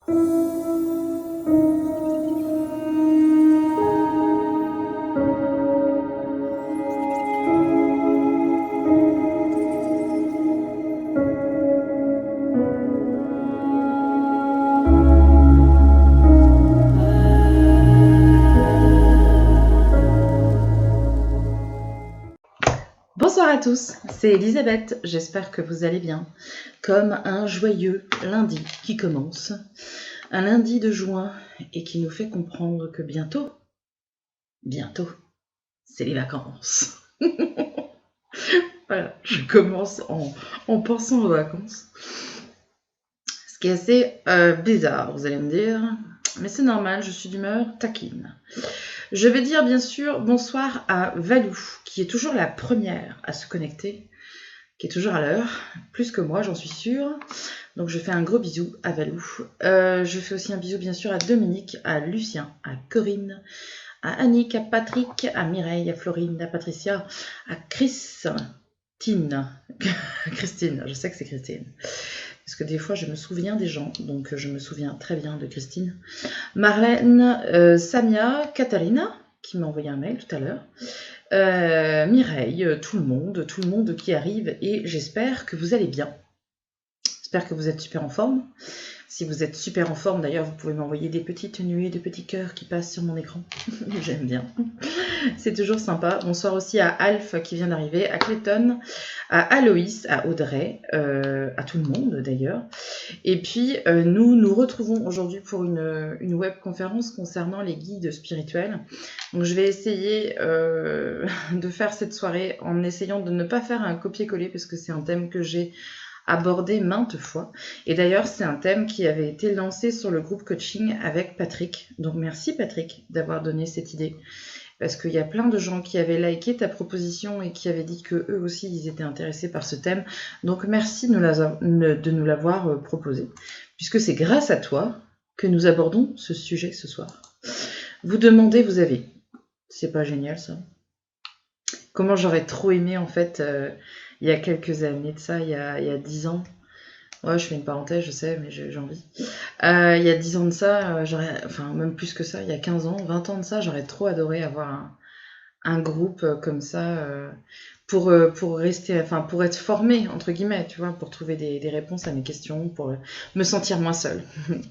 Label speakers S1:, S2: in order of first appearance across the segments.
S1: Bonsoir à tous, c'est Elisabeth, j'espère que vous allez bien. Comme un joyeux lundi qui commence, un lundi de juin et qui nous fait comprendre que bientôt, c'est les vacances. Voilà, je commence en pensant aux vacances. Ce qui est assez bizarre, vous allez me dire, mais c'est normal, je suis d'humeur taquine. Je vais dire bien sûr bonsoir à Valou, qui est toujours la première à se connecter, qui est toujours à l'heure, plus que moi, j'en suis sûre. Donc je fais un gros bisou à Valou. Je fais aussi un bisou bien sûr à Dominique, à Lucien, à Corinne, à Annick, à Patrick, à Mireille, à Florine, à Patricia, à Christine, je sais que c'est Christine. Parce que des fois, je me souviens des gens, donc je me souviens très bien de Christine. Marlène, Samia, Katharina, qui m'a envoyé un mail tout à l'heure. Mireille, tout le monde qui arrive, et j'espère que vous allez bien. J'espère que vous êtes super en forme. Si vous êtes super en forme, d'ailleurs, vous pouvez m'envoyer des petites nuées de petits cœurs qui passent sur mon écran. J'aime bien. C'est toujours sympa. Bonsoir aussi à Alf qui vient d'arriver, à Clayton, à Aloïs, à Audrey, à tout le monde d'ailleurs. Et puis, nous retrouvons aujourd'hui pour une webconférence concernant les guides spirituels. Donc, je vais essayer de faire cette soirée en essayant de ne pas faire un copier-coller parce que c'est un thème que j'ai abordé maintes fois. Et d'ailleurs, c'est un thème qui avait été lancé sur le groupe coaching avec Patrick. Donc, merci Patrick d'avoir donné cette idée. Parce qu'il y a plein de gens qui avaient liké ta proposition et qui avaient dit que eux aussi ils étaient intéressés par ce thème. Donc merci de nous l'avoir proposé, puisque c'est grâce à toi que nous abordons ce sujet ce soir. Vous demandez, vous avez. C'est pas génial ça? Comment j'aurais trop aimé en fait, il y a quelques années de ça, il y a 10 ans. Ouais, je fais une parenthèse, je sais, mais j'ai envie. Il y a 10 ans de ça, enfin même plus que ça, il y a 15 ans, 20 ans de ça, j'aurais trop adoré avoir un groupe comme ça pour rester, enfin pour être formé entre guillemets, tu vois, pour trouver des réponses à mes questions, pour me sentir moins seule,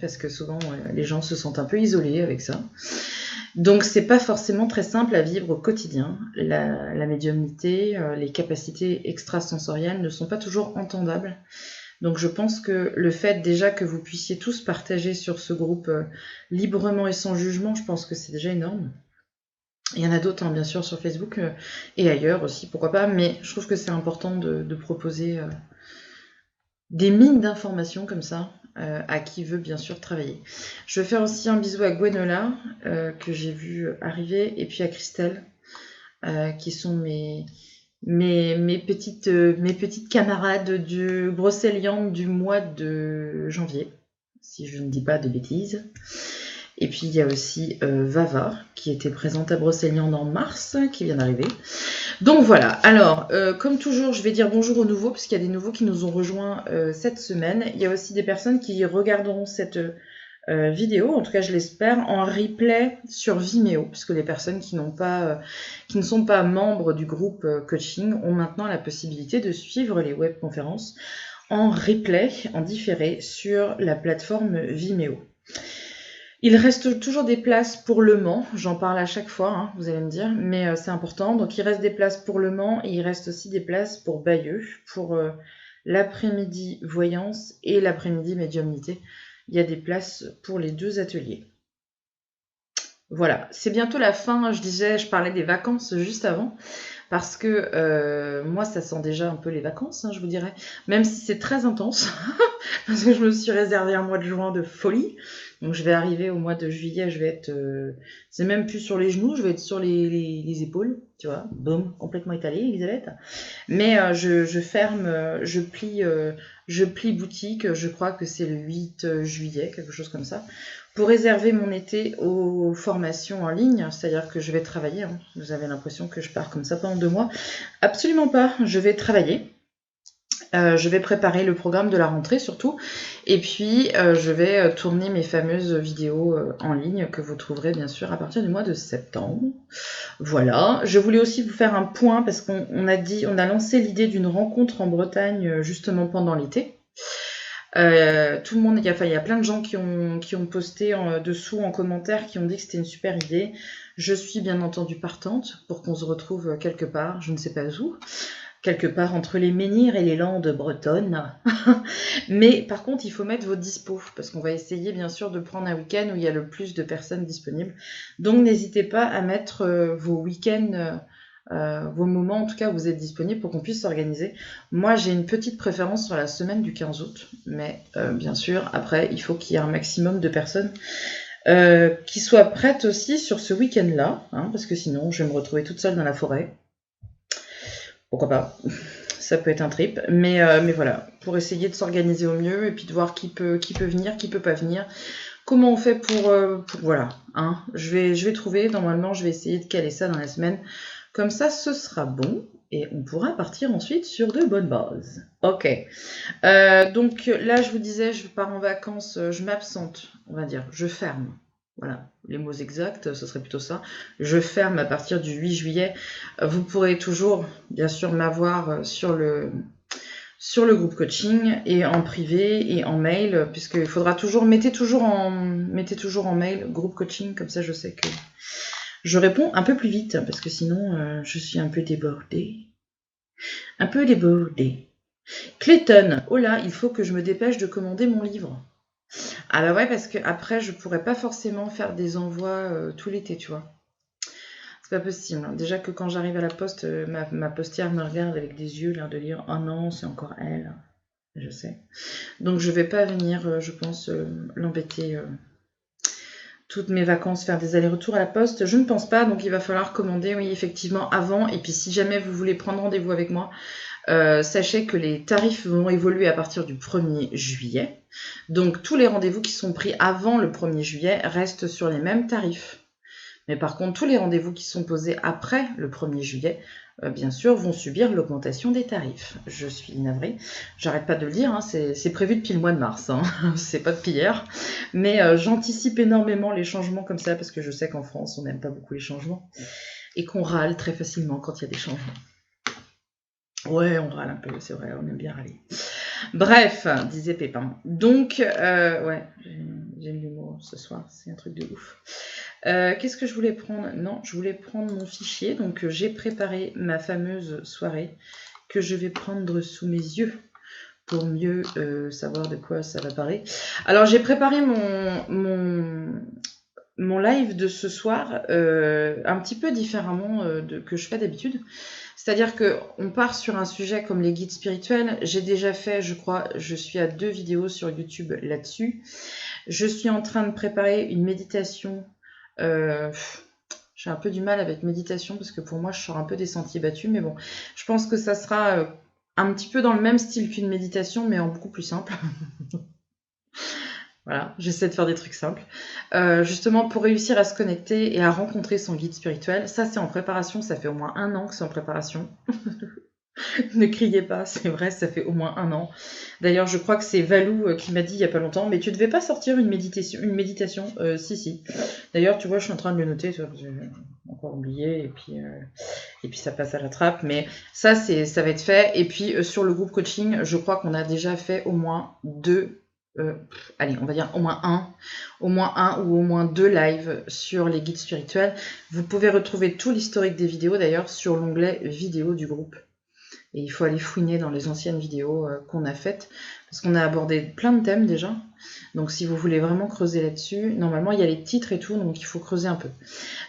S1: parce que souvent les gens se sentent un peu isolés avec ça. Donc c'est pas forcément très simple à vivre au quotidien. La médiumnité, les capacités extrasensorielles ne sont pas toujours entendables. Donc je pense que le fait déjà que vous puissiez tous partager sur ce groupe librement et sans jugement, je pense que c'est déjà énorme. Il y en a d'autres, hein, bien sûr, sur Facebook et ailleurs aussi, pourquoi pas, mais je trouve que c'est important de proposer des mines d'informations comme ça à qui veut bien sûr travailler. Je vais faire aussi un bisou à Gwenola, que j'ai vu arriver, et puis à Christelle, qui sont mes petites camarades du Brocéliande du mois de janvier, si je ne dis pas de bêtises. Et puis il y a aussi Vava, qui était présente à Brocéliande en mars, qui vient d'arriver. Donc voilà, alors comme toujours, je vais dire bonjour aux nouveaux, parce qu'il y a des nouveaux qui nous ont rejoints cette semaine. Il y a aussi des personnes qui regarderont cette vidéo, en tout cas je l'espère, en replay sur Vimeo, puisque les personnes qui ne sont pas membres du groupe coaching ont maintenant la possibilité de suivre les webconférences en replay, en différé sur la plateforme Vimeo. Il reste toujours des places pour Le Mans, j'en parle à chaque fois, hein, vous allez me dire, mais c'est important. Donc il reste des places pour Le Mans et il reste aussi des places pour Bayeux, pour l'après-midi voyance et l'après-midi médiumnité. Il y a des places pour les deux ateliers. Voilà, c'est bientôt la fin, je parlais des vacances juste avant, parce que moi ça sent déjà un peu les vacances, hein, je vous dirais, même si c'est très intense, parce que je me suis réservé un mois de juin de folie. Donc je vais arriver au mois de juillet, je vais être, c'est même plus sur les genoux, je vais être sur les épaules, tu vois, boum, complètement étalée, Elisabeth. Mais je ferme, je plie boutique, je crois que c'est le 8 juillet, quelque chose comme ça, pour réserver mon été aux formations en ligne, c'est-à-dire que je vais travailler, hein. Vous avez l'impression que je pars comme ça pendant 2 mois. Absolument pas, je vais travailler. Je vais préparer le programme de la rentrée surtout, et puis je vais tourner mes fameuses vidéos en ligne que vous trouverez bien sûr à partir du mois de septembre. Voilà, je voulais aussi vous faire un point parce qu'on a lancé l'idée d'une rencontre en Bretagne justement pendant l'été. Tout le monde, il y a plein de gens qui ont posté dessous en commentaire, qui ont dit que c'était une super idée. Je suis bien entendu partante pour qu'on se retrouve quelque part, je ne sais pas où, quelque part entre les menhirs et les landes bretonnes. Mais par contre, il faut mettre vos dispos, parce qu'on va essayer bien sûr de prendre un week-end où il y a le plus de personnes disponibles. Donc n'hésitez pas à mettre vos week-ends, vos moments en tout cas où vous êtes disponibles pour qu'on puisse s'organiser. Moi, j'ai une petite préférence sur la semaine du 15 août, mais bien sûr, après, il faut qu'il y ait un maximum de personnes qui soient prêtes aussi sur ce week-end-là, hein, parce que sinon, je vais me retrouver toute seule dans la forêt. Pourquoi pas, ça peut être un trip, mais voilà, pour essayer de s'organiser au mieux et puis de voir qui peut venir, qui peut pas venir. Comment on fait pour voilà, hein, je vais trouver, normalement je vais essayer de caler ça dans la semaine, comme ça ce sera bon et on pourra partir ensuite sur de bonnes bases. Ok, donc là je vous disais, je pars en vacances, je m'absente, on va dire, je ferme. Voilà, les mots exacts, ce serait plutôt ça. Je ferme à partir du 8 juillet. Vous pourrez toujours, bien sûr, m'avoir sur le groupe coaching et en privé et en mail, puisqu'il faudra toujours, mettez toujours en mail groupe coaching, comme ça je sais que je réponds un peu plus vite, parce que sinon je suis un peu débordée. Un peu débordée. Clayton, oh là, il faut que je me dépêche de commander mon livre. Ah bah ouais, parce que après je pourrais pas forcément faire des envois tout l'été, tu vois. C'est pas possible. Déjà que quand j'arrive à la poste, ma postière me regarde avec des yeux, l'air de dire « Oh non, c'est encore elle ». Je sais. Donc je vais pas venir, je pense, l'embêter toutes mes vacances, faire des allers-retours à la poste. Je ne pense pas, donc il va falloir commander, oui, effectivement, avant. Et puis si jamais vous voulez prendre rendez-vous avec moi, sachez que les tarifs vont évoluer à partir du 1er juillet. Donc tous les rendez-vous qui sont pris avant le 1er juillet restent sur les mêmes tarifs. Mais par contre, tous les rendez-vous qui sont posés après le 1er juillet, bien sûr, vont subir l'augmentation des tarifs. Je suis navrée, j'arrête pas de le dire, hein, c'est prévu depuis le mois de mars, hein, c'est pas depuis hier. Mais j'anticipe énormément les changements comme ça, parce que je sais qu'en France, on n'aime pas beaucoup les changements, et qu'on râle très facilement quand il y a des changements. Ouais, on râle un peu, c'est vrai, on aime bien râler. Bref, disait Pépin. Donc, ouais, j'aime l'humour ce soir, c'est un truc de ouf. Qu'est-ce que je voulais prendre? Non, je voulais prendre mon fichier. Donc, j'ai préparé ma fameuse soirée que je vais prendre sous mes yeux pour mieux savoir de quoi ça va parler. Alors, j'ai préparé mon live de ce soir un petit peu différemment que je fais d'habitude. C'est-à-dire qu'on part sur un sujet comme les guides spirituels. J'ai déjà fait, je crois, je suis à 2 vidéos sur YouTube là-dessus. Je suis en train de préparer une méditation. J'ai un peu du mal avec méditation parce que pour moi, je sors un peu des sentiers battus. Mais bon, je pense que ça sera un petit peu dans le même style qu'une méditation, mais en beaucoup plus simple. Voilà, j'essaie de faire des trucs simples. Justement, pour réussir à se connecter et à rencontrer son guide spirituel, ça c'est en préparation, ça fait au moins 1 an que c'est en préparation. Ne criez pas, c'est vrai, ça fait au moins 1 an. D'ailleurs, je crois que c'est Valou qui m'a dit il n'y a pas longtemps, mais tu devais pas sortir une méditation. Si. D'ailleurs, tu vois, je suis en train de le noter, j'ai encore oublié, et puis ça passe à la trappe, mais ça va être fait. Et puis sur le groupe coaching, je crois qu'on a déjà fait au moins 2. Allez, on va dire au moins un ou au moins 2 lives sur les guides spirituels. Vous pouvez retrouver tout l'historique des vidéos d'ailleurs sur l'onglet vidéo du groupe. Et il faut aller fouiner dans les anciennes vidéos qu'on a faites, parce qu'on a abordé plein de thèmes déjà. Donc si vous voulez vraiment creuser là-dessus, normalement il y a les titres et tout, donc il faut creuser un peu.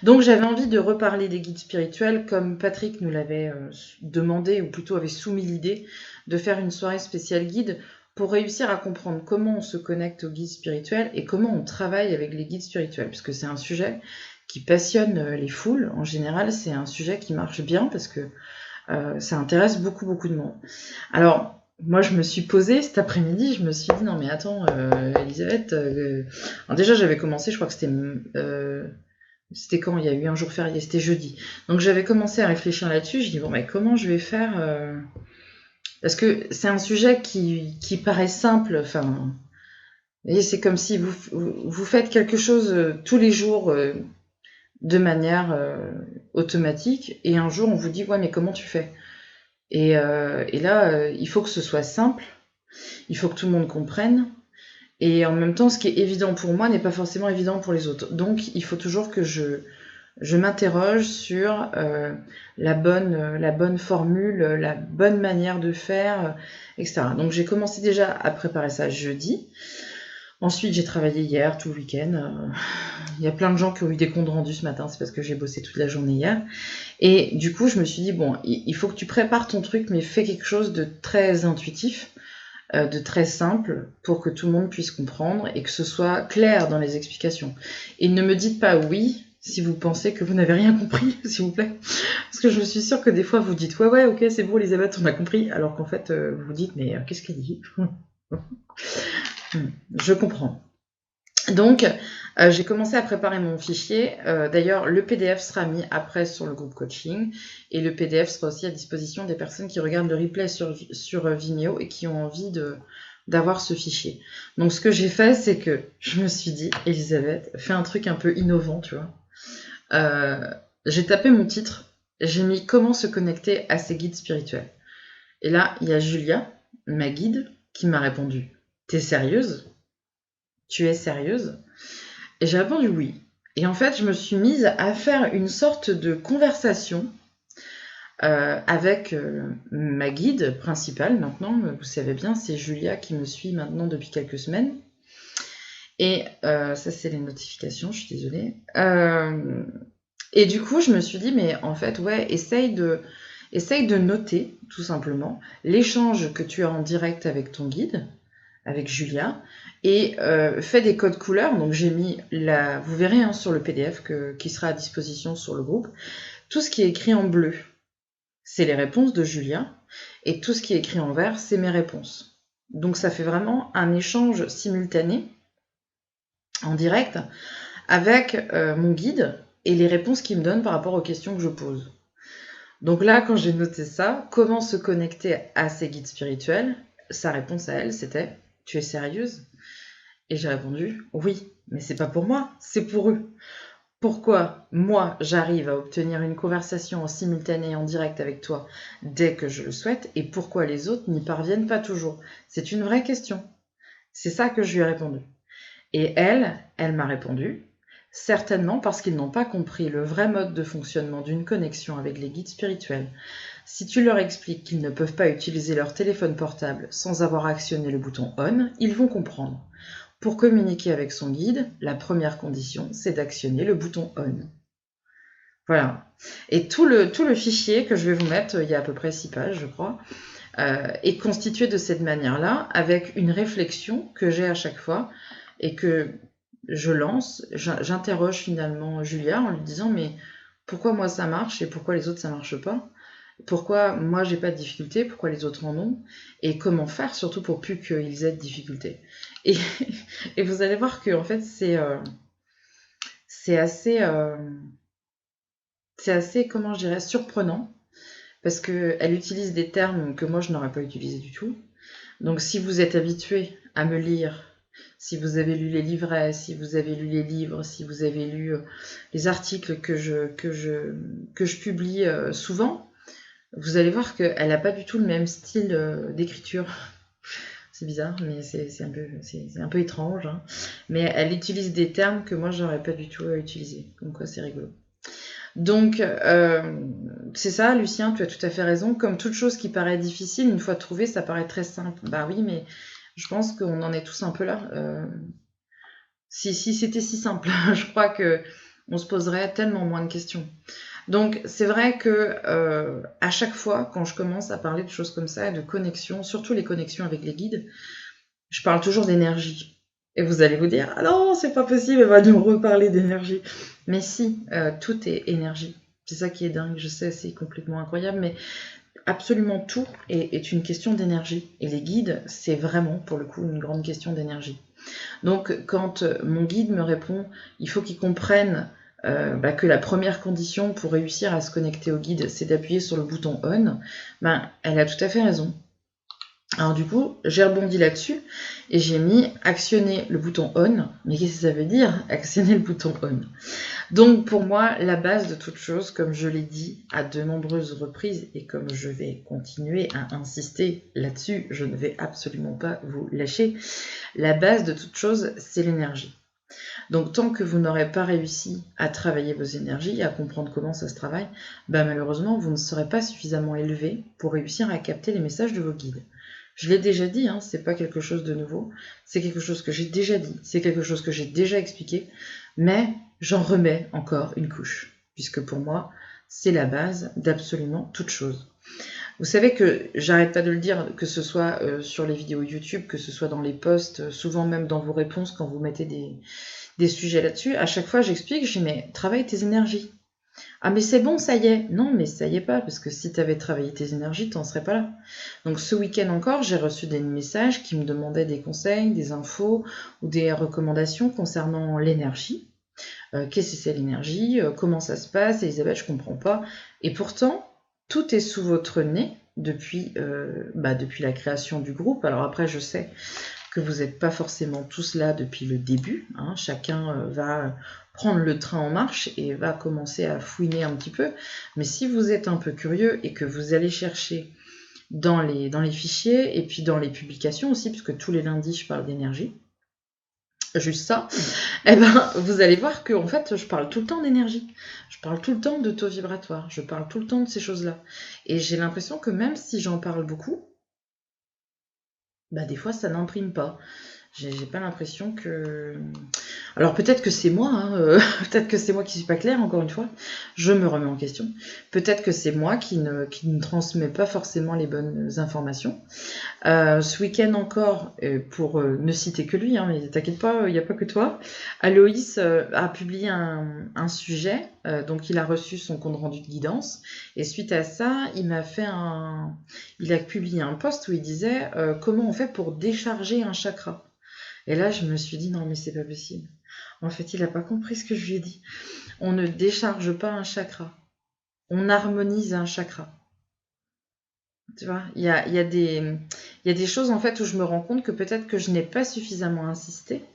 S1: Donc j'avais envie de reparler des guides spirituels, comme Patrick nous l'avait demandé, ou plutôt avait soumis l'idée de faire une soirée spéciale guide, pour réussir à comprendre comment on se connecte aux guides spirituels et comment on travaille avec les guides spirituels, puisque c'est un sujet qui passionne les foules. En général, c'est un sujet qui marche bien parce que ça intéresse beaucoup de monde. Alors, moi, je me suis posée cet après-midi, je me suis dit, non mais attends, Elisabeth, alors déjà j'avais commencé, je crois que c'était quand il y a eu un jour férié, c'était jeudi. Donc j'avais commencé à réfléchir là-dessus, je dis, bon, mais comment je vais faire Parce que c'est un sujet qui paraît simple. Enfin, vous voyez, c'est comme si vous faites quelque chose tous les jours de manière automatique, et un jour on vous dit ouais mais comment tu fais? Et là, il faut que ce soit simple, il faut que tout le monde comprenne, et en même temps ce qui est évident pour moi n'est pas forcément évident pour les autres. Donc il faut toujours que je m'interroge sur la bonne formule, la bonne manière de faire, etc. Donc j'ai commencé déjà à préparer ça jeudi. Ensuite, j'ai travaillé hier, tout le week-end. Il y a plein de gens qui ont eu des comptes rendus ce matin, c'est parce que j'ai bossé toute la journée hier. Et du coup, je me suis dit, bon, il faut que tu prépares ton truc, mais fais quelque chose de très intuitif, de très simple, pour que tout le monde puisse comprendre et que ce soit clair dans les explications. Et ne me dites pas oui si vous pensez que vous n'avez rien compris, s'il vous plaît. Parce que je suis sûre que des fois, vous dites, ouais, ok, c'est bon, Elisabeth, on a compris, alors qu'en fait, vous vous dites, mais qu'est-ce qu'elle dit? Je comprends. Donc, j'ai commencé à préparer mon fichier. D'ailleurs, le PDF sera mis après sur le groupe coaching, et le PDF sera aussi à disposition des personnes qui regardent le replay sur Vimeo et qui ont envie d'avoir ce fichier. Donc, ce que j'ai fait, c'est que je me suis dit, Elisabeth, fais un truc un peu innovant, tu vois. J'ai tapé mon titre, j'ai mis comment se connecter à ses guides spirituels. Et là, il y a Julia, ma guide, qui m'a répondu, t'es sérieuse? Tu es sérieuse? Et j'ai répondu oui. Et en fait, je me suis mise à faire une sorte de conversation avec ma guide principale maintenant. Vous savez bien, c'est Julia qui me suit maintenant depuis quelques semaines. Et ça, c'est les notifications, je suis désolée. Et du coup, je me suis dit, mais en fait, ouais, essaye de noter, tout simplement, l'échange que tu as en direct avec ton guide, avec Julia, et fais des codes couleurs. Donc j'ai mis vous verrez hein, sur le PDF qui sera à disposition sur le groupe, tout ce qui est écrit en bleu, c'est les réponses de Julia, et tout ce qui est écrit en vert, c'est mes réponses. Donc ça fait vraiment un échange simultané, en direct, avec mon guide et les réponses qu'il me donne par rapport aux questions que je pose. Donc là, quand j'ai noté ça, comment se connecter à ses guides spirituels, sa réponse à elle, c'était « Tu es sérieuse ?» Et j'ai répondu « Oui, mais c'est pas pour moi, c'est pour eux. » Pourquoi moi, j'arrive à obtenir une conversation en simultané, en direct avec toi, dès que je le souhaite, et pourquoi les autres n'y parviennent pas toujours? C'est une vraie question. C'est ça que je lui ai répondu. Et elle m'a répondu, certainement parce qu'ils n'ont pas compris le vrai mode de fonctionnement d'une connexion avec les guides spirituels. Si tu leur expliques qu'ils ne peuvent pas utiliser leur téléphone portable sans avoir actionné le bouton on, ils vont comprendre. Pour communiquer avec son guide, la première condition, c'est d'actionner le bouton on. Voilà. Et tout le fichier que je vais vous mettre, il y a à peu près 6 pages, je crois, est constitué de cette manière-là, avec une réflexion que j'ai à chaque fois, et que je lance, j'interroge finalement Julia en lui disant mais pourquoi moi ça marche et pourquoi les autres ça marche pas? Pourquoi moi j'ai pas de difficulté, pourquoi les autres en ont? Et comment faire surtout pour plus qu'ils aient de difficultés? Et, et vous allez voir que en fait c'est assez comment je dirais surprenant parce qu'elle utilise des termes que moi je n'aurais pas utilisés du tout. Donc si vous êtes habitué à me lire, si vous avez lu les livrets, si vous avez lu les livres, si vous avez lu les articles que je publie souvent, vous allez voir qu'elle n'a pas du tout le même style d'écriture. C'est bizarre, mais c'est un peu étrange. Hein. Mais elle utilise des termes que moi, je n'aurais pas du tout utilisés. Donc, quoi, c'est rigolo. Donc, c'est ça, Lucien, tu as tout à fait raison. Comme toute chose qui paraît difficile, une fois trouvée, ça paraît très simple. Bah oui, mais je pense qu'on en est tous un peu là. Si c'était si simple, je crois qu'on se poserait tellement moins de questions. Donc, c'est vrai que à chaque fois, quand je commence à parler de choses comme ça, de connexions, surtout les connexions avec les guides, je parle toujours d'énergie. Et vous allez vous dire, ah non, c'est pas possible, elle va nous reparler d'énergie. Mais si, tout est énergie. C'est ça qui est dingue, je sais, c'est complètement incroyable, mais absolument tout est une question d'énergie. Et les guides, c'est vraiment, pour le coup, une grande question d'énergie. Donc, quand mon guide me répond, il faut qu'il comprenne que la première condition pour réussir à se connecter au guide, c'est d'appuyer sur le bouton on, elle a tout à fait raison. Alors du coup, j'ai rebondi là-dessus et j'ai mis actionner le bouton on. Mais qu'est-ce que ça veut dire, actionner le bouton on? Donc pour moi, la base de toute chose, comme je l'ai dit à de nombreuses reprises et comme je vais continuer à insister là-dessus, je ne vais absolument pas vous lâcher, la base de toute chose, c'est l'énergie. Donc tant que vous n'aurez pas réussi à travailler vos énergies, à comprendre comment ça se travaille, malheureusement, vous ne serez pas suffisamment élevé pour réussir à capter les messages de vos guides. Je l'ai déjà dit, hein, c'est pas quelque chose de nouveau, c'est quelque chose que j'ai déjà dit, c'est quelque chose que j'ai déjà expliqué, mais j'en remets encore une couche, puisque pour moi, c'est la base d'absolument toute chose. Vous savez que j'arrête pas de le dire, que ce soit sur les vidéos YouTube, que ce soit dans les posts, souvent même dans vos réponses quand vous mettez des sujets là-dessus, à chaque fois j'explique, je dis mais travaille tes énergies. Ah mais c'est bon, ça y est. Non, mais ça y est pas, parce que si tu avais travaillé tes énergies, tu n'en serais pas là. Donc ce week-end encore, j'ai reçu des messages qui me demandaient des conseils, des infos ou des recommandations concernant l'énergie. Qu'est-ce que c'est l'énergie? Comment ça se passe? Elisabeth, je comprends pas. Et pourtant, tout est sous votre nez depuis la création du groupe. Alors après, je sais que vous n'êtes pas forcément tous là depuis le début. Hein. Chacun va prendre le train en marche et va commencer à fouiner un petit peu. Mais si vous êtes un peu curieux et que vous allez chercher dans les fichiers et puis dans les publications aussi, puisque tous les lundis je parle d'énergie, juste ça, vous allez voir que en fait je parle tout le temps d'énergie, je parle tout le temps de taux vibratoire, je parle tout le temps de ces choses-là. Et j'ai l'impression que même si j'en parle beaucoup, des fois ça n'imprime pas. J'ai pas l'impression que... Alors peut-être que c'est moi, hein, peut-être que c'est moi qui suis pas claire, encore une fois, je me remets en question. Peut-être que c'est moi qui ne transmets pas forcément les bonnes informations. Ce week-end encore, pour ne citer que lui, hein, mais t'inquiète pas, il n'y a pas que toi, Aloïs a publié un sujet, donc il a reçu son compte rendu de guidance, et suite à ça, il a publié un post où il disait comment on fait pour décharger un chakra. Et là, je me suis dit, non, mais c'est pas possible. En fait, il n'a pas compris ce que je lui ai dit. On ne décharge pas un chakra. On harmonise un chakra. Tu vois, il y a des choses, en fait, où je me rends compte que peut-être que je n'ai pas suffisamment insisté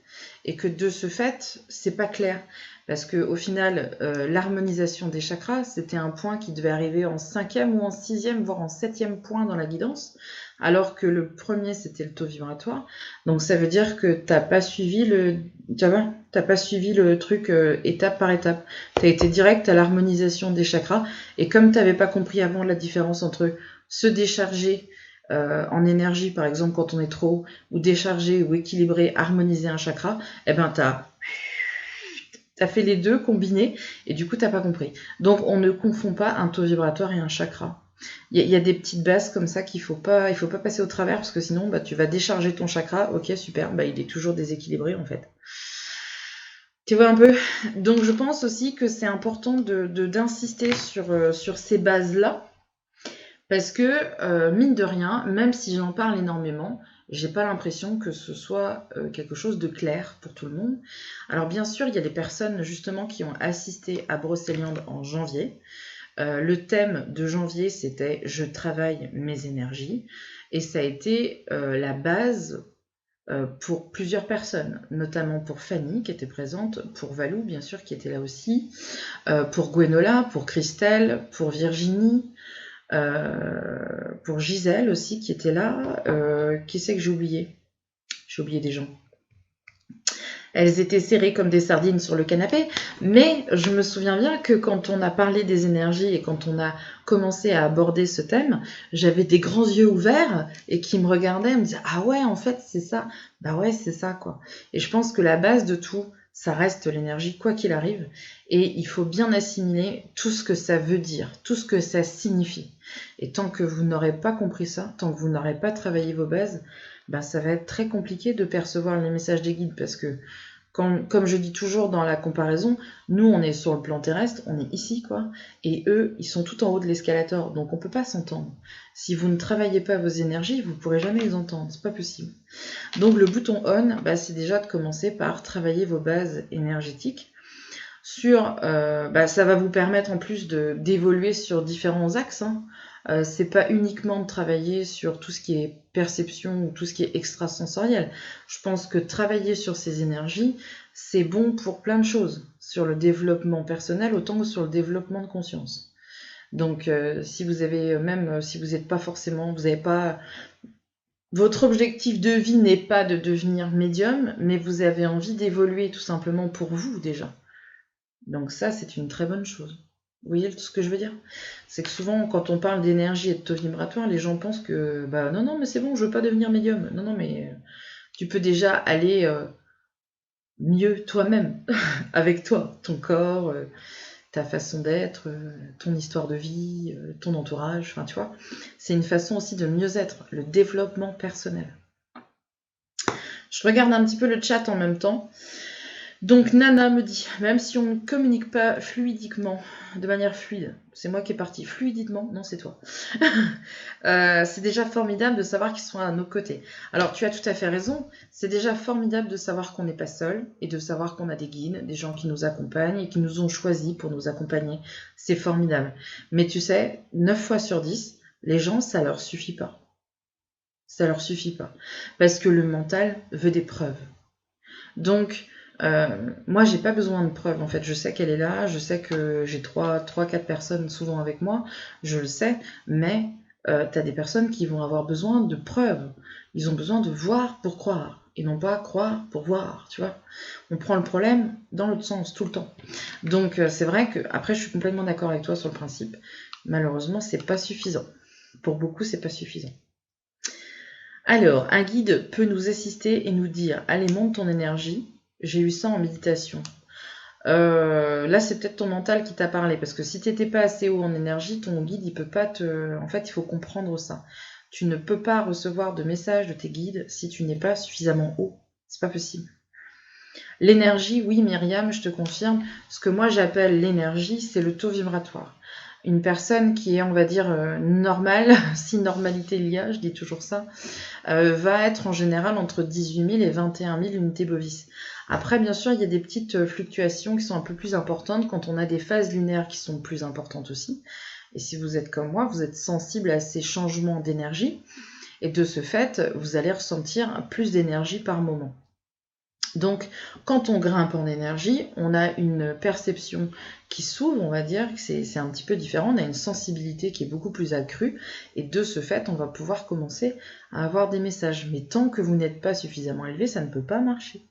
S1: et que de ce fait, c'est pas clair. Parce qu'au final, l'harmonisation des chakras, c'était un point qui devait arriver en 5e ou en 6e, voire en 7e point dans la guidance, alors que le premier, c'était le taux vibratoire. Donc ça veut dire que t'as pas suivi le truc étape par étape. T'as été direct à l'harmonisation des chakras, et comme t'avais pas compris avant la différence entre se décharger en énergie, par exemple quand on est trop haut, ou décharger ou équilibrer, harmoniser un chakra, t'as fait les deux combinés et du coup t'as pas compris. Donc on ne confond pas un taux vibratoire et un chakra. Il y a des petites bases comme ça qu'il faut pas passer au travers, parce que sinon tu vas décharger ton chakra, ok super, il est toujours déséquilibré en fait. Tu vois un peu? Donc je pense aussi que c'est important d'insister sur ces bases-là, parce que, mine de rien, même si j'en parle énormément, j'ai pas l'impression que ce soit quelque chose de clair pour tout le monde. Alors bien sûr, il y a des personnes justement qui ont assisté à Brocéliande en janvier. Le thème de janvier, c'était « Je travaille mes énergies » et ça a été la base pour plusieurs personnes, notamment pour Fanny qui était présente, pour Valou bien sûr qui était là aussi, pour Gwenola, pour Christelle, pour Virginie, pour Gisèle aussi qui était là. Qui c'est que j'ai oublié? J'ai oublié des gens. Elles étaient serrées comme des sardines sur le canapé, mais je me souviens bien que quand on a parlé des énergies et quand on a commencé à aborder ce thème, j'avais des grands yeux ouverts et qui me regardaient et me disaient « Ah ouais, en fait, c'est ça. » Bah ouais, c'est ça, quoi. Et je pense que la base de tout, ça reste l'énergie, quoi qu'il arrive. Et il faut bien assimiler tout ce que ça veut dire, tout ce que ça signifie. Et tant que vous n'aurez pas compris ça, tant que vous n'aurez pas travaillé vos bases, ça va être très compliqué de percevoir les messages des guides, parce que, comme je dis toujours dans la comparaison, nous on est sur le plan terrestre, on est ici quoi, et eux ils sont tout en haut de l'escalator, donc on peut pas s'entendre. Si vous ne travaillez pas vos énergies, vous pourrez jamais les entendre, c'est pas possible. Donc le bouton on, c'est déjà de commencer par travailler vos bases énergétiques. Ça va vous permettre en plus d'évoluer sur différents axes, hein. C'est pas uniquement de travailler sur tout ce qui est perception ou tout ce qui est extrasensoriel. Je pense que travailler sur ces énergies, c'est bon pour plein de choses, sur le développement personnel autant que sur le développement de conscience. Donc, si vous avez, même si vous n'êtes pas forcément, vous n'avez pas, votre objectif de vie n'est pas de devenir médium, mais vous avez envie d'évoluer tout simplement pour vous déjà. Donc ça, c'est une très bonne chose. Vous voyez ce que je veux dire? C'est que souvent, quand on parle d'énergie et de taux vibratoire, les gens pensent que bah non, mais c'est bon, je veux pas devenir médium. Non, mais tu peux déjà aller mieux toi-même, avec toi, ton corps, ta façon d'être, ton histoire de vie, ton entourage, enfin tu vois. C'est une façon aussi de mieux être, le développement personnel. Je regarde un petit peu le chat en même temps. Donc Nana me dit, même si on ne communique pas fluidiquement, de manière fluide, c'est moi qui est partie fluidement, non c'est toi, c'est déjà formidable de savoir qu'ils sont à nos côtés. Alors tu as tout à fait raison, c'est déjà formidable de savoir qu'on n'est pas seul et de savoir qu'on a des guides, des gens qui nous accompagnent et qui nous ont choisis pour nous accompagner, c'est formidable. Mais tu sais, 9 fois sur 10, les gens ça leur suffit pas. Ça leur suffit pas. Parce que le mental veut des preuves. Donc, moi, j'ai pas besoin de preuves. En fait, je sais qu'elle est là, je sais que j'ai 3-4 personnes souvent avec moi, je le sais, mais tu as des personnes qui vont avoir besoin de preuves. Ils ont besoin de voir pour croire, et non pas croire pour voir, tu vois. On prend le problème dans l'autre sens, tout le temps. Donc, c'est vrai que, après, je suis complètement d'accord avec toi sur le principe. Malheureusement, c'est pas suffisant. Pour beaucoup, c'est pas suffisant. Alors, un guide peut nous assister et nous dire « Allez, monte ton énergie ». J'ai eu ça en méditation. Là, c'est peut-être ton mental qui t'a parlé, parce que si tu n'étais pas assez haut en énergie, ton guide, il peut pas te... En fait, il faut comprendre ça. Tu ne peux pas recevoir de messages de tes guides si tu n'es pas suffisamment haut. C'est pas possible. L'énergie, oui, Myriam, je te confirme. Ce que moi, j'appelle l'énergie, c'est le taux vibratoire. Une personne qui est, on va dire, normale, si normalité il y a, je dis toujours ça, va être en général entre 18 000 et 21 000 unités bovis. Après, bien sûr, il y a des petites fluctuations qui sont un peu plus importantes quand on a des phases lunaires qui sont plus importantes aussi. Et si vous êtes comme moi, vous êtes sensible à ces changements d'énergie. Et de ce fait, vous allez ressentir plus d'énergie par moment. Donc, quand on grimpe en énergie, on a une perception qui s'ouvre, on va dire, c'est un petit peu différent, on a une sensibilité qui est beaucoup plus accrue, et de ce fait, on va pouvoir commencer à avoir des messages. Mais tant que vous n'êtes pas suffisamment élevé, ça ne peut pas marcher.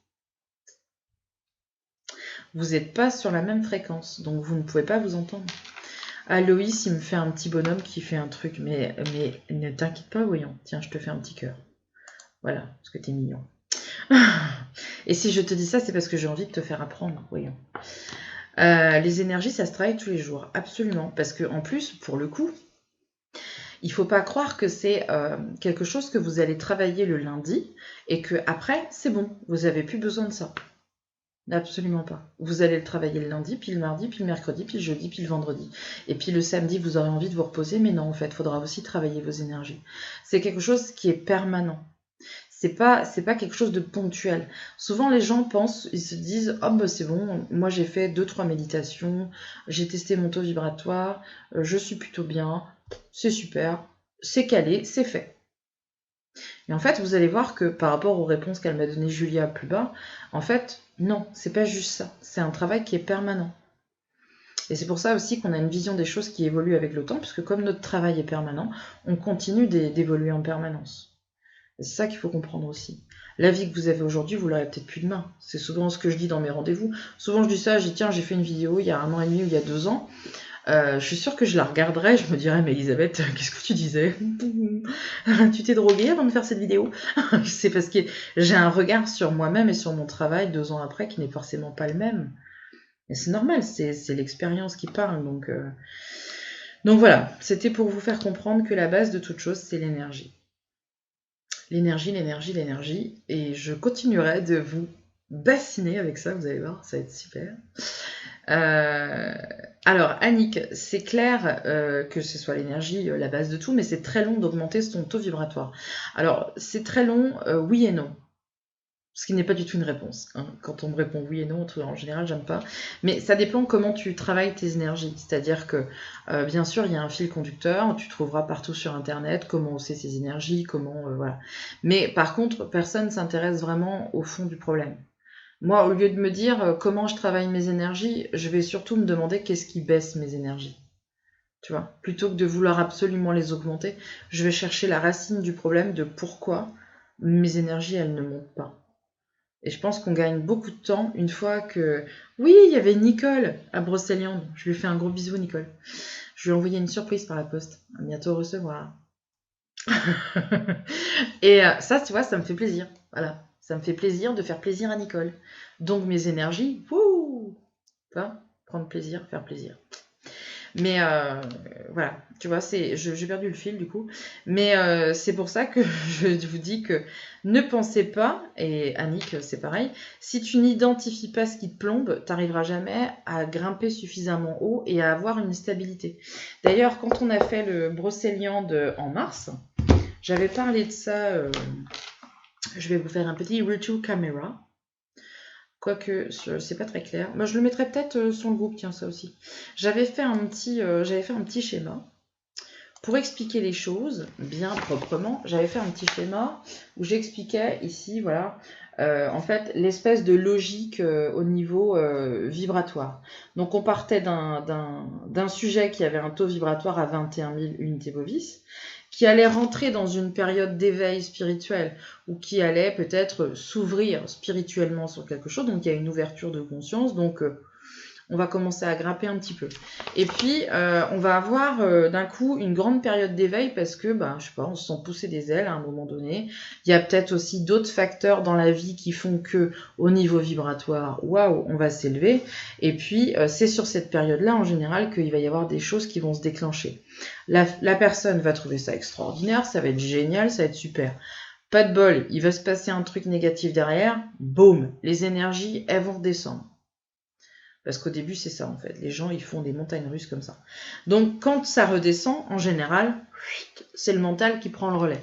S1: Vous n'êtes pas sur la même fréquence, donc vous ne pouvez pas vous entendre. Aloïs, il me fait un petit bonhomme qui fait un truc, mais ne t'inquiète pas, voyons. Tiens, je te fais un petit cœur. Voilà, parce que t'es mignon. Et si je te dis ça, c'est parce que j'ai envie de te faire apprendre, voyons. Les énergies, ça se travaille tous les jours, absolument. Parce que en plus, pour le coup, il ne faut pas croire que c'est quelque chose que vous allez travailler le lundi et que après, c'est bon, vous n'avez plus besoin de ça. Absolument pas. Vous allez le travailler le lundi, puis le mardi, puis le mercredi, puis le jeudi, puis le vendredi. Et puis le samedi, vous aurez envie de vous reposer, mais non, en fait, il faudra aussi travailler vos énergies. C'est quelque chose qui est permanent. C'est pas quelque chose de ponctuel. Souvent, les gens pensent, ils se disent « Oh, bah, c'est bon, moi j'ai fait 2-3 méditations, j'ai testé mon taux vibratoire, je suis plutôt bien, c'est super, c'est calé, c'est fait. » Et en fait, vous allez voir que par rapport aux réponses qu'elle m'a données Julia plus bas, en fait, non, c'est pas juste ça. C'est un travail qui est permanent. Et c'est pour ça aussi qu'on a une vision des choses qui évolue avec le temps, puisque comme notre travail est permanent, on continue d'évoluer en permanence. Et c'est ça qu'il faut comprendre aussi. La vie que vous avez aujourd'hui, vous l'aurez peut-être plus demain. C'est souvent ce que je dis dans mes rendez-vous. Souvent je dis ça, je dis tiens, j'ai fait une vidéo il y a 1 an et demi ou il y a 2 ans. Je suis sûre que je la regarderai, je me dirais mais Elisabeth, qu'est-ce que tu disais? Tu t'es droguée avant de faire cette vidéo? C'est parce que j'ai un regard sur moi-même et sur mon travail 2 ans après qui n'est forcément pas le même. Et c'est normal, c'est l'expérience qui parle. Donc voilà, c'était pour vous faire comprendre que la base de toute chose, c'est l'énergie. L'énergie, l'énergie, l'énergie. Et je continuerai de vous bassiner avec ça, vous allez voir, ça va être super. Alors, Annick, c'est clair que ce soit l'énergie, la base de tout, mais c'est très long d'augmenter son taux vibratoire. Alors, c'est très long, oui et non. Ce qui n'est pas du tout une réponse. Hein. Quand on me répond oui et non, en général, j'aime pas. Mais ça dépend comment tu travailles tes énergies. C'est-à-dire que, bien sûr, il y a un fil conducteur. Tu trouveras partout sur Internet comment hausser ses énergies, comment... voilà. Mais par contre, personne ne s'intéresse vraiment au fond du problème. Moi, au lieu de me dire comment je travaille mes énergies, je vais surtout me demander qu'est-ce qui baisse mes énergies. Tu vois, plutôt que de vouloir absolument les augmenter, je vais chercher la racine du problème de pourquoi mes énergies, elles ne montent pas. Et je pense qu'on gagne beaucoup de temps une fois que... Oui, il y avait Nicole à Brocéliande. Je lui fais un gros bisou, Nicole. Je lui ai envoyé une surprise par la poste. À bientôt recevoir. Et ça, tu vois, ça me fait plaisir. Voilà. Ça me fait plaisir de faire plaisir à Nicole. Donc mes énergies, wouh, prendre plaisir, faire plaisir. Mais voilà, tu vois, j'ai perdu le fil du coup. Mais c'est pour ça que je vous dis que ne pensez pas, et Annick, c'est pareil, si tu n'identifies pas ce qui te plombe, tu n'arriveras jamais à grimper suffisamment haut et à avoir une stabilité. D'ailleurs, quand on a fait le Brocéliande en mars, j'avais parlé de ça, je vais vous faire un petit retour caméra. Quoique, c'est pas très clair. Moi, je le mettrais peut-être sur le groupe, tiens, ça aussi. J'avais fait un petit schéma pour expliquer les choses bien proprement. J'avais fait un petit schéma où j'expliquais ici, voilà, en fait, l'espèce de logique au niveau vibratoire. Donc, on partait d'un sujet qui avait un taux vibratoire à 21 000 unités bovis, qui allait rentrer dans une période d'éveil spirituel ou qui allait peut-être s'ouvrir spirituellement sur quelque chose. Donc, il y a une ouverture de conscience. Donc, on va commencer à grimper un petit peu. Et puis, on va avoir d'un coup une grande période d'éveil parce que, je sais pas, on se sent pousser des ailes à un moment donné. Il y a peut-être aussi d'autres facteurs dans la vie qui font que, au niveau vibratoire, waouh, on va s'élever. Et puis, c'est sur cette période-là, en général, qu'il va y avoir des choses qui vont se déclencher. La personne va trouver ça extraordinaire, ça va être génial, ça va être super. Pas de bol, il va se passer un truc négatif derrière, boum, les énergies, elles vont redescendre. Parce qu'au début, c'est ça en fait. Les gens, ils font des montagnes russes comme ça. Donc, quand ça redescend, en général, c'est le mental qui prend le relais.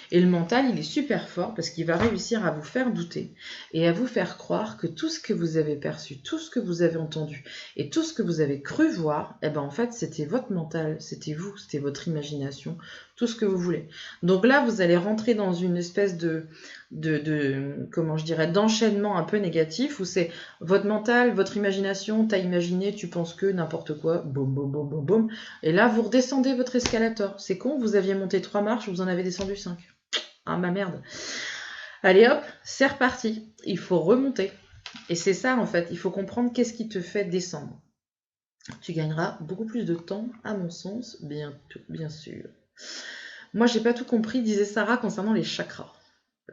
S1: Et le mental, il est super fort parce qu'il va réussir à vous faire douter et à vous faire croire que tout ce que vous avez perçu, tout ce que vous avez entendu et tout ce que vous avez cru voir, en fait, c'était votre mental, c'était vous, c'était votre imagination, tout ce que vous voulez. Donc là, vous allez rentrer dans une espèce d'enchaînement un peu négatif où c'est votre mental, votre imagination, t'as imaginé, tu penses que n'importe quoi, boum, boum, boum, boum, boum. Et là, vous redescendez votre escalator. C'est con, vous aviez monté 3 marches, vous en avez descendu 5. Ah ma merde. Allez hop, c'est reparti. Il faut remonter. Et c'est ça en fait, il faut comprendre qu'est-ce qui te fait descendre. Tu gagneras beaucoup plus de temps, à mon sens, bien sûr. Moi, j'ai pas tout compris, disait Sarah, concernant les chakras.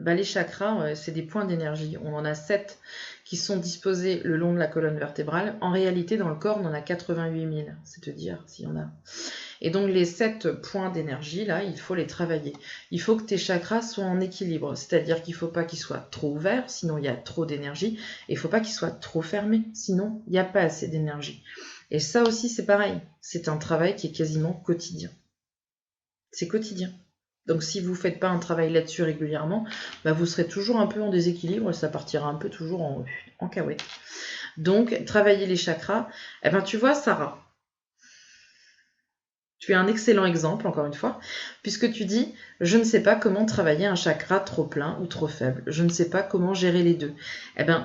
S1: Les chakras, c'est des points d'énergie. On en a 7 qui sont disposés le long de la colonne vertébrale. En réalité, dans le corps, on en a 88 000. C'est te dire s'il y en a. Et donc, les 7 points d'énergie, là, il faut les travailler. Il faut que tes chakras soient en équilibre. C'est-à-dire qu'il ne faut pas qu'ils soient trop ouverts, sinon il y a trop d'énergie. Et il ne faut pas qu'ils soient trop fermés, sinon il n'y a pas assez d'énergie. Et ça aussi, c'est pareil. C'est un travail qui est quasiment quotidien. C'est quotidien. Donc si vous ne faites pas un travail là-dessus régulièrement, vous serez toujours un peu en déséquilibre et ça partira un peu toujours en cahuète. Donc, travailler les chakras, tu vois, Sarah, tu es un excellent exemple, encore une fois, puisque tu dis « Je ne sais pas comment travailler un chakra trop plein ou trop faible. Je ne sais pas comment gérer les deux. »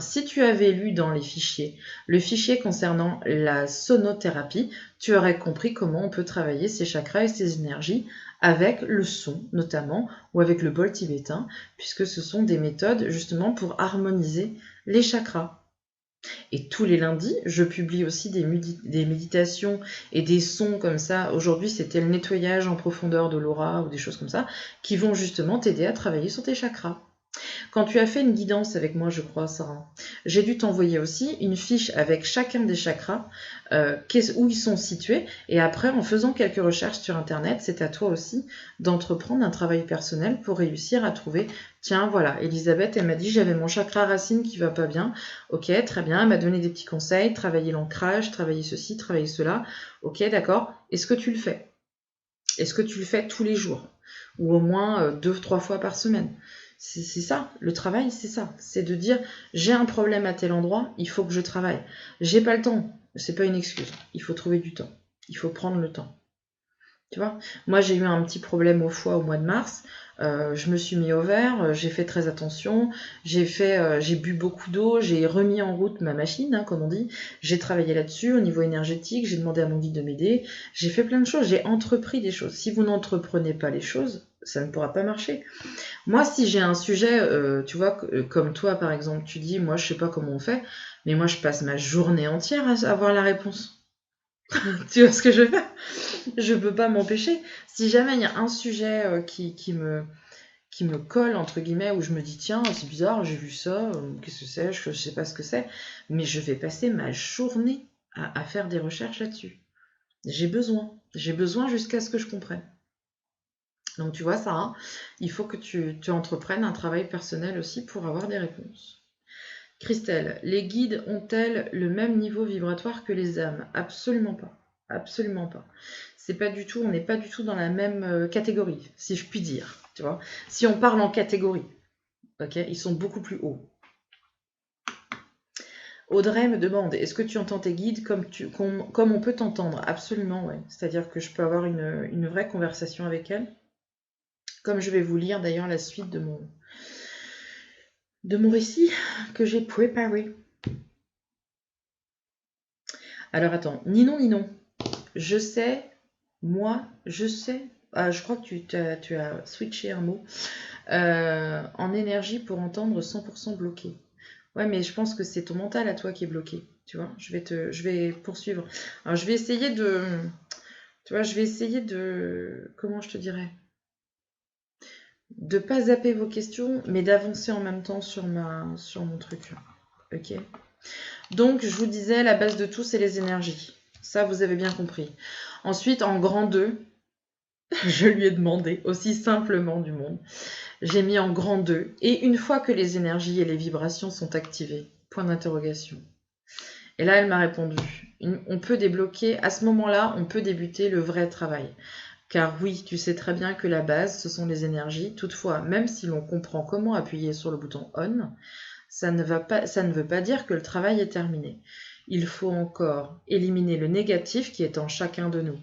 S1: Si tu avais lu dans les fichiers, le fichier concernant la sonothérapie, tu aurais compris comment on peut travailler ces chakras et ces énergies avec le son, notamment, ou avec le bol tibétain, puisque ce sont des méthodes, justement, pour harmoniser les chakras. Et tous les lundis, je publie aussi des méditations et des sons comme ça. Aujourd'hui, c'était le nettoyage en profondeur de l'aura ou des choses comme ça, qui vont justement t'aider à travailler sur tes chakras. Quand tu as fait une guidance avec moi, je crois, Sarah, j'ai dû t'envoyer aussi une fiche avec chacun des chakras, où ils sont situés. Et après, en faisant quelques recherches sur Internet, c'est à toi aussi d'entreprendre un travail personnel pour réussir à trouver, tiens, voilà, Elisabeth, elle m'a dit, j'avais mon chakra racine qui va pas bien. Ok, très bien, elle m'a donné des petits conseils, travailler l'ancrage, travailler ceci, travailler cela. Ok, d'accord. Est-ce que tu le fais ? Est-ce que tu le fais tous les jours ? Ou au moins 2-3 fois par semaine ? C'est ça, le travail, c'est ça. C'est de dire, j'ai un problème à tel endroit, il faut que je travaille. J'ai pas le temps, c'est pas une excuse. Il faut trouver du temps. Il faut prendre le temps. Tu vois, moi j'ai eu un petit problème au foie au mois de mars. Je me suis mis au vert, j'ai fait très attention, j'ai bu beaucoup d'eau, j'ai remis en route ma machine, hein, comme on dit. J'ai travaillé là-dessus au niveau énergétique, j'ai demandé à mon guide de m'aider. J'ai fait plein de choses, j'ai entrepris des choses. Si vous n'entreprenez pas les choses, ça ne pourra pas marcher. Moi, si j'ai un sujet, tu vois, comme toi par exemple, tu dis, moi je sais pas comment on fait, mais moi je passe ma journée entière à avoir la réponse. Tu vois ce que je veux faire? Je peux pas m'empêcher. Si jamais il y a un sujet qui me colle, entre guillemets, où je me dis, tiens, c'est bizarre, j'ai vu ça, qu'est-ce que c'est, je sais pas ce que c'est, mais je vais passer ma journée à faire des recherches là-dessus. J'ai besoin jusqu'à ce que je comprenne. Donc tu vois, Sarah, il faut que tu entreprennes un travail personnel aussi pour avoir des réponses. Christelle, les guides ont-elles le même niveau vibratoire que les âmes? Absolument pas. Absolument pas. C'est pas du tout, on n'est pas du tout dans la même catégorie, si je puis dire. Tu vois, si on parle en catégorie, ok, ils sont beaucoup plus hauts. Audrey me demande, est-ce que tu entends tes guides comme on peut t'entendre? Absolument, ouais. C'est-à-dire que je peux avoir une vraie conversation avec elles. Comme je vais vous lire d'ailleurs la suite de mon récit que j'ai préparé. Alors attends, ni non. Je sais, moi, je sais. Ah, je crois que tu as switché un mot. En énergie pour entendre 100% bloqué. Ouais, mais je pense que c'est ton mental à toi qui est bloqué. Tu vois, je vais poursuivre. Alors, je vais essayer de. Tu vois, comment je te dirais? De pas zapper vos questions, mais d'avancer en même temps sur mon truc. Ok. Donc, je vous disais, la base de tout, c'est les énergies. Ça, vous avez bien compris. Ensuite, en grand 2, je lui ai demandé, aussi simplement du monde, j'ai mis en grand 2, et une fois que les énergies et les vibrations sont activées, point d'interrogation. Et là, elle m'a répondu, on peut débloquer, à ce moment-là, on peut débuter le vrai travail. Car oui, tu sais très bien que la base, ce sont les énergies. Toutefois, même si l'on comprend comment appuyer sur le bouton ON, ça ne veut pas dire que le travail est terminé. Il faut encore éliminer le négatif qui est en chacun de nous.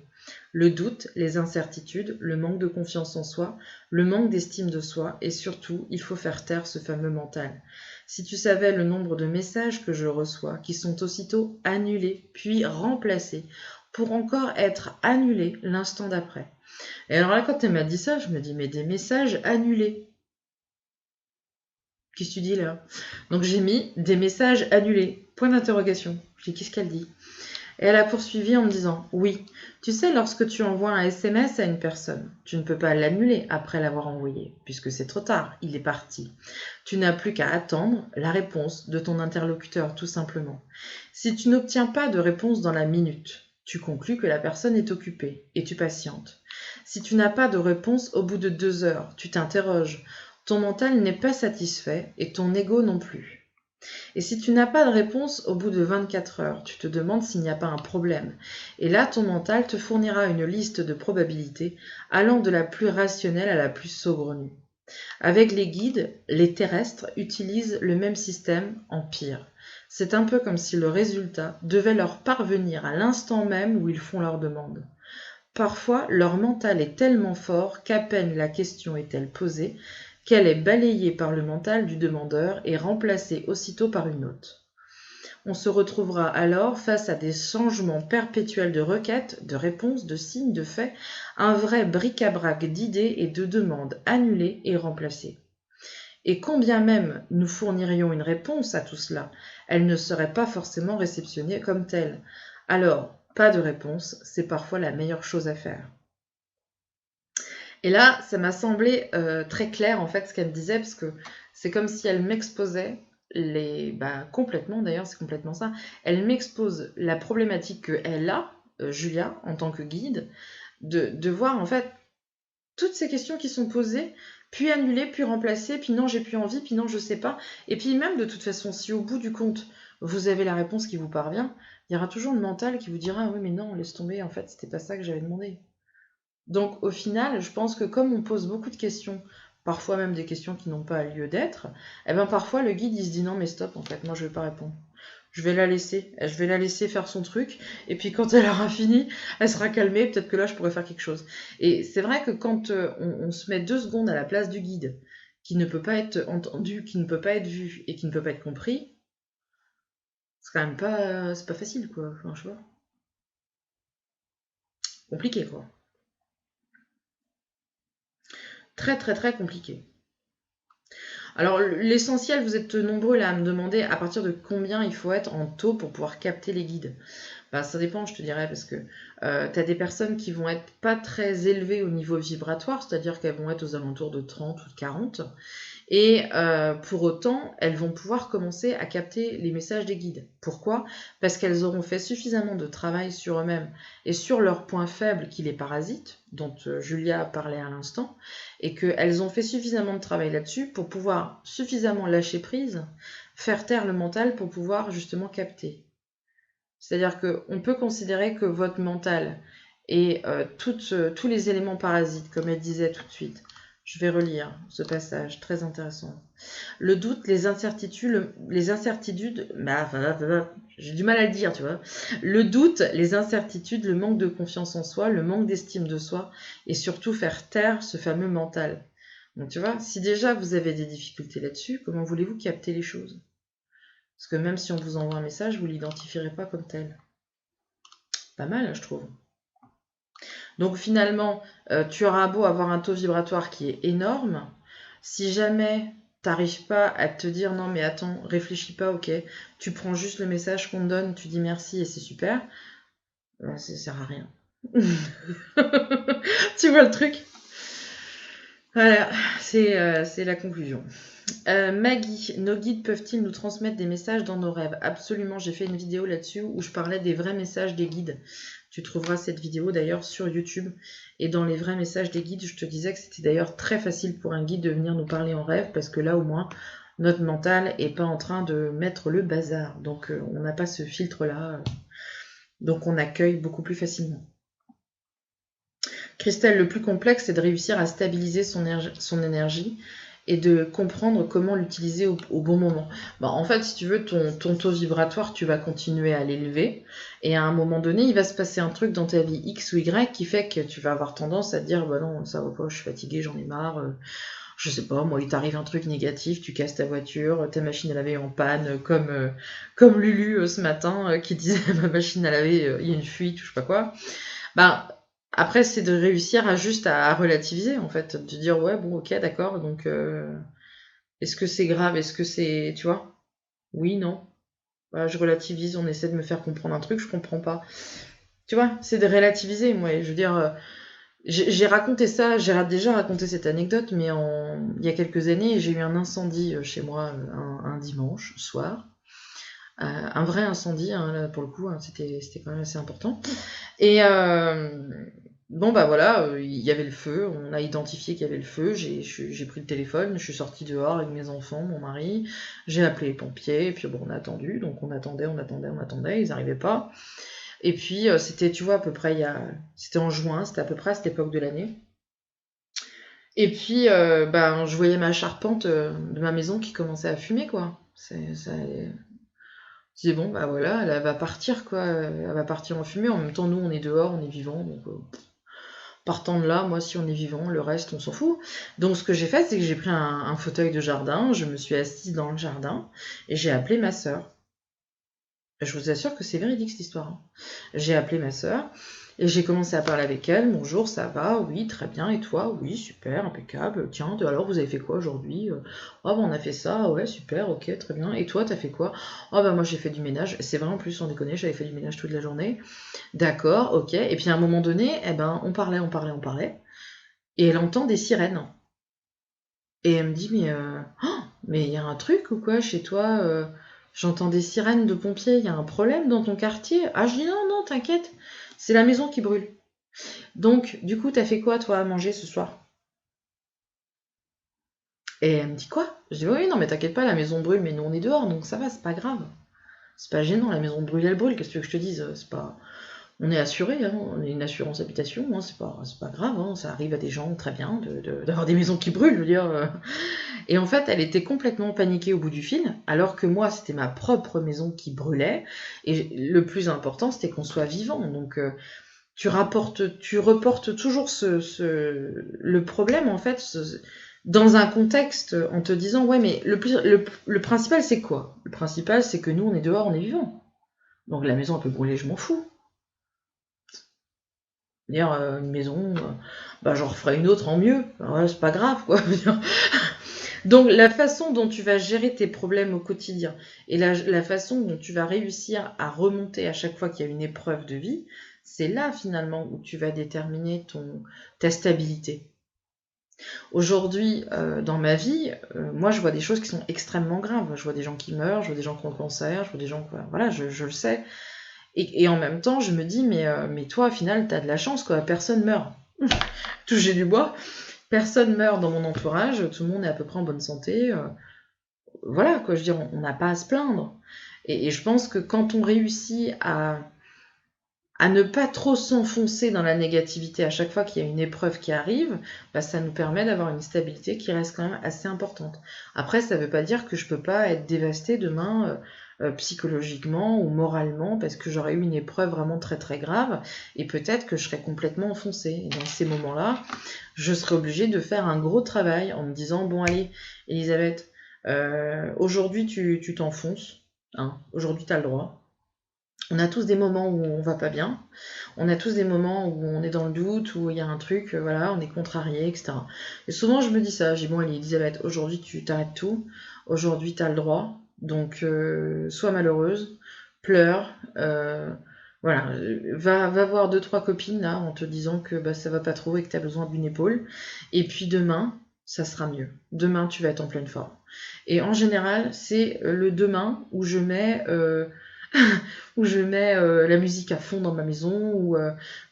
S1: Le doute, les incertitudes, le manque de confiance en soi, le manque d'estime de soi, et surtout, il faut faire taire ce fameux mental. Si tu savais le nombre de messages que je reçois qui sont aussitôt annulés, puis remplacés, pour encore être annulés l'instant d'après. Et alors là, quand elle m'a dit ça, je me dis, mais des messages annulés. Qu'est-ce que tu dis là? Donc j'ai mis des messages annulés. Point d'interrogation. Je dis, qu'est-ce qu'elle dit? Et elle a poursuivi en me disant, oui, tu sais, lorsque tu envoies un SMS à une personne, tu ne peux pas l'annuler après l'avoir envoyé, puisque c'est trop tard, il est parti. Tu n'as plus qu'à attendre la réponse de ton interlocuteur, tout simplement. Si tu n'obtiens pas de réponse dans la minute, tu conclus que la personne est occupée, et tu patientes. Si tu n'as pas de réponse au bout de 2 heures, tu t'interroges. Ton mental n'est pas satisfait, et ton ego non plus. Et si tu n'as pas de réponse au bout de 24 heures, tu te demandes s'il n'y a pas un problème. Et là, ton mental te fournira une liste de probabilités allant de la plus rationnelle à la plus saugrenue. Avec les guides, les terrestres utilisent le même système en pire. C'est un peu comme si le résultat devait leur parvenir à l'instant même où ils font leur demande. Parfois, leur mental est tellement fort qu'à peine la question est-elle posée, qu'elle est balayée par le mental du demandeur et remplacée aussitôt par une autre. On se retrouvera alors face à des changements perpétuels de requêtes, de réponses, de signes, de faits, un vrai bric-à-brac d'idées et de demandes annulées et remplacées. Et combien même nous fournirions une réponse à tout cela, elle ne serait pas forcément réceptionnée comme telle. Alors, pas de réponse, c'est parfois la meilleure chose à faire. Et là, ça m'a semblé très clair en fait ce qu'elle me disait, parce que c'est comme si elle m'exposait complètement, d'ailleurs c'est complètement ça, elle m'expose la problématique qu'elle a, Julia, en tant que guide, de voir en fait toutes ces questions qui sont posées, puis annulées, puis remplacées, puis non j'ai plus envie, puis non je sais pas, et puis même de toute façon, si au bout du compte, vous avez la réponse qui vous parvient, il y aura toujours le mental qui vous dira ah oui mais non, laisse tomber, en fait c'était pas ça que j'avais demandé. Donc au final, je pense que comme on pose beaucoup de questions parfois même des questions qui n'ont pas lieu d'être, et ben parfois le guide il se dit non mais stop, en fait, moi je vais pas répondre. Je vais la laisser faire son truc, et puis quand elle aura fini, elle sera calmée, peut-être que là je pourrais faire quelque chose. Et c'est vrai que quand on se met 2 secondes à la place du guide, qui ne peut pas être entendu, qui ne peut pas être vu, et qui ne peut pas être compris, c'est quand même pas, c'est pas facile quoi, enfin, je vois. Compliqué quoi. Très très très compliqué. Alors l'essentiel, vous êtes nombreux là à me demander à partir de combien il faut être en taux pour pouvoir capter les guides. Bah, ça dépend, je te dirais, parce que tu as des personnes qui vont être pas très élevées au niveau vibratoire, c'est-à-dire qu'elles vont être aux alentours de 30 ou de 40, et pour autant, elles vont pouvoir commencer à capter les messages des guides. Pourquoi? Parce qu'elles auront fait suffisamment de travail sur eux-mêmes et sur leurs points faibles qui les parasitent, dont Julia parlait à l'instant, et qu'elles ont fait suffisamment de travail là-dessus pour pouvoir suffisamment lâcher prise, faire taire le mental pour pouvoir justement capter. C'est-à-dire qu'on peut considérer que votre mental et tous les éléments parasites, comme elle disait tout de suite, je vais relire ce passage, très intéressant. Le doute, les incertitudes, j'ai du mal à le dire, tu vois. Le doute, les incertitudes, le manque de confiance en soi, le manque d'estime de soi, et surtout faire taire ce fameux mental. Donc tu vois, si déjà vous avez des difficultés là-dessus, comment voulez-vous capter les choses? Parce que même si on vous envoie un message, vous ne l'identifierez pas comme tel. Pas mal, je trouve. Donc finalement, tu auras beau avoir un taux vibratoire qui est énorme, si jamais t'arrives pas à te dire non mais attends, réfléchis pas, ok, tu prends juste le message qu'on te donne, tu dis merci et c'est super, ça sert à rien. Tu vois le truc? Voilà, c'est la conclusion. Maggie, nos guides peuvent-ils nous transmettre des messages dans nos rêves? Absolument, j'ai fait une vidéo là-dessus où je parlais des vrais messages des guides. Tu trouveras cette vidéo d'ailleurs sur YouTube. Et dans les vrais messages des guides, je te disais que c'était d'ailleurs très facile pour un guide de venir nous parler en rêve parce que là au moins, notre mental n'est pas en train de mettre le bazar. Donc on n'a pas ce filtre-là. Donc on accueille beaucoup plus facilement. Christelle, le plus complexe, c'est de réussir à stabiliser son énergie et de comprendre comment l'utiliser au bon moment. Bon, en fait, si tu veux, ton taux vibratoire, tu vas continuer à l'élever. Et à un moment donné, il va se passer un truc dans ta vie X ou Y qui fait que tu vas avoir tendance à te dire, bah non, ça va pas, je suis fatiguée, j'en ai marre. Je sais pas, moi, il t'arrive un truc négatif, tu casses ta voiture, ta machine à laver est en panne, comme Lulu ce matin qui disait, ma machine à laver, il y a une fuite ou je sais pas quoi. Ben, après, c'est de réussir à relativiser, en fait. De dire, ouais, bon, ok, d'accord, donc est-ce que c'est grave? Est-ce que c'est. Tu vois? Oui, non. Bah, je relativise, on essaie de me faire comprendre un truc, je comprends pas. Tu vois? C'est de relativiser, moi. Je veux dire, j'ai raconté ça, j'ai déjà raconté cette anecdote, mais il y a quelques années, j'ai eu un incendie chez moi un dimanche soir. Un vrai incendie, hein, là, pour le coup, hein, c'était quand même assez important. Et bon, bah voilà, il y avait le feu, on a identifié qu'il y avait le feu, j'ai pris le téléphone, je suis sortie dehors avec mes enfants, mon mari, j'ai appelé les pompiers, et puis bon, on a attendu, donc on attendait, ils n'arrivaient pas. Et puis c'était, tu vois, à peu près, c'était en juin, c'était à peu près à cette époque de l'année. Et puis, ben, je voyais ma charpente de ma maison qui commençait à fumer, quoi. Je disais, bon, bah voilà, elle va partir, quoi. Elle va partir en fumée. En même temps, nous, on est dehors, on est vivants. Donc, partant de là, moi, si on est vivant, le reste, on s'en fout. Donc, ce que j'ai fait, c'est que j'ai pris un fauteuil de jardin, je me suis assise dans le jardin et j'ai appelé ma sœur. Je vous assure que c'est véridique, cette histoire, hein. J'ai appelé ma sœur et j'ai commencé à parler avec elle. Bonjour, ça va? Oui, très bien. Et toi? Oui, super, impeccable. Tiens, alors vous avez fait quoi aujourd'hui? Oh, bah, on a fait ça. Ouais, super, ok, très bien. Et toi, t'as fait quoi? Oh, bah, moi, j'ai fait du ménage. C'est vrai, en plus, sans déconner, j'avais fait du ménage toute la journée. D'accord, ok. Et puis à un moment donné, eh ben, on parlait. Et elle entend des sirènes. Et elle me dit, mais il y a un truc ou quoi chez toi? J'entends des sirènes de pompiers, il y a un problème dans ton quartier? Ah, je dis non, non, t'inquiète, c'est la maison qui brûle. Donc, du coup, t'as fait quoi, toi, à manger ce soir? Et elle me dit quoi? Je dis oui, non, mais t'inquiète pas, la maison brûle, mais nous on est dehors, donc ça va, c'est pas grave. C'est pas gênant, la maison brûle, elle brûle, qu'est-ce que tu veux que je te dise? C'est pas. On est assuré, hein, on est une assurance habitation, hein, c'est pas grave, hein, ça arrive à des gens très bien d'avoir des maisons qui brûlent, je veux dire. Et en fait, elle était complètement paniquée au bout du fil, alors que moi, c'était ma propre maison qui brûlait. Et le plus important, c'était qu'on soit vivant. Donc, tu reportes toujours le problème, en fait, dans un contexte en te disant, ouais, mais le principal, c'est quoi? Le principal, c'est que nous, on est dehors, on est vivant. Donc, la maison, elle peut brûler, je m'en fous. Dire une maison, bah, j'en referai une autre en mieux. Ouais, c'est pas grave, quoi. Donc la façon dont tu vas gérer tes problèmes au quotidien et la façon dont tu vas réussir à remonter à chaque fois qu'il y a une épreuve de vie, c'est là finalement où tu vas déterminer ta stabilité. Aujourd'hui, dans ma vie, moi je vois des choses qui sont extrêmement graves. Je vois des gens qui meurent, je vois des gens qui ont le cancer, je vois des gens... Voilà, je le sais. Et en même temps, je me dis, mais toi, au final, t'as de la chance, quoi. Personne meurt. Toucher du bois. Personne meurt dans mon entourage. Tout le monde est à peu près en bonne santé. Voilà, quoi. Je veux dire, on n'a pas à se plaindre. Et je pense que quand on réussit à ne pas trop s'enfoncer dans la négativité à chaque fois qu'il y a une épreuve qui arrive, bah, ça nous permet d'avoir une stabilité qui reste quand même assez importante. Après, ça ne veut pas dire que je peux pas être dévastée demain psychologiquement ou moralement parce que j'aurais eu une épreuve vraiment très très grave et peut-être que je serais complètement enfoncée. Et dans ces moments-là, je serais obligée de faire un gros travail en me disant, bon allez, Elisabeth, aujourd'hui tu t'enfonces, hein, aujourd'hui tu as le droit. On a tous des moments où on va pas bien, on a tous des moments où on est dans le doute, où il y a un truc, voilà, on est contrarié, etc. Et souvent je me dis ça, je dis bon allez Elisabeth, aujourd'hui tu t'arrêtes tout, aujourd'hui t'as le droit, donc sois malheureuse, pleure, voilà, va voir 2-3 copines là en te disant que bah, ça va pas trop et que t'as besoin d'une épaule, et puis demain ça sera mieux, demain tu vas être en pleine forme. Et en général c'est le demain où je mets... où je mets la musique à fond dans ma maison,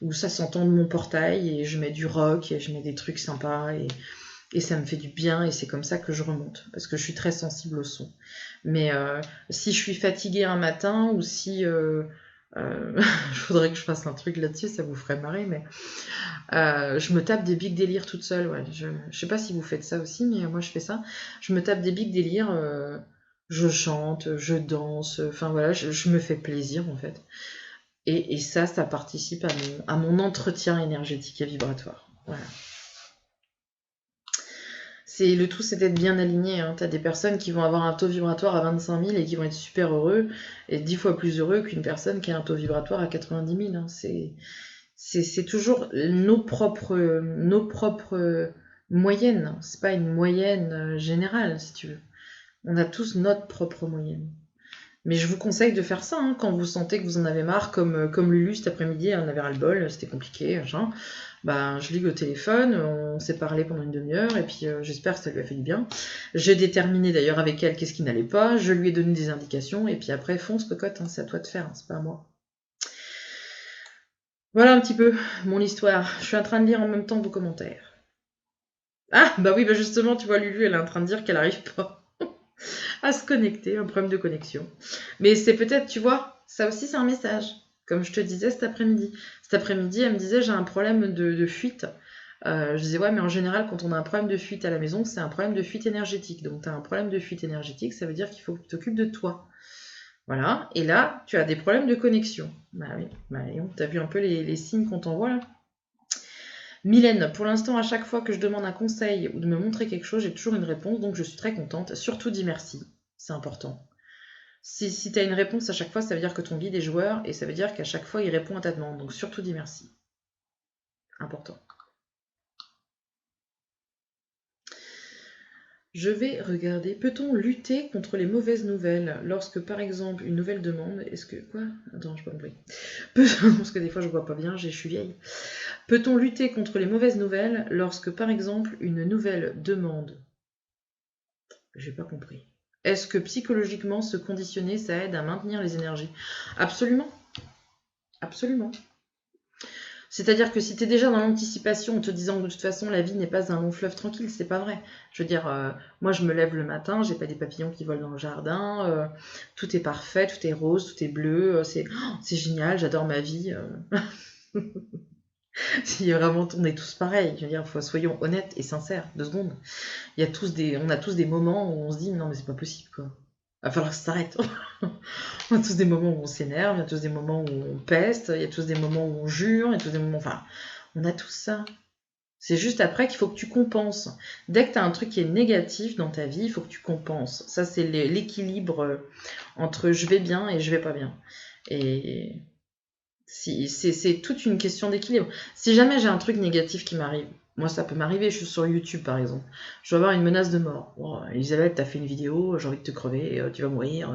S1: où ça s'entend de mon portail, et je mets du rock, et je mets des trucs sympas, et ça me fait du bien, et c'est comme ça que je remonte, parce que je suis très sensible au son. Mais si je suis fatiguée un matin, ou si... je voudrais que je fasse un truc là-dessus, ça vous ferait marrer, mais je me tape des big délires toute seule, ouais. Je sais pas si vous faites ça aussi, mais moi je fais ça. Je me tape des big délires, je chante, je danse, enfin voilà, je me fais plaisir en fait. Et ça participe à mon entretien énergétique et vibratoire. Voilà. Le tout, c'est d'être bien aligné. Hein. T'as des personnes qui vont avoir un taux vibratoire à 25 000 et qui vont être super heureux, et 10 fois plus heureux qu'une personne qui a un taux vibratoire à 90 000. Hein. C'est toujours nos propres moyennes. C'est pas une moyenne générale, si tu veux. On a tous notre propre moyenne. Mais je vous conseille de faire ça, hein, quand vous sentez que vous en avez marre, comme Lulu cet après-midi, elle en avait ras-le-bol, c'était compliqué, machin. Ben, je ligue au téléphone, on s'est parlé pendant une demi-heure, et puis j'espère que ça lui a fait du bien. J'ai déterminé d'ailleurs avec elle qu'est-ce qui n'allait pas, je lui ai donné des indications, et puis après, fonce cocotte, hein, c'est à toi de faire, hein, c'est pas à moi. Voilà un petit peu mon histoire. Je suis en train de lire en même temps vos commentaires. Ah, bah oui, bah justement, tu vois, Lulu, elle est en train de dire qu'elle arrive pas à se connecter, un problème de connexion. Mais c'est peut-être, tu vois, ça aussi c'est un message. Comme je te disais cet après-midi. Cet après-midi, elle me disait, j'ai un problème de fuite. Je disais, ouais, mais en général, quand on a un problème de fuite à la maison, c'est un problème de fuite énergétique. Donc, tu as un problème de fuite énergétique, ça veut dire qu'il faut que tu t'occupes de toi. Voilà. Et là, tu as des problèmes de connexion. Bah oui, bah, t'as vu un peu les signes qu'on t'envoie là. Mylène, pour l'instant, à chaque fois que je demande un conseil ou de me montrer quelque chose, j'ai toujours une réponse, donc je suis très contente. Surtout dis merci, c'est important. Si tu as une réponse à chaque fois, ça veut dire que ton guide est joueur, et ça veut dire qu'à chaque fois, il répond à ta demande. Donc surtout dis merci. Important. Je vais regarder. Peut-on lutter contre les mauvaises nouvelles lorsque, par exemple, une nouvelle demande... Est-ce que... Quoi? Attends, j'ai pas compris. Parce que des fois, je vois pas bien, je suis vieille. Peut-on lutter contre les mauvaises nouvelles lorsque, par exemple, une nouvelle demande... J'ai pas compris. Est-ce que psychologiquement, se conditionner, ça aide à maintenir les énergies? Absolument. Absolument. C'est-à-dire que si tu es déjà dans l'anticipation en te disant que de toute façon la vie n'est pas un long fleuve tranquille, c'est pas vrai. Je veux dire, moi je me lève le matin, j'ai pas des papillons qui volent dans le jardin, tout est parfait, tout est rose, tout est bleu, c'est génial, j'adore ma vie. Si vraiment on est tous pareils, je veux dire, soyons honnêtes et sincères, 2 secondes. On a tous des moments où on se dit non mais c'est pas possible quoi. Va falloir que ça s'arrête. On a tous des moments où on s'énerve, il y a tous des moments où on peste, il y a tous des moments où on jure, il y a tous des moments. Enfin, on a tout ça. C'est juste après qu'il faut que tu compenses. Dès que tu as un truc qui est négatif dans ta vie, il faut que tu compenses. Ça, c'est l'équilibre entre je vais bien et je vais pas bien. Et c'est toute une question d'équilibre. Si jamais j'ai un truc négatif qui m'arrive, moi ça peut m'arriver, je suis sur YouTube par exemple, je vais avoir une menace de mort. Oh, Elisabeth, t'as fait une vidéo, j'ai envie de te crever, tu vas mourir.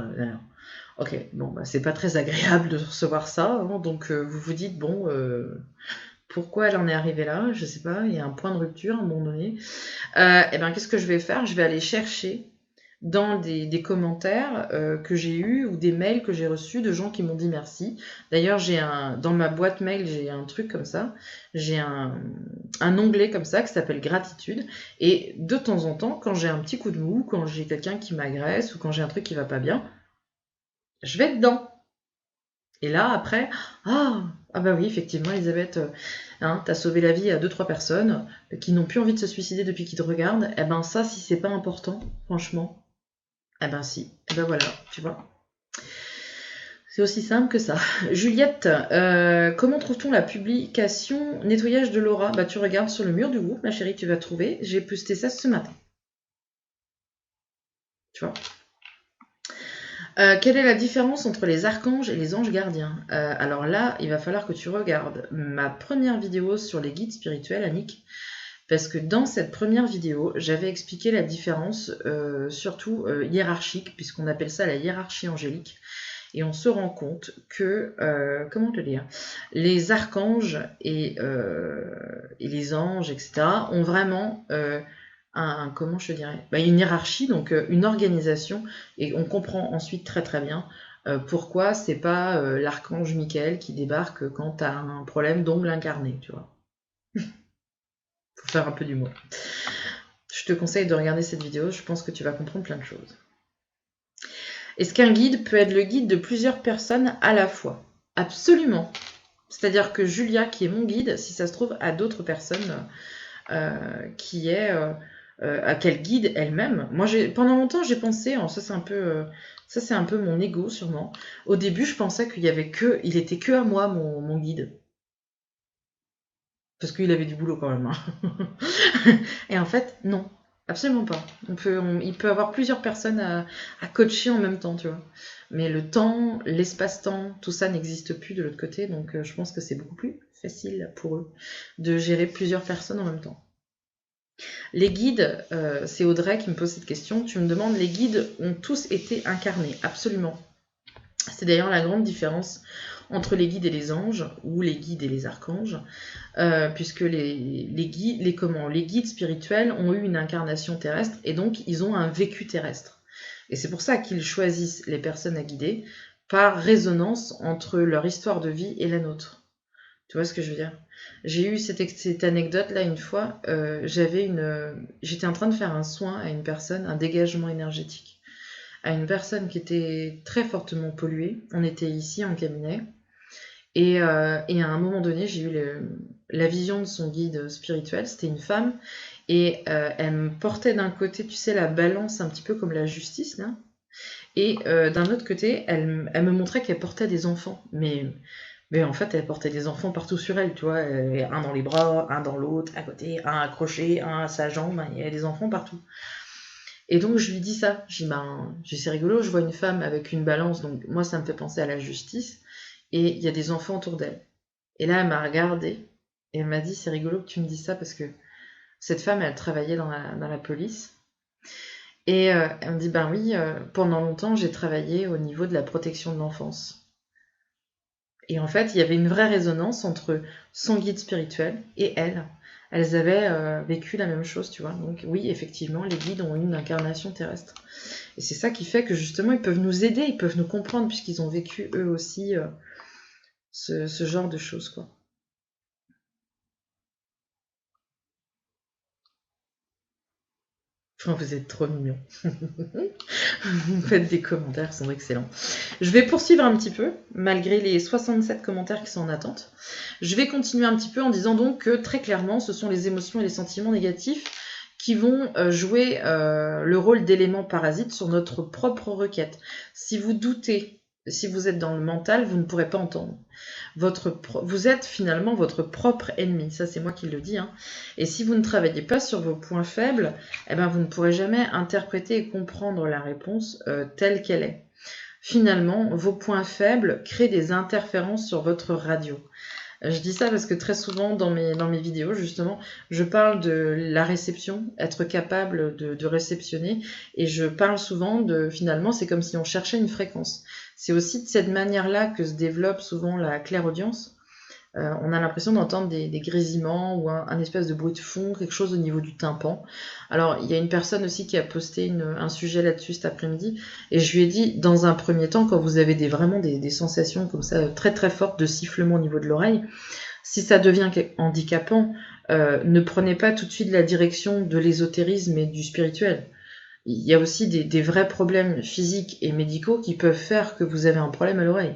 S1: Ok, bon, bah, c'est pas très agréable de recevoir ça, hein, donc vous vous dites, bon, pourquoi elle en est arrivée là? Je sais pas, il y a un point de rupture à un moment donné. Et ben, qu'est-ce que je vais faire? Je vais aller chercher dans des commentaires que j'ai eus ou des mails que j'ai reçus de gens qui m'ont dit merci. D'ailleurs, dans ma boîte mail, j'ai un truc comme ça. J'ai un onglet comme ça qui s'appelle gratitude. Et de temps en temps, quand j'ai un petit coup de mou, quand j'ai quelqu'un qui m'agresse ou quand j'ai un truc qui va pas bien, je vais dedans. Et là, après, ah bah oui, effectivement, Elisabeth, t'as sauvé la vie à 2-3 personnes qui n'ont plus envie de se suicider depuis qu'ils te regardent. Eh ben ça, si c'est pas important, franchement, eh ben si. Eh ben voilà, tu vois. C'est aussi simple que ça. Juliette, comment trouve-t-on la publication nettoyage de l'aura? Bah tu regardes sur le mur du groupe, ma chérie, tu vas trouver. J'ai posté ça ce matin. Tu vois. Quelle est la différence entre les archanges et les anges gardiens? Alors là, il va falloir que tu regardes ma première vidéo sur les guides spirituels, Annick, parce que dans cette première vidéo, j'avais expliqué la différence, surtout hiérarchique, puisqu'on appelle ça la hiérarchie angélique, et on se rend compte que, comment te dire, les archanges et les anges, etc., ont vraiment comment je te dirais, une hiérarchie, donc une organisation, et on comprend ensuite très très bien pourquoi c'est pas l'archange Michael qui débarque quand t'as un problème d'ombre incarné, tu vois. Faut faire un peu d'humour. Je te conseille de regarder cette vidéo, je pense que tu vas comprendre plein de choses. Est-ce qu'un guide peut être le guide de plusieurs personnes à la fois? Absolument. C'est-à-dire que Julia, qui est mon guide, si ça se trouve, a d'autres personnes qui est à quel guide elle-même. Moi, pendant longtemps, j'ai pensé, ça c'est un peu mon ego sûrement. Au début, je pensais qu'il était que à moi mon guide, parce qu'il avait du boulot quand même. Hein. Et en fait, non, absolument pas. Il peut avoir plusieurs personnes à coacher en même temps, tu vois. Mais le temps, l'espace-temps, tout ça n'existe plus de l'autre côté, donc je pense que c'est beaucoup plus facile pour eux de gérer plusieurs personnes en même temps. Les guides, c'est Audrey qui me pose cette question, tu me demandes, les guides ont tous été incarnés, absolument. C'est d'ailleurs la grande différence entre les guides et les anges, ou les guides et les archanges, puisque les guides spirituels ont eu une incarnation terrestre, et donc ils ont un vécu terrestre. Et c'est pour ça qu'ils choisissent les personnes à guider, par résonance entre leur histoire de vie et la nôtre. Tu vois ce que je veux dire? J'ai eu cette anecdote-là une fois, j'étais en train de faire un soin à une personne, un dégagement énergétique, à une personne qui était très fortement polluée. On était ici en cabinet, et à un moment donné, j'ai eu la vision de son guide spirituel, c'était une femme, et elle me portait d'un côté, tu sais, la balance un petit peu comme la justice, là, et d'un autre côté, elle me montrait qu'elle portait des enfants, mais en fait, elle portait des enfants partout sur elle, tu vois, un dans les bras, un dans l'autre, à côté, un accroché, un à sa jambe, il y a des enfants partout. Et donc je lui dis ça, je dis c'est rigolo, je vois une femme avec une balance, donc moi ça me fait penser à la justice, et il y a des enfants autour d'elle. Et là elle m'a regardée, et elle m'a dit c'est rigolo que tu me dises ça, parce que cette femme elle travaillait dans la police, et elle me dit ben oui, pendant longtemps j'ai travaillé au niveau de la protection de l'enfance. Et en fait, il y avait une vraie résonance entre son guide spirituel et elle. Elles avaient vécu la même chose, tu vois. Donc oui, effectivement, les guides ont une incarnation terrestre. Et c'est ça qui fait que justement, ils peuvent nous aider, ils peuvent nous comprendre, puisqu'ils ont vécu eux aussi ce genre de choses, quoi. Oh, vous êtes trop mignons. Vous faites des commentaires qui sont excellents. Je vais poursuivre un petit peu, malgré les 67 commentaires qui sont en attente. Je vais continuer un petit peu en disant donc que très clairement, ce sont les émotions et les sentiments négatifs qui vont jouer le rôle d'éléments parasites sur notre propre requête. Si vous doutez, si vous êtes dans le mental, vous ne pourrez pas entendre. Vous êtes finalement votre propre ennemi, ça c'est moi qui le dis. Hein. Et si vous ne travaillez pas sur vos points faibles, eh ben, vous ne pourrez jamais interpréter et comprendre la réponse telle qu'elle est. Finalement, vos points faibles créent des interférences sur votre radio. Je dis ça parce que très souvent dans mes vidéos, justement, je parle de la réception, être capable de réceptionner, et je parle souvent de, finalement, c'est comme si on cherchait une fréquence. C'est aussi de cette manière-là que se développe souvent la clairaudience. On a l'impression d'entendre des grésillements ou un espèce de bruit de fond, quelque chose au niveau du tympan. Alors, il y a une personne aussi qui a posté un sujet là-dessus cet après-midi, et je lui ai dit, dans un premier temps, quand vous avez vraiment des sensations comme ça, très très fortes de sifflement au niveau de l'oreille, si ça devient handicapant, ne prenez pas tout de suite la direction de l'ésotérisme et du spirituel. Il y a aussi des vrais problèmes physiques et médicaux qui peuvent faire que vous avez un problème à l'oreille.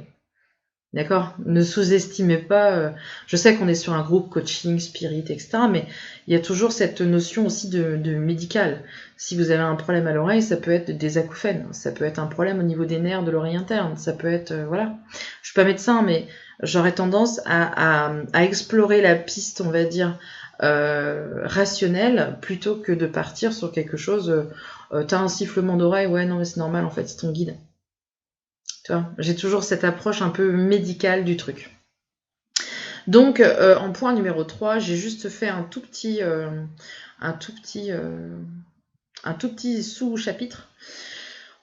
S1: D'accord? Ne sous-estimez pas. Je sais qu'on est sur un groupe coaching, spirit, etc. Mais il y a toujours cette notion aussi de médical. Si vous avez un problème à l'oreille, ça peut être des acouphènes. Ça peut être un problème au niveau des nerfs de l'oreille interne. Ça peut être... voilà. Je suis pas médecin, mais j'aurais tendance à explorer la piste, on va dire, rationnelle, plutôt que de partir sur quelque chose... t'as un sifflement d'oreille, ouais, non, mais c'est normal, en fait, c'est ton guide. Tu vois, j'ai toujours cette approche un peu médicale du truc. Donc, en point numéro 3, j'ai juste fait un tout petit sous-chapitre,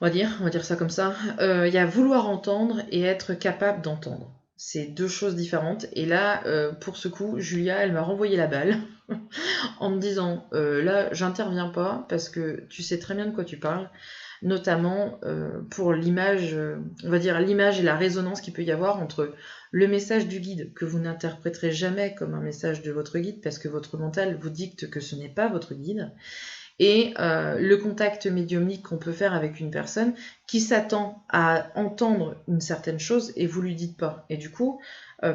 S1: on va dire ça comme ça. Il y a vouloir entendre et être capable d'entendre. C'est deux choses différentes. Et là, pour ce coup, Julia, elle m'a renvoyé la balle en me disant, là, j'interviens pas parce que tu sais très bien de quoi tu parles. Notamment pour l'image, on va dire l'image et la résonance qu'il peut y avoir entre le message du guide, que vous n'interpréterez jamais comme un message de votre guide, parce que votre mental vous dicte que ce n'est pas votre guide, et le contact médiumnique qu'on peut faire avec une personne qui s'attend à entendre une certaine chose et vous lui dites pas. Et du coup,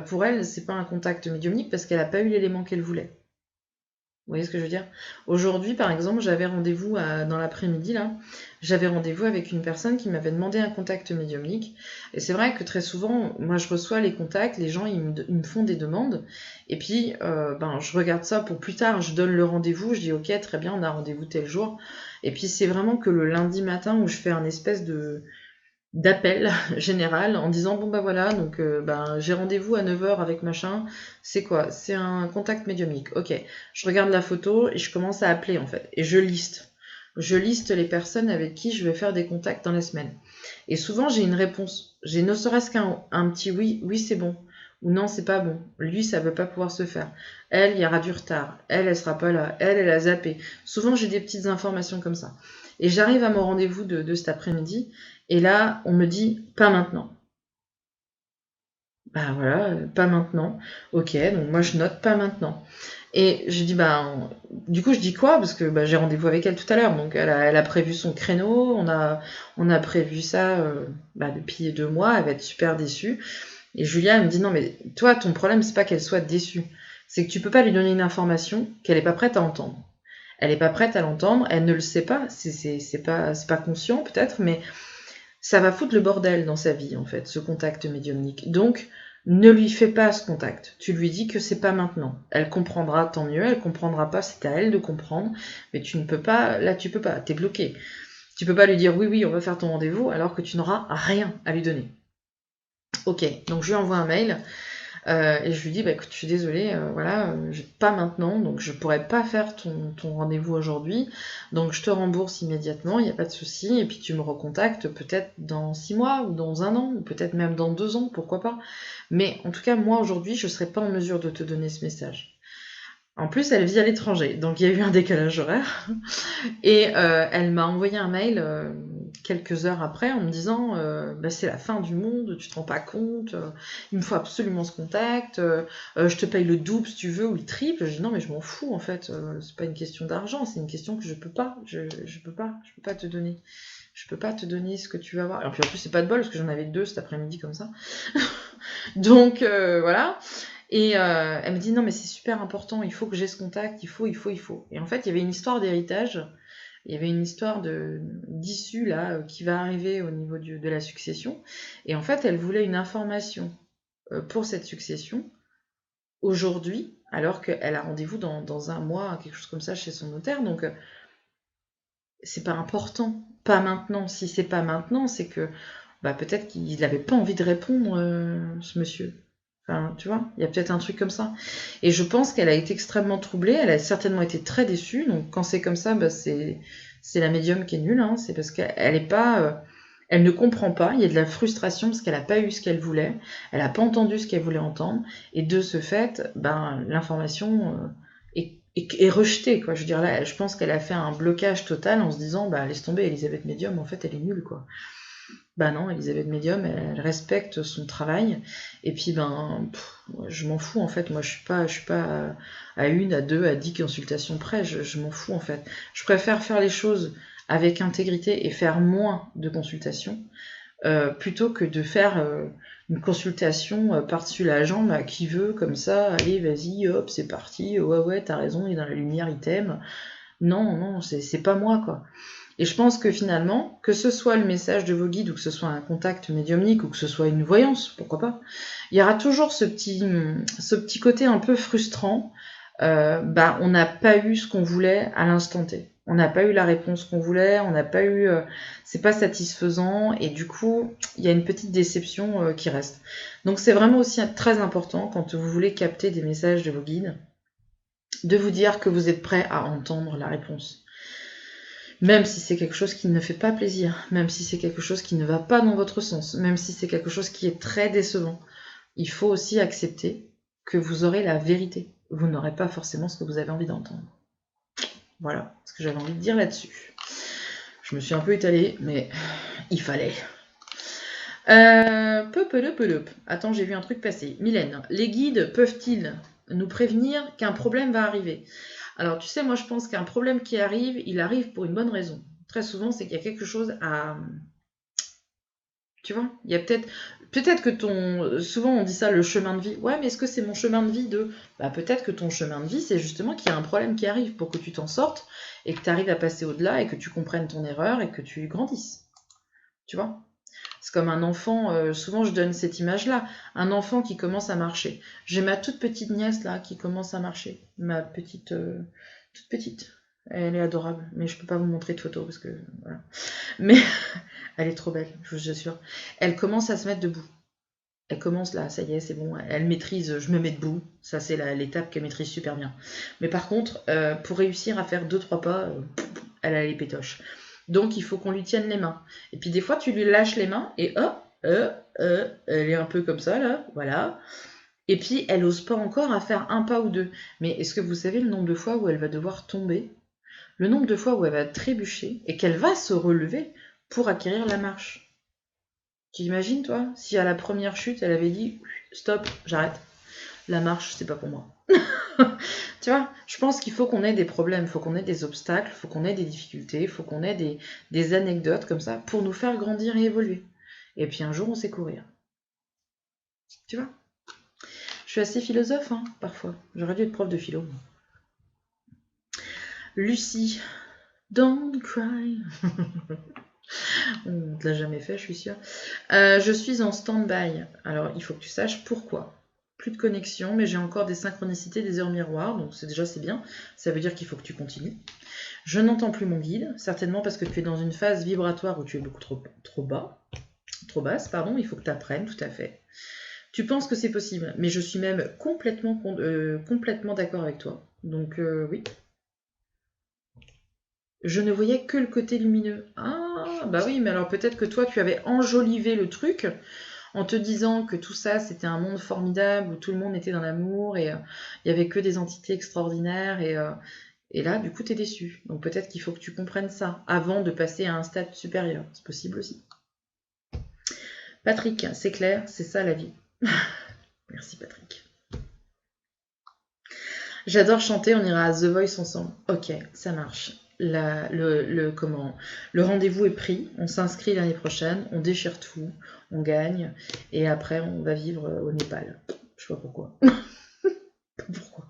S1: pour elle, c'est pas un contact médiumnique parce qu'elle n'a pas eu l'élément qu'elle voulait. Vous voyez ce que je veux dire? Aujourd'hui, par exemple, j'avais rendez-vous dans l'après-midi, là. J'avais rendez-vous avec une personne qui m'avait demandé un contact médiumnique. Et c'est vrai que très souvent, moi, je reçois les contacts, les gens, ils me font des demandes. Et puis, je regarde ça pour plus tard. Je donne le rendez-vous, je dis, ok, très bien, on a rendez-vous tel jour. Et puis, c'est vraiment que le lundi matin où je fais un espèce d'appel général en disant bon bah voilà donc j'ai rendez-vous à 9h avec machin, c'est quoi? C'est un contact médiumnique. Ok, je regarde la photo et je commence à appeler en fait et je liste les personnes avec qui je vais faire des contacts dans la semaine et souvent j'ai une réponse, j'ai ne serait-ce qu'un petit oui c'est bon ou non c'est pas bon, lui ça veut pas pouvoir se faire, elle il y aura du retard, elle sera pas là, elle a zappé. Souvent j'ai des petites informations comme ça et j'arrive à mon rendez-vous de cet après-midi. Et là, on me dit pas maintenant. Bah voilà, pas maintenant. Ok, donc moi je note pas maintenant. Et je dis du coup je dis quoi parce que j'ai rendez-vous avec elle tout à l'heure, donc elle a prévu son créneau, on a prévu ça depuis 2 mois, elle va être super déçue. Et Julia elle me dit non mais toi ton problème c'est pas qu'elle soit déçue, c'est que tu peux pas lui donner une information qu'elle est pas prête à entendre. Elle est pas prête à l'entendre, elle ne le sait pas, c'est pas conscient peut-être, mais ça va foutre le bordel dans sa vie, en fait, ce contact médiumnique. Donc, ne lui fais pas ce contact. Tu lui dis que c'est pas maintenant. Elle comprendra, tant mieux. Elle comprendra pas, c'est à elle de comprendre. Mais tu ne peux pas, là, tu peux pas. T'es bloqué. Tu peux pas lui dire oui, on va faire ton rendez-vous, alors que tu n'auras rien à lui donner. Ok, donc je lui envoie un mail. Et je lui dis, écoute, je suis désolée, pas maintenant, donc je pourrais pas faire ton rendez-vous aujourd'hui, donc je te rembourse immédiatement, il n'y a pas de souci, et puis tu me recontactes peut-être dans 6 mois, ou dans 1 an, ou peut-être même dans 2 ans, pourquoi pas. Mais en tout cas, moi aujourd'hui, je serais pas en mesure de te donner ce message. En plus, elle vit à l'étranger, donc il y a eu un décalage horaire, et elle m'a envoyé un mail quelques heures après en me disant bah, c'est la fin du monde, tu te rends pas compte, il me faut absolument ce contact, je te paye le double si tu veux ou le triple. Je dis non mais je m'en fous en fait, c'est pas une question d'argent, c'est une question que je peux pas te donner. Je peux pas te donner ce que tu vas avoir. Et puis en plus c'est pas de bol parce que j'en avais 2 cet après-midi comme ça. Donc voilà. Et elle me dit non mais c'est super important, il faut que j'ai ce contact, il faut. Et en fait il y avait une histoire d'héritage, il y avait une histoire d'issue là qui va arriver au niveau de la succession. Et en fait elle voulait une information pour cette succession aujourd'hui, alors qu'elle a rendez-vous dans un mois, quelque chose comme ça chez son notaire. Donc c'est pas important, pas maintenant. Si c'est pas maintenant, c'est que bah, peut-être qu'il n'avait pas envie de répondre, ce monsieur. Enfin, tu vois, il y a peut-être un truc comme ça. Et je pense qu'elle a été extrêmement troublée, elle a certainement été très déçue. Donc quand c'est comme ça, bah, c'est la médium qui est nulle. Hein. C'est parce qu'elle est pas, elle ne comprend pas. Il y a de la frustration parce qu'elle n'a pas eu ce qu'elle voulait, elle n'a pas entendu ce qu'elle voulait entendre. Et de ce fait, ben, l'information est rejetée. Quoi. Je veux dire, là, je pense qu'elle a fait un blocage total en se disant, bah, laisse tomber, Elisabeth Médium, en fait, elle est nulle, quoi. Bah non, Elisabeth Médium, elle respecte son travail. Et puis, ben, je m'en fous, en fait. Moi, je suis pas à 1, à 2, à 10 consultations près. Je m'en fous, en fait. Je préfère faire les choses avec intégrité et faire moins de consultations plutôt que de faire une consultation par-dessus la jambe à qui veut, comme ça, allez, vas-y, hop, c'est parti, ouais, t'as raison, il est dans la lumière, il t'aime. Non, c'est pas moi, quoi. Et je pense que finalement, que ce soit le message de vos guides ou que ce soit un contact médiumnique ou que ce soit une voyance, pourquoi pas, il y aura toujours ce petit côté un peu frustrant. Bah, on n'a pas eu ce qu'on voulait à l'instant T. On n'a pas eu la réponse qu'on voulait, on n'a pas eu, c'est pas satisfaisant et du coup, il y a une petite déception qui reste. Donc c'est vraiment aussi très important quand vous voulez capter des messages de vos guides, de vous dire que vous êtes prêt à entendre la réponse. Même si c'est quelque chose qui ne fait pas plaisir, même si c'est quelque chose qui ne va pas dans votre sens, même si c'est quelque chose qui est très décevant, il faut aussi accepter que vous aurez la vérité. Vous n'aurez pas forcément ce que vous avez envie d'entendre. Voilà ce que j'avais envie de dire là-dessus. Je me suis un peu étalée, mais il fallait. Attends, j'ai vu un truc passer. Mylène, les guides peuvent-ils nous prévenir qu'un problème va arriver ? Alors, tu sais, moi, je pense qu'un problème qui arrive, il arrive pour une bonne raison. Très souvent, c'est qu'il y a quelque chose à... Tu vois, il y a peut-être que ton... Souvent, on dit ça, le chemin de vie. Ouais, mais est-ce que c'est mon chemin de vie de... Bah, peut-être que ton chemin de vie, c'est justement qu'il y a un problème qui arrive pour que tu t'en sortes et que tu arrives à passer au-delà et que tu comprennes ton erreur et que tu grandisses. Tu vois ? C'est comme un enfant, souvent je donne cette image-là, un enfant qui commence à marcher. J'ai ma toute petite nièce là qui commence à marcher, ma petite, toute petite. Elle est adorable, mais je peux pas vous montrer de photos parce que voilà. Mais elle est trop belle, je vous assure. Elle commence à se mettre debout. Elle commence là, ça y est, c'est bon. Elle maîtrise, je me mets debout. Ça c'est l'étape qu'elle maîtrise super bien. Mais par contre, pour réussir à faire 2-3 pas, elle a les pétoches. Donc il faut qu'on lui tienne les mains. Et puis des fois tu lui lâches les mains et hop, elle est un peu comme ça là, voilà. Et puis elle n'ose pas encore à faire un pas ou deux. Mais est-ce que vous savez le nombre de fois où elle va devoir tomber ? Le nombre de fois où elle va trébucher et qu'elle va se relever pour acquérir la marche ? Tu imagines toi, si à la première chute elle avait dit stop, j'arrête. La marche, c'est pas pour moi. Tu vois, je pense qu'il faut qu'on ait des problèmes, il faut qu'on ait des obstacles, il faut qu'on ait des difficultés, il faut qu'on ait des anecdotes comme ça pour nous faire grandir et évoluer. Et puis un jour, on sait courir. Tu vois ? Je suis assez philosophe, hein, parfois. J'aurais dû être prof de philo. Lucie, don't cry. On ne te l'a jamais fait, je suis sûre. Je suis en stand-by. Alors, il faut que tu saches pourquoi. Plus de connexion, mais j'ai encore des synchronicités, des heures miroirs, donc c'est bien. Ça veut dire qu'il faut que tu continues. Je n'entends plus mon guide, certainement parce que tu es dans une phase vibratoire où tu es beaucoup trop basse, pardon. Il faut que tu apprennes, tout à fait. Tu penses que c'est possible, mais je suis même complètement d'accord avec toi. Donc oui. Je ne voyais que le côté lumineux. Ah, bah oui, mais alors peut-être que toi, tu avais enjolivé le truc en te disant que tout ça, c'était un monde formidable où tout le monde était dans l'amour et il y avait que des entités extraordinaires Et là, du coup, tu es déçu. Donc peut-être qu'il faut que tu comprennes ça avant de passer à un stade supérieur. C'est possible aussi. Patrick, c'est clair, c'est ça la vie. Merci Patrick. J'adore chanter, on ira à The Voice ensemble. Ok, ça marche. Le rendez-vous est pris, on s'inscrit l'année prochaine, on déchire tout, on gagne, et après on va vivre au Népal. Je sais pas pourquoi. Pourquoi.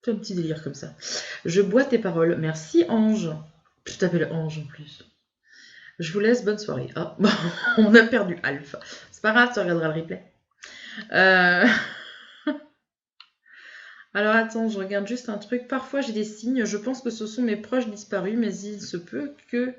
S1: C'est un petit délire comme ça. Je bois tes paroles. Merci Ange. Je t'appelle Ange en plus. Je vous laisse, bonne soirée. Ah, bon, on a perdu Alpha. C'est pas grave, tu regarderas le replay. Alors attends, je regarde juste un truc. Parfois j'ai des signes, je pense que ce sont mes proches disparus, mais il se peut que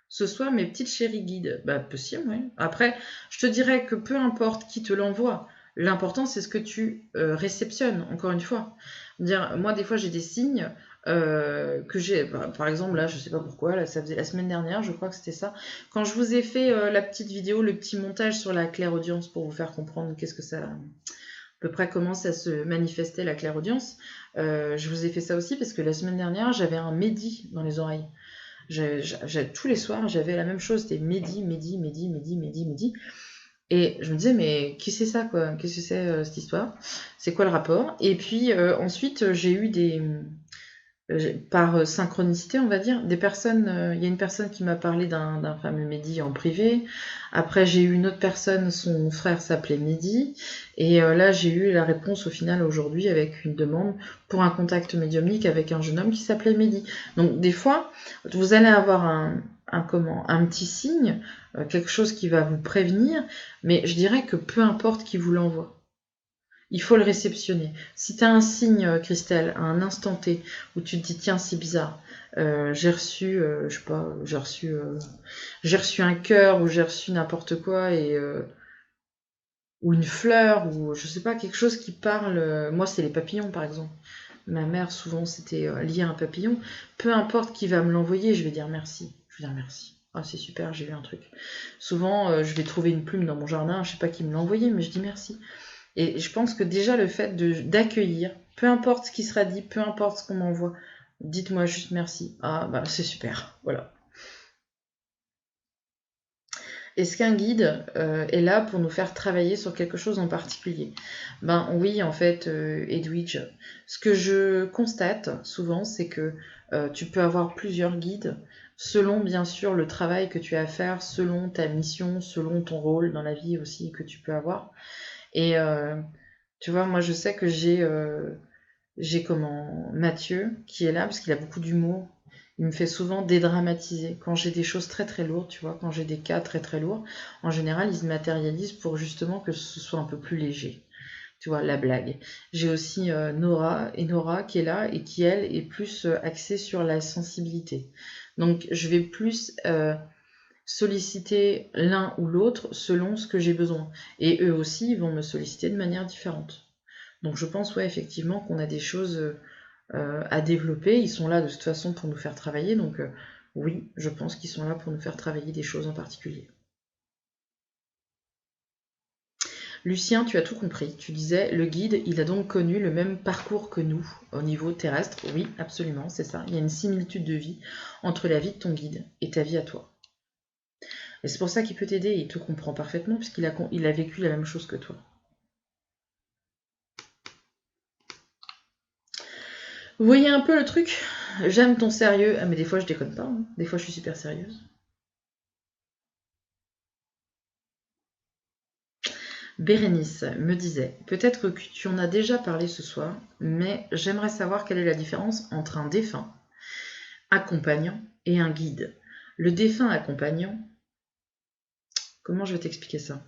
S1: ce soit mes petites chéries guides. Bah possible, oui. Après, je te dirais que peu importe qui te l'envoie, l'important c'est ce que tu réceptionnes, encore une fois. Dire, moi des fois j'ai des signes que j'ai, par exemple là je sais pas pourquoi, là ça faisait la semaine dernière, je crois que c'était ça, quand je vous ai fait la petite vidéo, le petit montage sur la clairaudience pour vous faire comprendre qu'est-ce que ça, à peu près comment ça se manifestait la clairaudience, je vous ai fait ça aussi parce que la semaine dernière j'avais un médi dans les oreilles. Tous les soirs j'avais la même chose, c'était médi. Et je me disais, mais qui c'est ça, quoi? Qu'est-ce que c'est cette histoire? C'est quoi le rapport? Et puis ensuite, j'ai eu par synchronicité, on va dire, des personnes. Il y a une personne qui m'a parlé d'un fameux Mehdi en privé. Après, j'ai eu une autre personne, son frère s'appelait Mehdi. Et là, j'ai eu la réponse au final aujourd'hui avec une demande pour un contact médiumnique avec un jeune homme qui s'appelait Mehdi. Donc, des fois, vous allez avoir un petit signe, quelque chose qui va vous prévenir, mais je dirais que peu importe qui vous l'envoie. Il faut le réceptionner. Si tu as un signe, Christelle, à un instant T, où tu te dis, tiens, c'est bizarre, j'ai reçu, je sais pas, j'ai reçu un cœur, ou j'ai reçu n'importe quoi, ou une fleur, ou je sais pas, quelque chose qui parle. Moi, c'est les papillons, par exemple. Ma mère, souvent, c'était lié à un papillon. Peu importe qui va me l'envoyer, je vais dire merci. Je vais dire merci. Ah, c'est super, j'ai vu un truc. Souvent, je vais trouver une plume dans mon jardin, je sais pas qui me l'a envoyé, mais je dis merci. Et je pense que déjà le fait d'accueillir, peu importe ce qui sera dit, peu importe ce qu'on m'envoie, dites-moi juste merci. Ah bah c'est super, voilà. Est-ce qu'un guide est là pour nous faire travailler sur quelque chose en particulier? Ben oui, en fait, Edwidge. Ce que je constate souvent, c'est que tu peux avoir plusieurs guides selon bien sûr le travail que tu as à faire, selon ta mission, selon ton rôle dans la vie aussi que tu peux avoir. Et tu vois, moi je sais que j'ai Mathieu qui est là parce qu'il a beaucoup d'humour. Il me fait souvent dédramatiser. Quand j'ai des choses très très lourdes, tu vois, quand j'ai des cas très très lourds, en général, il se matérialise pour justement que ce soit un peu plus léger. Tu vois, la blague. J'ai aussi Nora qui est là et qui, elle, est plus axée sur la sensibilité. Donc, je vais plus solliciter l'un ou l'autre selon ce que j'ai besoin. Et eux aussi, ils vont me solliciter de manière différente. Donc je pense, ouais, effectivement, qu'on a des choses à développer. Ils sont là de toute façon pour nous faire travailler. Donc oui, je pense qu'ils sont là pour nous faire travailler des choses en particulier. Lucien, tu as tout compris. Tu disais, le guide, il a donc connu le même parcours que nous au niveau terrestre. Oui, absolument, c'est ça. Il y a une similitude de vie entre la vie de ton guide et ta vie à toi. Et c'est pour ça qu'il peut t'aider, il te comprend parfaitement, puisqu'il a vécu la même chose que toi. Vous voyez un peu le truc? J'aime ton sérieux. Ah mais des fois je déconne pas, hein. Des fois je suis super sérieuse. Bérénice me disait, peut-être que tu en as déjà parlé ce soir, mais j'aimerais savoir quelle est la différence entre un défunt accompagnant et un guide. Le défunt accompagnant, comment je vais t'expliquer ça?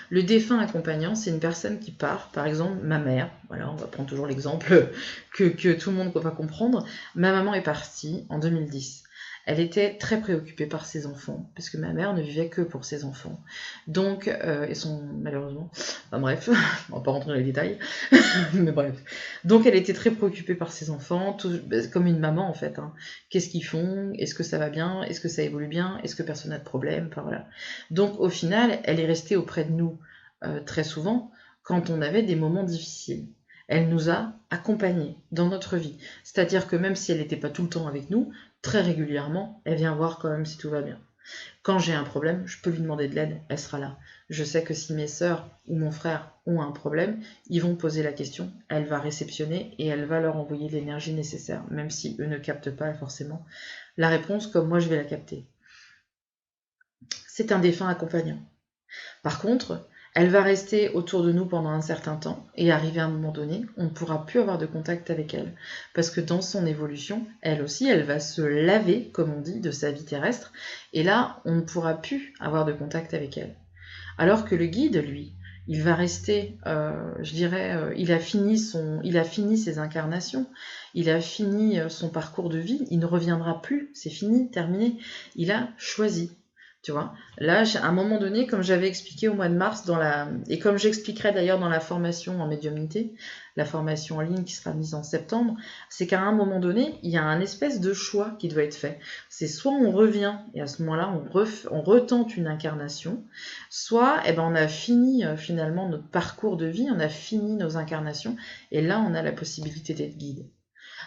S1: Le défunt accompagnant, c'est une personne qui part, par exemple ma mère, voilà, on va prendre toujours l'exemple que tout le monde va comprendre. Ma maman est partie en 2010. Elle était très préoccupée par ses enfants, parce que ma mère ne vivait que pour ses enfants. Donc, et son, malheureusement, enfin bref, on va pas rentrer dans les détails, mais bref. Donc elle était très préoccupée par ses enfants, comme une maman en fait. Hein. Qu'est-ce qu'ils font? Est-ce que ça va bien? Est-ce que ça évolue bien? Est-ce que personne n'a de problème? Enfin voilà. Donc au final, elle est restée auprès de nous très souvent quand on avait des moments difficiles. elle nous a accompagnés dans notre vie. C'est-à-dire que même si elle n'était pas tout le temps avec nous, très régulièrement, elle vient voir quand même si tout va bien. Quand j'ai un problème, je peux lui demander de l'aide, elle sera là. Je sais que si mes sœurs ou mon frère ont un problème, ils vont poser la question, elle va réceptionner et elle va leur envoyer l'énergie nécessaire, même si eux ne captent pas forcément la réponse comme moi je vais la capter. C'est un défunt accompagnant. Par contre, elle va rester autour de nous pendant un certain temps et arriver à un moment donné, on ne pourra plus avoir de contact avec elle. Parce que dans son évolution, elle aussi, elle va se laver, comme on dit, de sa vie terrestre. Et là, on ne pourra plus avoir de contact avec elle. Alors que le guide, lui, il va rester, il a fini ses incarnations, il a fini son parcours de vie, il ne reviendra plus, c'est fini, terminé. Il a choisi. Tu vois, là, à un moment donné, comme j'avais expliqué au mois de mars, et comme j'expliquerai d'ailleurs dans la formation en médiumnité, la formation en ligne qui sera mise en septembre, c'est qu'à un moment donné, il y a un espèce de choix qui doit être fait. C'est soit on revient, et à ce moment-là, on retente une incarnation, soit on a fini finalement notre parcours de vie, on a fini nos incarnations, et là, on a la possibilité d'être guide.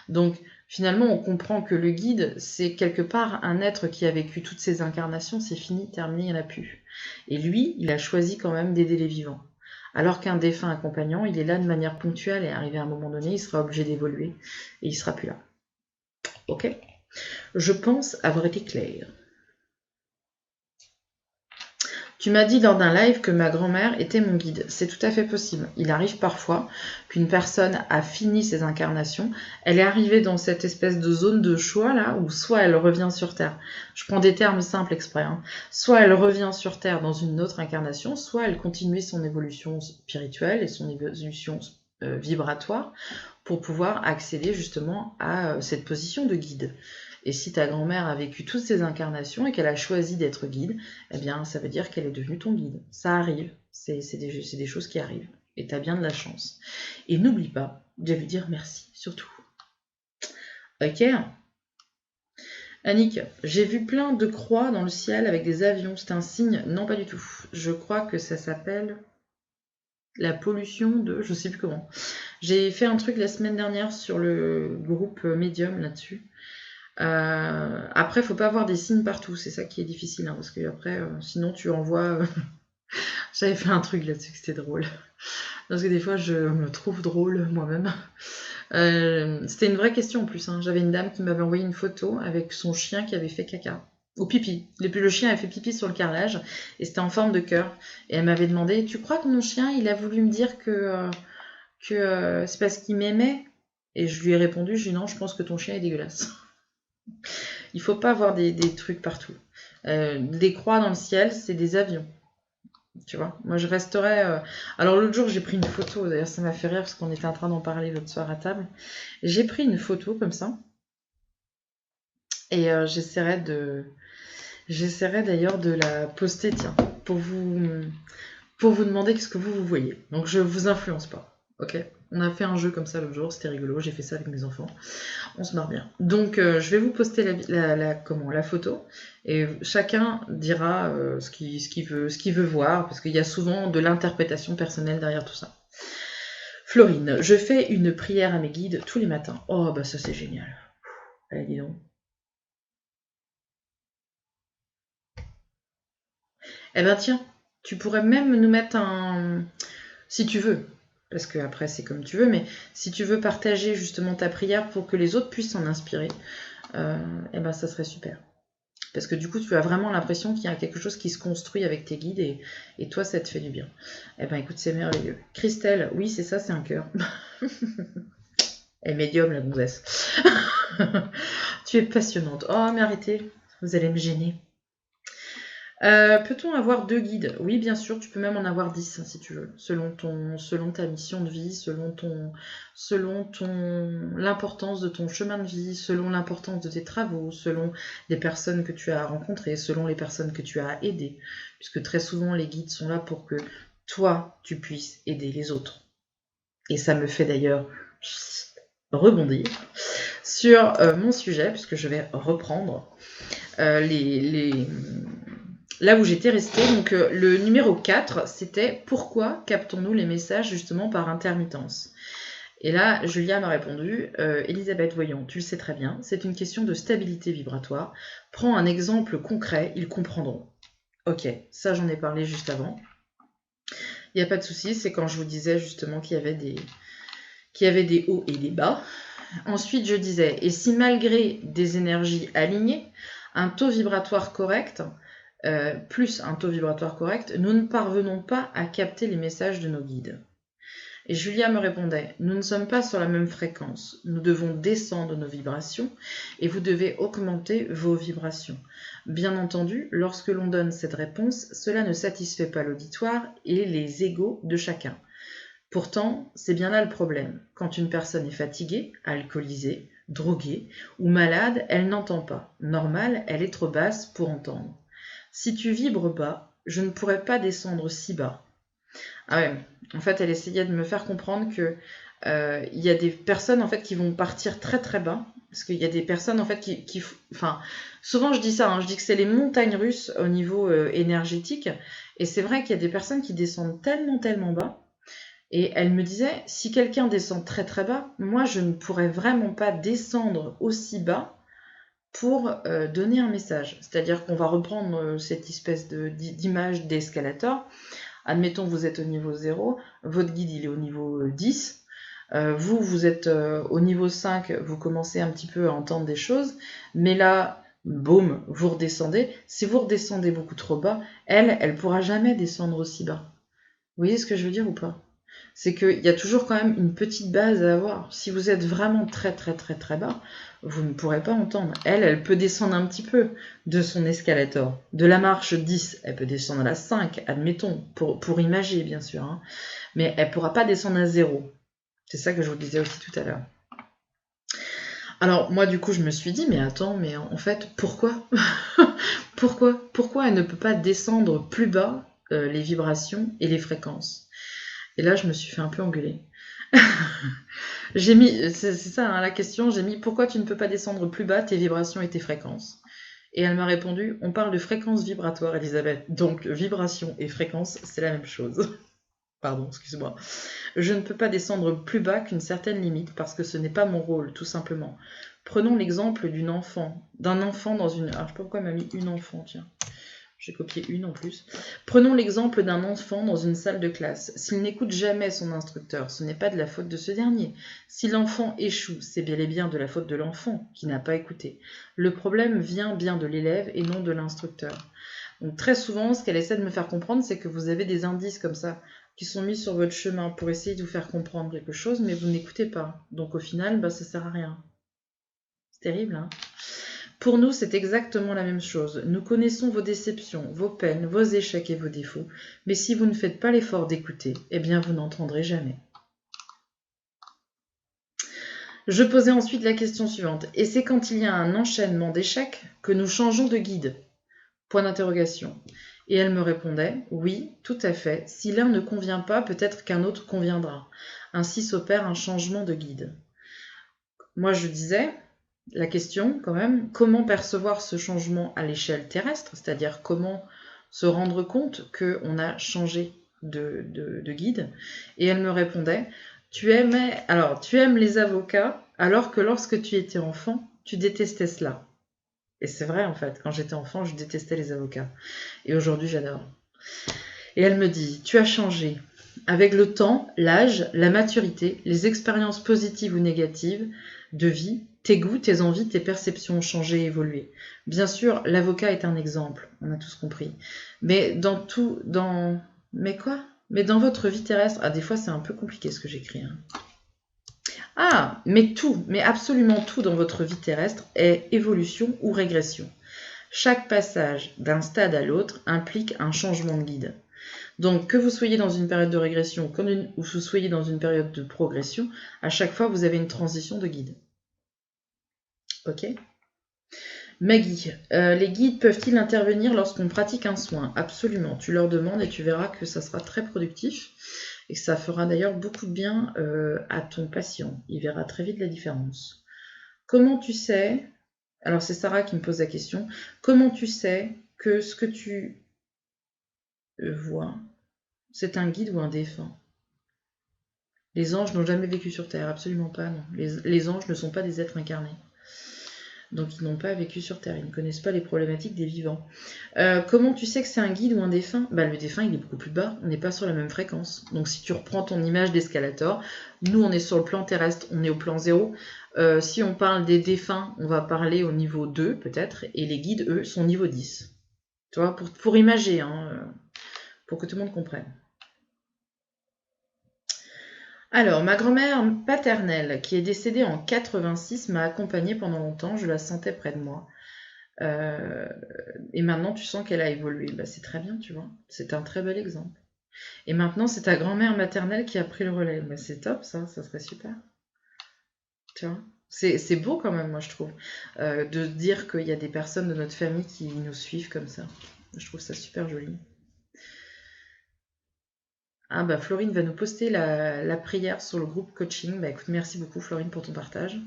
S1: Donc, finalement, on comprend que le guide, c'est quelque part un être qui a vécu toutes ses incarnations, c'est fini, terminé, il n'y en a plus. Et lui, il a choisi quand même d'aider les vivants. Alors qu'un défunt accompagnant, il est là de manière ponctuelle et arrivé à un moment donné, il sera obligé d'évoluer et il sera plus là. Ok ? Je pense avoir été claire. Tu m'as dit lors d'un live que ma grand-mère était mon guide. C'est tout à fait possible. Il arrive parfois qu'une personne a fini ses incarnations, elle est arrivée dans cette espèce de zone de choix là, où soit elle revient sur Terre, je prends des termes simples exprès, soit elle revient sur Terre dans une autre incarnation, soit elle continue son évolution spirituelle et son évolution vibratoire pour pouvoir accéder justement à cette position de guide. Et si ta grand-mère a vécu toutes ces incarnations et qu'elle a choisi d'être guide, eh bien, ça veut dire qu'elle est devenue ton guide. Ça arrive, c'est des choses qui arrivent. Et tu as bien de la chance. Et n'oublie pas de lui dire merci, surtout. Ok ? Annick, j'ai vu plein de croix dans le ciel avec des avions. C'est un signe ? Non, pas du tout. Je crois que ça s'appelle la pollution de... Je sais plus comment. J'ai fait un truc la semaine dernière sur le groupe Medium là-dessus. Après, faut pas avoir des signes partout, c'est ça qui est difficile, parce que après, sinon tu envoies. J'avais fait un truc là-dessus, c'était drôle. Parce que des fois, je me trouve drôle moi-même. C'était une vraie question en plus. J'avais une dame qui m'avait envoyé une photo avec son chien qui avait fait caca. Ou pipi. Le chien avait fait pipi sur le carrelage et c'était en forme de cœur. Et elle m'avait demandé, tu crois que mon chien, il a voulu me dire que c'est parce qu'il m'aimait ? Et je lui ai répondu, non, je pense que ton chien est dégueulasse. Il faut pas avoir des trucs partout. Des croix dans le ciel, c'est des avions. Tu vois, moi je resterais... Alors l'autre jour j'ai pris une photo, d'ailleurs ça m'a fait rire parce qu'on était en train d'en parler l'autre soir à table. J'ai pris une photo comme ça. Et j'essaierai d'ailleurs de la poster, tiens, pour vous demander ce que vous voyez. Donc je vous influence pas, ok ? On a fait un jeu comme ça l'autre jour, c'était rigolo, j'ai fait ça avec mes enfants. On se marre bien. Donc je vais vous poster la photo et chacun dira ce qu'il veut voir parce qu'il y a souvent de l'interprétation personnelle derrière tout ça. Florine, je fais une prière à mes guides tous les matins. Oh bah ça c'est génial. Allez, dis donc. Eh ben tiens, tu pourrais même nous mettre si tu veux, parce que après c'est comme tu veux, mais si tu veux partager justement ta prière pour que les autres puissent s'en inspirer, eh ben ça serait super. Parce que du coup tu as vraiment l'impression qu'il y a quelque chose qui se construit avec tes guides et toi ça te fait du bien. Eh ben écoute, c'est merveilleux. Christelle, oui c'est ça, c'est un cœur. Elle est médium la gonzesse. Tu es passionnante. Oh mais arrêtez, vous allez me gêner. Peut-on avoir 2 guides ? Oui, bien sûr, tu peux même en avoir 10 si tu veux, selon ta mission de vie, selon l'importance de ton chemin de vie, selon l'importance de tes travaux, selon les personnes que tu as rencontrées, selon les personnes que tu as aidées, puisque très souvent les guides sont là pour que toi, tu puisses aider les autres. Et ça me fait d'ailleurs rebondir sur mon sujet, puisque je vais reprendre là où j'étais restée. Donc le numéro 4, c'était « Pourquoi captons-nous les messages justement par intermittence ?» Et là, Julia m'a répondu, Elisabeth, voyons, tu le sais très bien, c'est une question de stabilité vibratoire. Prends un exemple concret, ils comprendront. Ok, ça j'en ai parlé juste avant. Il n'y a pas de souci, c'est quand je vous disais justement qu'il y avait des hauts et des bas. Ensuite, je disais, et si malgré des énergies alignées, un taux vibratoire correct, plus un taux vibratoire correct, nous ne parvenons pas à capter les messages de nos guides. Et Julia me répondait, nous ne sommes pas sur la même fréquence, nous devons descendre nos vibrations et vous devez augmenter vos vibrations. Bien entendu, lorsque l'on donne cette réponse, cela ne satisfait pas l'auditoire et les égos de chacun. Pourtant, c'est bien là le problème. Quand une personne est fatiguée, alcoolisée, droguée ou malade, elle n'entend pas. Normal, elle est trop basse pour entendre. Si tu vibres bas, je ne pourrais pas descendre si bas. Ah ouais, en fait, elle essayait de me faire comprendre que il y a des personnes en fait qui vont partir très très bas. Parce qu'il y a des personnes en fait enfin, souvent je dis ça, hein, je dis que c'est les montagnes russes au niveau énergétique. Et c'est vrai qu'il y a des personnes qui descendent tellement tellement bas. Et elle me disait, si quelqu'un descend très très bas, moi je ne pourrais vraiment pas descendre aussi bas pour donner un message. C'est-à-dire qu'on va reprendre cette espèce d'image d'escalator. Admettons que vous êtes au niveau 0, votre guide il est au niveau 10, vous êtes au niveau 5, vous commencez un petit peu à entendre des choses, mais là, boum, vous redescendez. Si vous redescendez beaucoup trop bas, elle pourra jamais descendre aussi bas. Vous voyez ce que je veux dire ou pas? C'est qu'il y a toujours quand même une petite base à avoir. Si vous êtes vraiment très très très très bas, vous ne pourrez pas entendre. Elle peut descendre un petit peu de son escalator. De la marche 10, elle peut descendre à la 5, admettons, pour imager bien sûr. Hein. Mais elle ne pourra pas descendre à 0. C'est ça que je vous disais aussi tout à l'heure. Alors moi du coup je me suis dit, mais attends, mais en fait, pourquoi Pourquoi elle ne peut pas descendre plus bas les vibrations et les fréquences? Et là, je me suis fait un peu engueuler. J'ai mis, c'est ça hein, la question, j'ai mis pourquoi tu ne peux pas descendre plus bas tes vibrations et tes fréquences? Et elle m'a répondu, on parle de fréquence vibratoire, Elisabeth. Donc, vibration et fréquence, c'est la même chose. Pardon, excuse-moi. Je ne peux pas descendre plus bas qu'une certaine limite parce que ce n'est pas mon rôle, tout simplement. Prenons l'exemple d'un enfant dans une... Alors, je sais pas pourquoi elle m'a mis une enfant, tiens. J'ai copié une en plus. Prenons l'exemple d'un enfant dans une salle de classe. S'il n'écoute jamais son instructeur, ce n'est pas de la faute de ce dernier. Si l'enfant échoue, c'est bel et bien de la faute de l'enfant qui n'a pas écouté. Le problème vient bien de l'élève et non de l'instructeur. Donc très souvent, ce qu'elle essaie de me faire comprendre, c'est que vous avez des indices comme ça qui sont mis sur votre chemin pour essayer de vous faire comprendre quelque chose, mais vous n'écoutez pas. Donc au final, ça ne sert à rien. C'est terrible, hein ? Pour nous, c'est exactement la même chose. Nous connaissons vos déceptions, vos peines, vos échecs et vos défauts, mais si vous ne faites pas l'effort d'écouter, eh bien vous n'entendrez jamais. Je posais ensuite la question suivante. Et c'est quand il y a un enchaînement d'échecs que nous changeons de guide ? Point d'interrogation. Et elle me répondait, oui, tout à fait. Si l'un ne convient pas, peut-être qu'un autre conviendra. Ainsi s'opère un changement de guide. Moi, je disais, la question quand même, comment percevoir ce changement à l'échelle terrestre, c'est-à-dire comment se rendre compte qu'on a changé de guide. Et elle me répondait, tu aimes les avocats alors que lorsque tu étais enfant, tu détestais cela. Et c'est vrai en fait, quand j'étais enfant, je détestais les avocats. Et aujourd'hui, j'adore. Et elle me dit, tu as changé. Avec le temps, l'âge, la maturité, les expériences positives ou négatives de vie, tes goûts, tes envies, tes perceptions ont changé et évolué. Bien sûr, l'avocat est un exemple, on a tous compris. Mais Mais dans votre vie terrestre, des fois c'est un peu compliqué ce que j'écris. Hein. Mais absolument tout dans votre vie terrestre est évolution ou régression. Chaque passage d'un stade à l'autre implique un changement de guide. Donc, que vous soyez dans une période de régression ou que vous soyez dans une période de progression, à chaque fois, vous avez une transition de guide. Ok ? Maggie, les guides peuvent-ils intervenir lorsqu'on pratique un soin ? Absolument. Tu leur demandes et tu verras que ça sera très productif et que ça fera d'ailleurs beaucoup de bien à ton patient. Il verra très vite la différence. Comment tu sais... Alors, c'est Sarah qui me pose la question. Comment tu sais que ce que tu vois, c'est un guide ou un défunt ? Les anges n'ont jamais vécu sur Terre, absolument pas, non. Les anges ne sont pas des êtres incarnés. Donc ils n'ont pas vécu sur Terre, ils ne connaissent pas les problématiques des vivants. Comment tu sais que c'est un guide ou un défunt? Bah, le défunt il est beaucoup plus bas, on n'est pas sur la même fréquence. Donc si tu reprends ton image d'escalator, nous on est sur le plan terrestre, on est au plan 0. Si on parle des défunts, on va parler au niveau 2 peut-être, et les guides eux sont niveau 10. Tu vois, pour imager, hein, pour que tout le monde comprenne. Alors, ma grand-mère paternelle, qui est décédée en 86, m'a accompagnée pendant longtemps, je la sentais près de moi. Et maintenant, tu sens qu'elle a évolué. Bah, c'est très bien, tu vois. C'est un très bel exemple. Et maintenant, c'est ta grand-mère maternelle qui a pris le relais. Bah, c'est top, ça serait super. Tu vois, c'est beau quand même, moi, je trouve, de dire qu'il y a des personnes de notre famille qui nous suivent comme ça. Je trouve ça super joli. Ah bah Florine va nous poster la prière sur le groupe coaching. Bah écoute, merci beaucoup Florine pour ton partage.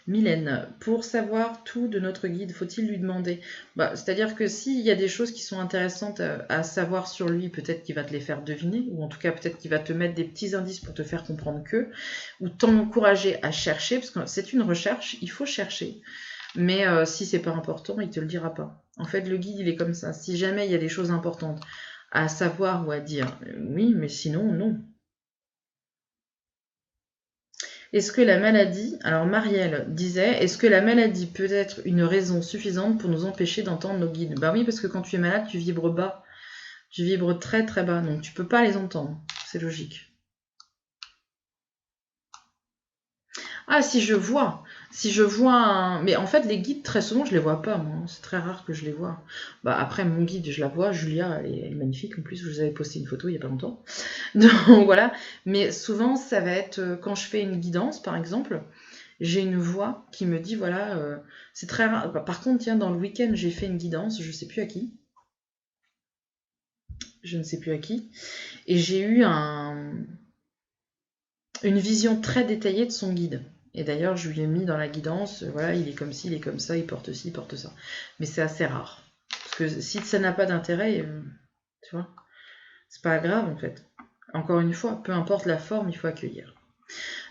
S1: Mylène, pour savoir tout de notre guide, faut-il lui demander? Bah, c'est-à-dire que s'il y a des choses qui sont intéressantes à savoir sur lui, peut-être qu'il va te les faire deviner, ou en tout cas peut-être qu'il va te mettre des petits indices pour te faire comprendre que, ou t'encourager à chercher, parce que c'est une recherche, il faut chercher. Mais si c'est pas important, il te le dira pas. En fait, le guide, il est comme ça. Si jamais il y a des choses importantes à savoir ou à dire, oui, mais sinon, non. Est-ce que la maladie, alors Marielle disait, est-ce que la maladie peut être une raison suffisante pour nous empêcher d'entendre nos guides? Bah oui, parce que quand tu es malade, tu vibres bas. Tu vibres très très bas, donc tu peux pas les entendre. C'est logique. Ah, si je vois un... Mais en fait, les guides, très souvent, je les vois pas, moi. C'est très rare que je les vois. Bah, après, mon guide, je la vois. Julia, elle est magnifique. En plus, je vous avais posté une photo il y a pas longtemps. Donc, voilà. Mais souvent, ça va être... Quand je fais une guidance, par exemple, j'ai une voix qui me dit, voilà... c'est très rare. Bah, par contre, tiens, dans le week-end, j'ai fait une guidance. Je sais plus à qui. Je ne sais plus à qui. Et j'ai eu une vision très détaillée de son guide. Et d'ailleurs, je lui ai mis dans la guidance, voilà, il est comme ci, il est comme ça, il porte ci, il porte ça. Mais c'est assez rare. Parce que si ça n'a pas d'intérêt, tu vois, c'est pas grave en fait. Encore une fois, peu importe la forme, il faut accueillir.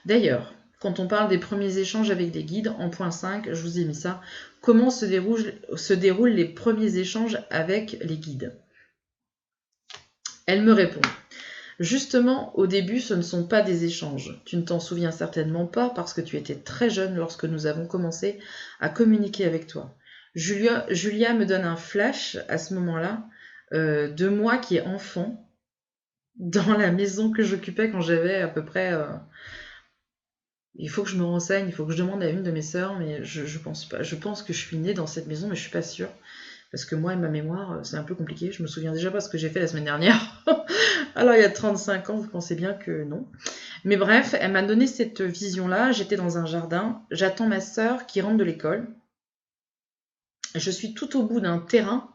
S1: D'ailleurs, quand on parle des premiers échanges avec des guides, en point 5, je vous ai mis ça, comment se déroulent les premiers échanges avec les guides? Elle me répond. Justement, au début, ce ne sont pas des échanges. Tu ne t'en souviens certainement pas parce que tu étais très jeune lorsque nous avons commencé à communiquer avec toi. Julia me donne un flash à ce moment-là de moi qui est enfant dans la maison que j'occupais quand j'avais à peu près... il faut que je me renseigne, il faut que je demande à une de mes sœurs, mais je pense pas. Je pense que je suis née dans cette maison, mais je suis pas sûre. Parce que moi et ma mémoire, c'est un peu compliqué. Je me souviens déjà pas ce que j'ai fait la semaine dernière. Alors il y a 35 ans, vous pensez bien que non. Mais bref, elle m'a donné cette vision-là. J'étais dans un jardin. J'attends ma sœur qui rentre de l'école. Je suis tout au bout d'un terrain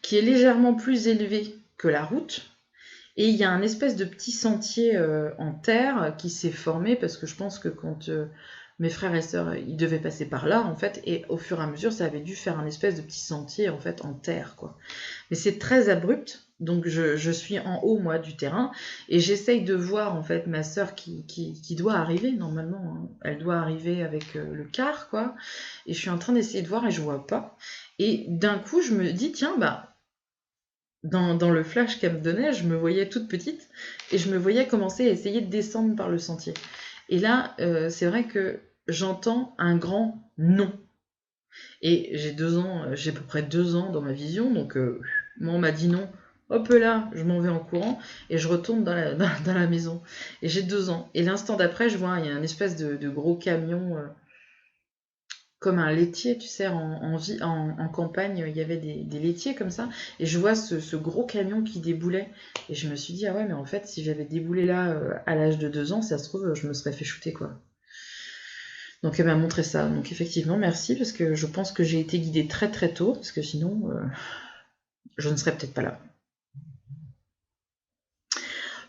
S1: qui est légèrement plus élevé que la route. Et il y a un espèce de petit sentier en terre qui s'est formé parce que je pense que quand mes frères et sœurs, ils devaient passer par là, en fait, et au fur et à mesure, ça avait dû faire un espèce de petit sentier, en fait, en terre, quoi. Mais c'est très abrupt, donc je suis en haut, moi, du terrain, et j'essaye de voir, en fait, ma sœur qui doit arriver, normalement, hein. Elle doit arriver avec le car, quoi, et je suis en train d'essayer de voir, et je vois pas. Et d'un coup, je me dis, tiens, bah, dans le flash qu'elle me donnait, je me voyais toute petite, et je me voyais commencer à essayer de descendre par le sentier. Et là, c'est vrai que j'entends un grand non. Et j'ai 2 ans, j'ai à peu près 2 ans dans ma vision, donc moi on m'a dit non, hop là, je m'en vais en courant, et je retourne dans la maison. Et j'ai 2 ans. Et l'instant d'après, je vois, il y a un espèce de gros camion, comme un laitier, tu sais, en campagne, il y avait des laitiers comme ça, et je vois ce gros camion qui déboulait, et je me suis dit, ah ouais, mais en fait, si j'avais déboulé là à l'âge de 2 ans, ça se trouve, je me serais fait shooter, quoi. Donc elle m'a montré ça. Donc effectivement, merci, parce que je pense que j'ai été guidée très très tôt, parce que sinon, je ne serais peut-être pas là.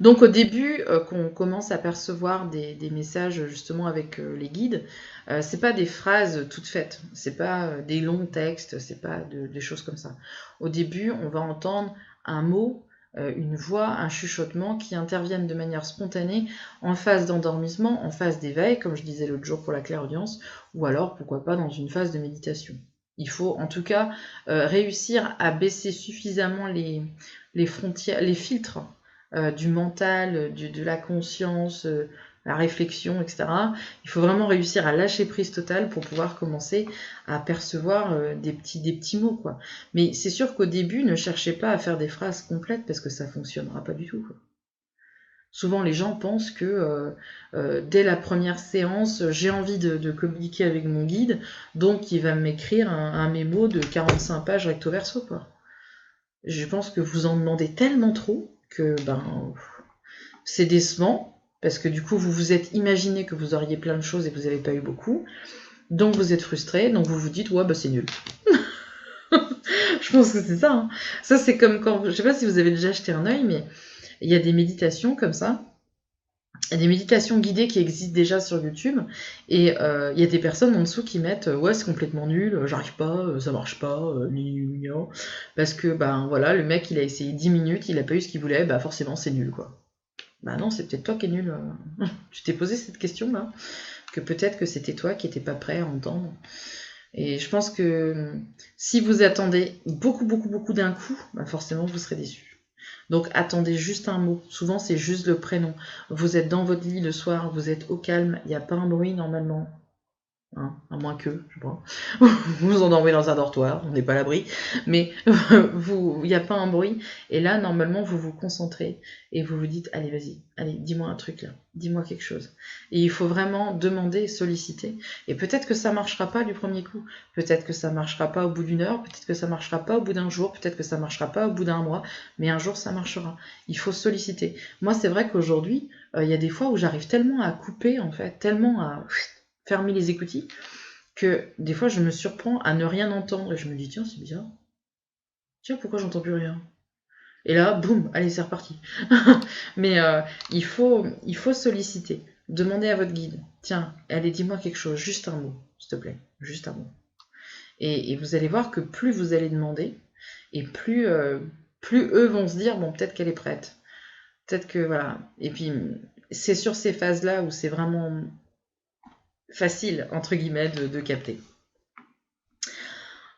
S1: Donc au début, qu'on commence à percevoir des messages justement avec les guides, c'est pas des phrases toutes faites, c'est pas des longs textes, c'est pas des choses comme ça. Au début, on va entendre un mot une voix, un chuchotement qui interviennent de manière spontanée en phase d'endormissement, en phase d'éveil, comme je disais l'autre jour pour la clairaudience, ou alors pourquoi pas dans une phase de méditation. Il faut en tout cas réussir à baisser suffisamment les frontières, les filtres du mental, de la conscience, la réflexion, etc. Il faut vraiment réussir à lâcher prise totale pour pouvoir commencer à percevoir des petits mots, quoi. Mais c'est sûr qu'au début, ne cherchez pas à faire des phrases complètes parce que ça fonctionnera pas du tout, quoi. Souvent, les gens pensent que dès la première séance, j'ai envie de communiquer avec mon guide, donc il va m'écrire un mémo de 45 pages recto verso, quoi. Je pense que vous en demandez tellement trop que c'est décevant, parce que du coup, vous vous êtes imaginé que vous auriez plein de choses et vous n'avez pas eu beaucoup. Donc vous êtes frustré, donc vous vous dites, ouais, c'est nul. Je pense que c'est ça. Hein. Ça, c'est comme quand, je sais pas si vous avez déjà acheté un œil, mais il y a des méditations comme ça. Il y a des méditations guidées qui existent déjà sur YouTube, et il y a des personnes en dessous qui mettent ouais, c'est complètement nul, j'arrive pas, ça marche pas, parce que voilà, le mec il a essayé 10 minutes, il a pas eu ce qu'il voulait, forcément c'est nul, quoi. Non, c'est peut-être toi qui es nul. Tu t'es posé cette question là, que peut-être que c'était toi qui n'étais pas prêt à entendre. Et je pense que si vous attendez beaucoup d'un coup, forcément vous serez déçu. Donc attendez juste un mot. Souvent c'est juste le prénom. Vous êtes dans votre lit le soir, vous êtes au calme, il n'y a pas un bruit normalement. Hein, à moins que, je sais pas, vous vous endormez dans un dortoir, on n'est pas à l'abri, mais il n'y a pas un bruit, et là, normalement, vous vous concentrez, et vous vous dites, allez, vas-y, allez, dis-moi un truc là, dis-moi quelque chose. Et il faut vraiment demander, solliciter, et peut-être que ça marchera pas du premier coup, peut-être que ça marchera pas au bout d'une heure, peut-être que ça marchera pas au bout d'un jour, peut-être que ça marchera pas au bout d'un mois, mais un jour ça marchera. Il faut solliciter. Moi, c'est vrai qu'aujourd'hui, il y a des fois où j'arrive tellement à couper, en fait, tellement à fermer les écoutilles, que des fois je me surprends à ne rien entendre et je me dis tiens c'est bizarre, tiens pourquoi j'entends plus rien, et là boum allez c'est reparti. Mais il faut solliciter, demander à votre guide, tiens allez dis-moi quelque chose, juste un mot s'il te plaît, juste un mot, et vous allez voir que plus vous allez demander et plus eux vont se dire bon peut-être qu'elle est prête, peut-être que voilà. Et puis c'est sur ces phases là où c'est vraiment facile, entre guillemets, de capter.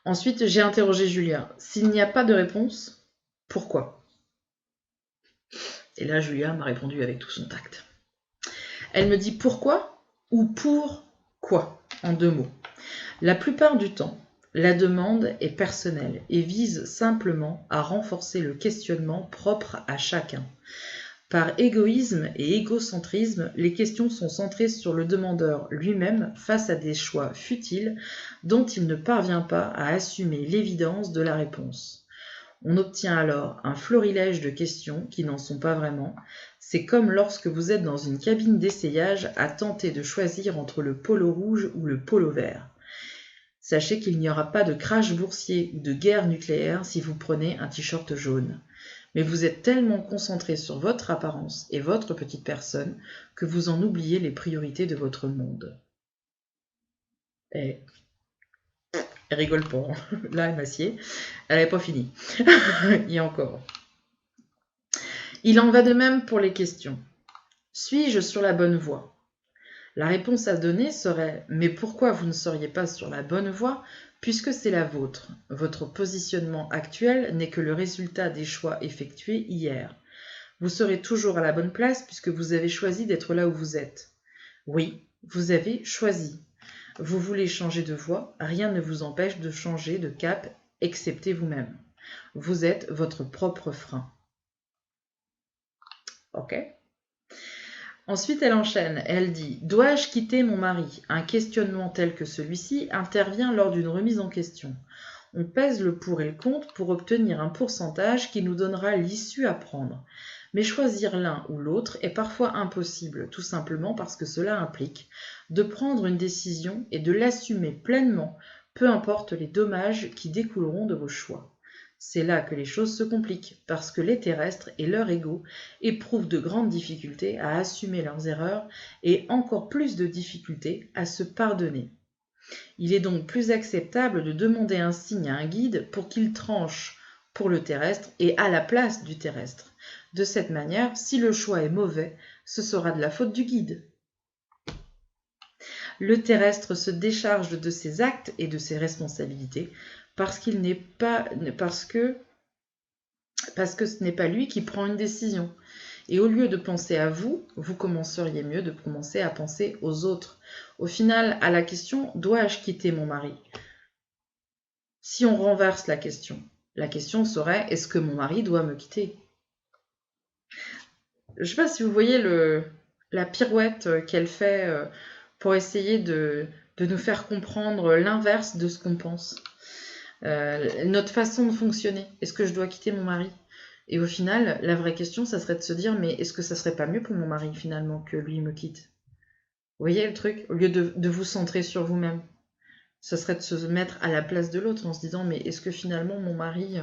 S1: Ensuite, j'ai interrogé Julia. S'il n'y a pas de réponse, pourquoi? Et là, Julia m'a répondu avec tout son tact. Elle me dit pourquoi ou pour quoi, en 2 mots. La plupart du temps, la demande est personnelle et vise simplement à renforcer le questionnement propre à chacun. Par égoïsme et égocentrisme, les questions sont centrées sur le demandeur lui-même face à des choix futiles dont il ne parvient pas à assumer l'évidence de la réponse. On obtient alors un florilège de questions qui n'en sont pas vraiment. C'est comme lorsque vous êtes dans une cabine d'essayage à tenter de choisir entre le polo rouge ou le polo vert. Sachez qu'il n'y aura pas de crash boursier ou de guerre nucléaire si vous prenez un t-shirt jaune. Mais vous êtes tellement concentré sur votre apparence et votre petite personne que vous en oubliez les priorités de votre monde. Elle rigole pas. Là, elle m'assied. Elle n'avait pas fini. Il y a encore. Il en va de même pour les questions. Suis-je sur la bonne voie? La réponse à donner serait « Mais pourquoi vous ne seriez pas sur la bonne voie puisque c'est la vôtre? Votre positionnement actuel n'est que le résultat des choix effectués hier. Vous serez toujours à la bonne place puisque vous avez choisi d'être là où vous êtes. Oui, vous avez choisi. Vous voulez changer de voie, rien ne vous empêche de changer de cap, excepté vous-même. Vous êtes votre propre frein. » Ok. Ensuite, elle enchaîne. Elle dit « Dois-je quitter mon mari ?» Un questionnement tel que celui-ci intervient lors d'une remise en question. On pèse le pour et le contre pour obtenir un pourcentage qui nous donnera l'issue à prendre. Mais choisir l'un ou l'autre est parfois impossible, tout simplement parce que cela implique de prendre une décision et de l'assumer pleinement, peu importe les dommages qui découleront de vos choix. C'est là que les choses se compliquent, parce que les terrestres et leur ego éprouvent de grandes difficultés à assumer leurs erreurs et encore plus de difficultés à se pardonner. Il est donc plus acceptable de demander un signe à un guide pour qu'il tranche pour le terrestre et à la place du terrestre. De cette manière, si le choix est mauvais, ce sera de la faute du guide. Le terrestre se décharge de ses actes et de ses responsabilités parce que ce n'est pas lui qui prend une décision. Et au lieu de penser à vous, vous commenceriez mieux de commencer à penser aux autres. Au final, à la question « Dois-je quitter mon mari ?» Si on renverse la question serait « Est-ce que mon mari doit me quitter ?» Je ne sais pas si vous voyez la pirouette qu'elle fait pour essayer de nous faire comprendre l'inverse de ce qu'on pense. Notre façon de fonctionner. Est-ce que je dois quitter mon mari ? Et au final, la vraie question, ça serait de se dire, mais est-ce que ça serait pas mieux pour mon mari, finalement, que lui me quitte ? Vous voyez le truc ? Au lieu de vous centrer sur vous-même, ça serait de se mettre à la place de l'autre en se disant, mais est-ce que finalement, mon mari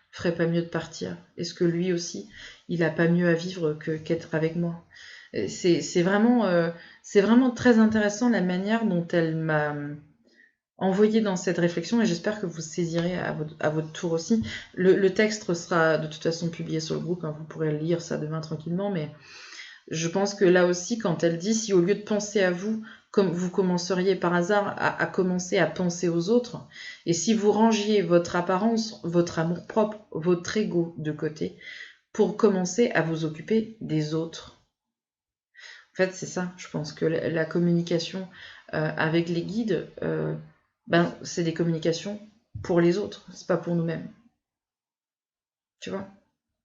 S1: ferait pas mieux de partir ? Est-ce que lui aussi, il a pas mieux à vivre qu'être avec moi ? C'est vraiment très intéressant la manière dont elle m'a envoyé dans cette réflexion, et j'espère que vous saisirez à votre tour aussi. Le texte sera de toute façon publié sur le groupe, hein, vous pourrez lire ça demain tranquillement, mais je pense que là aussi, quand elle dit, si au lieu de penser à vous, comme vous commenceriez par hasard à commencer à penser aux autres, et si vous rangiez votre apparence, votre amour-propre, votre ego de côté, pour commencer à vous occuper des autres. En fait, c'est ça, je pense que la communication avec les guides, c'est des communications pour les autres, c'est pas pour nous-mêmes. Tu vois ?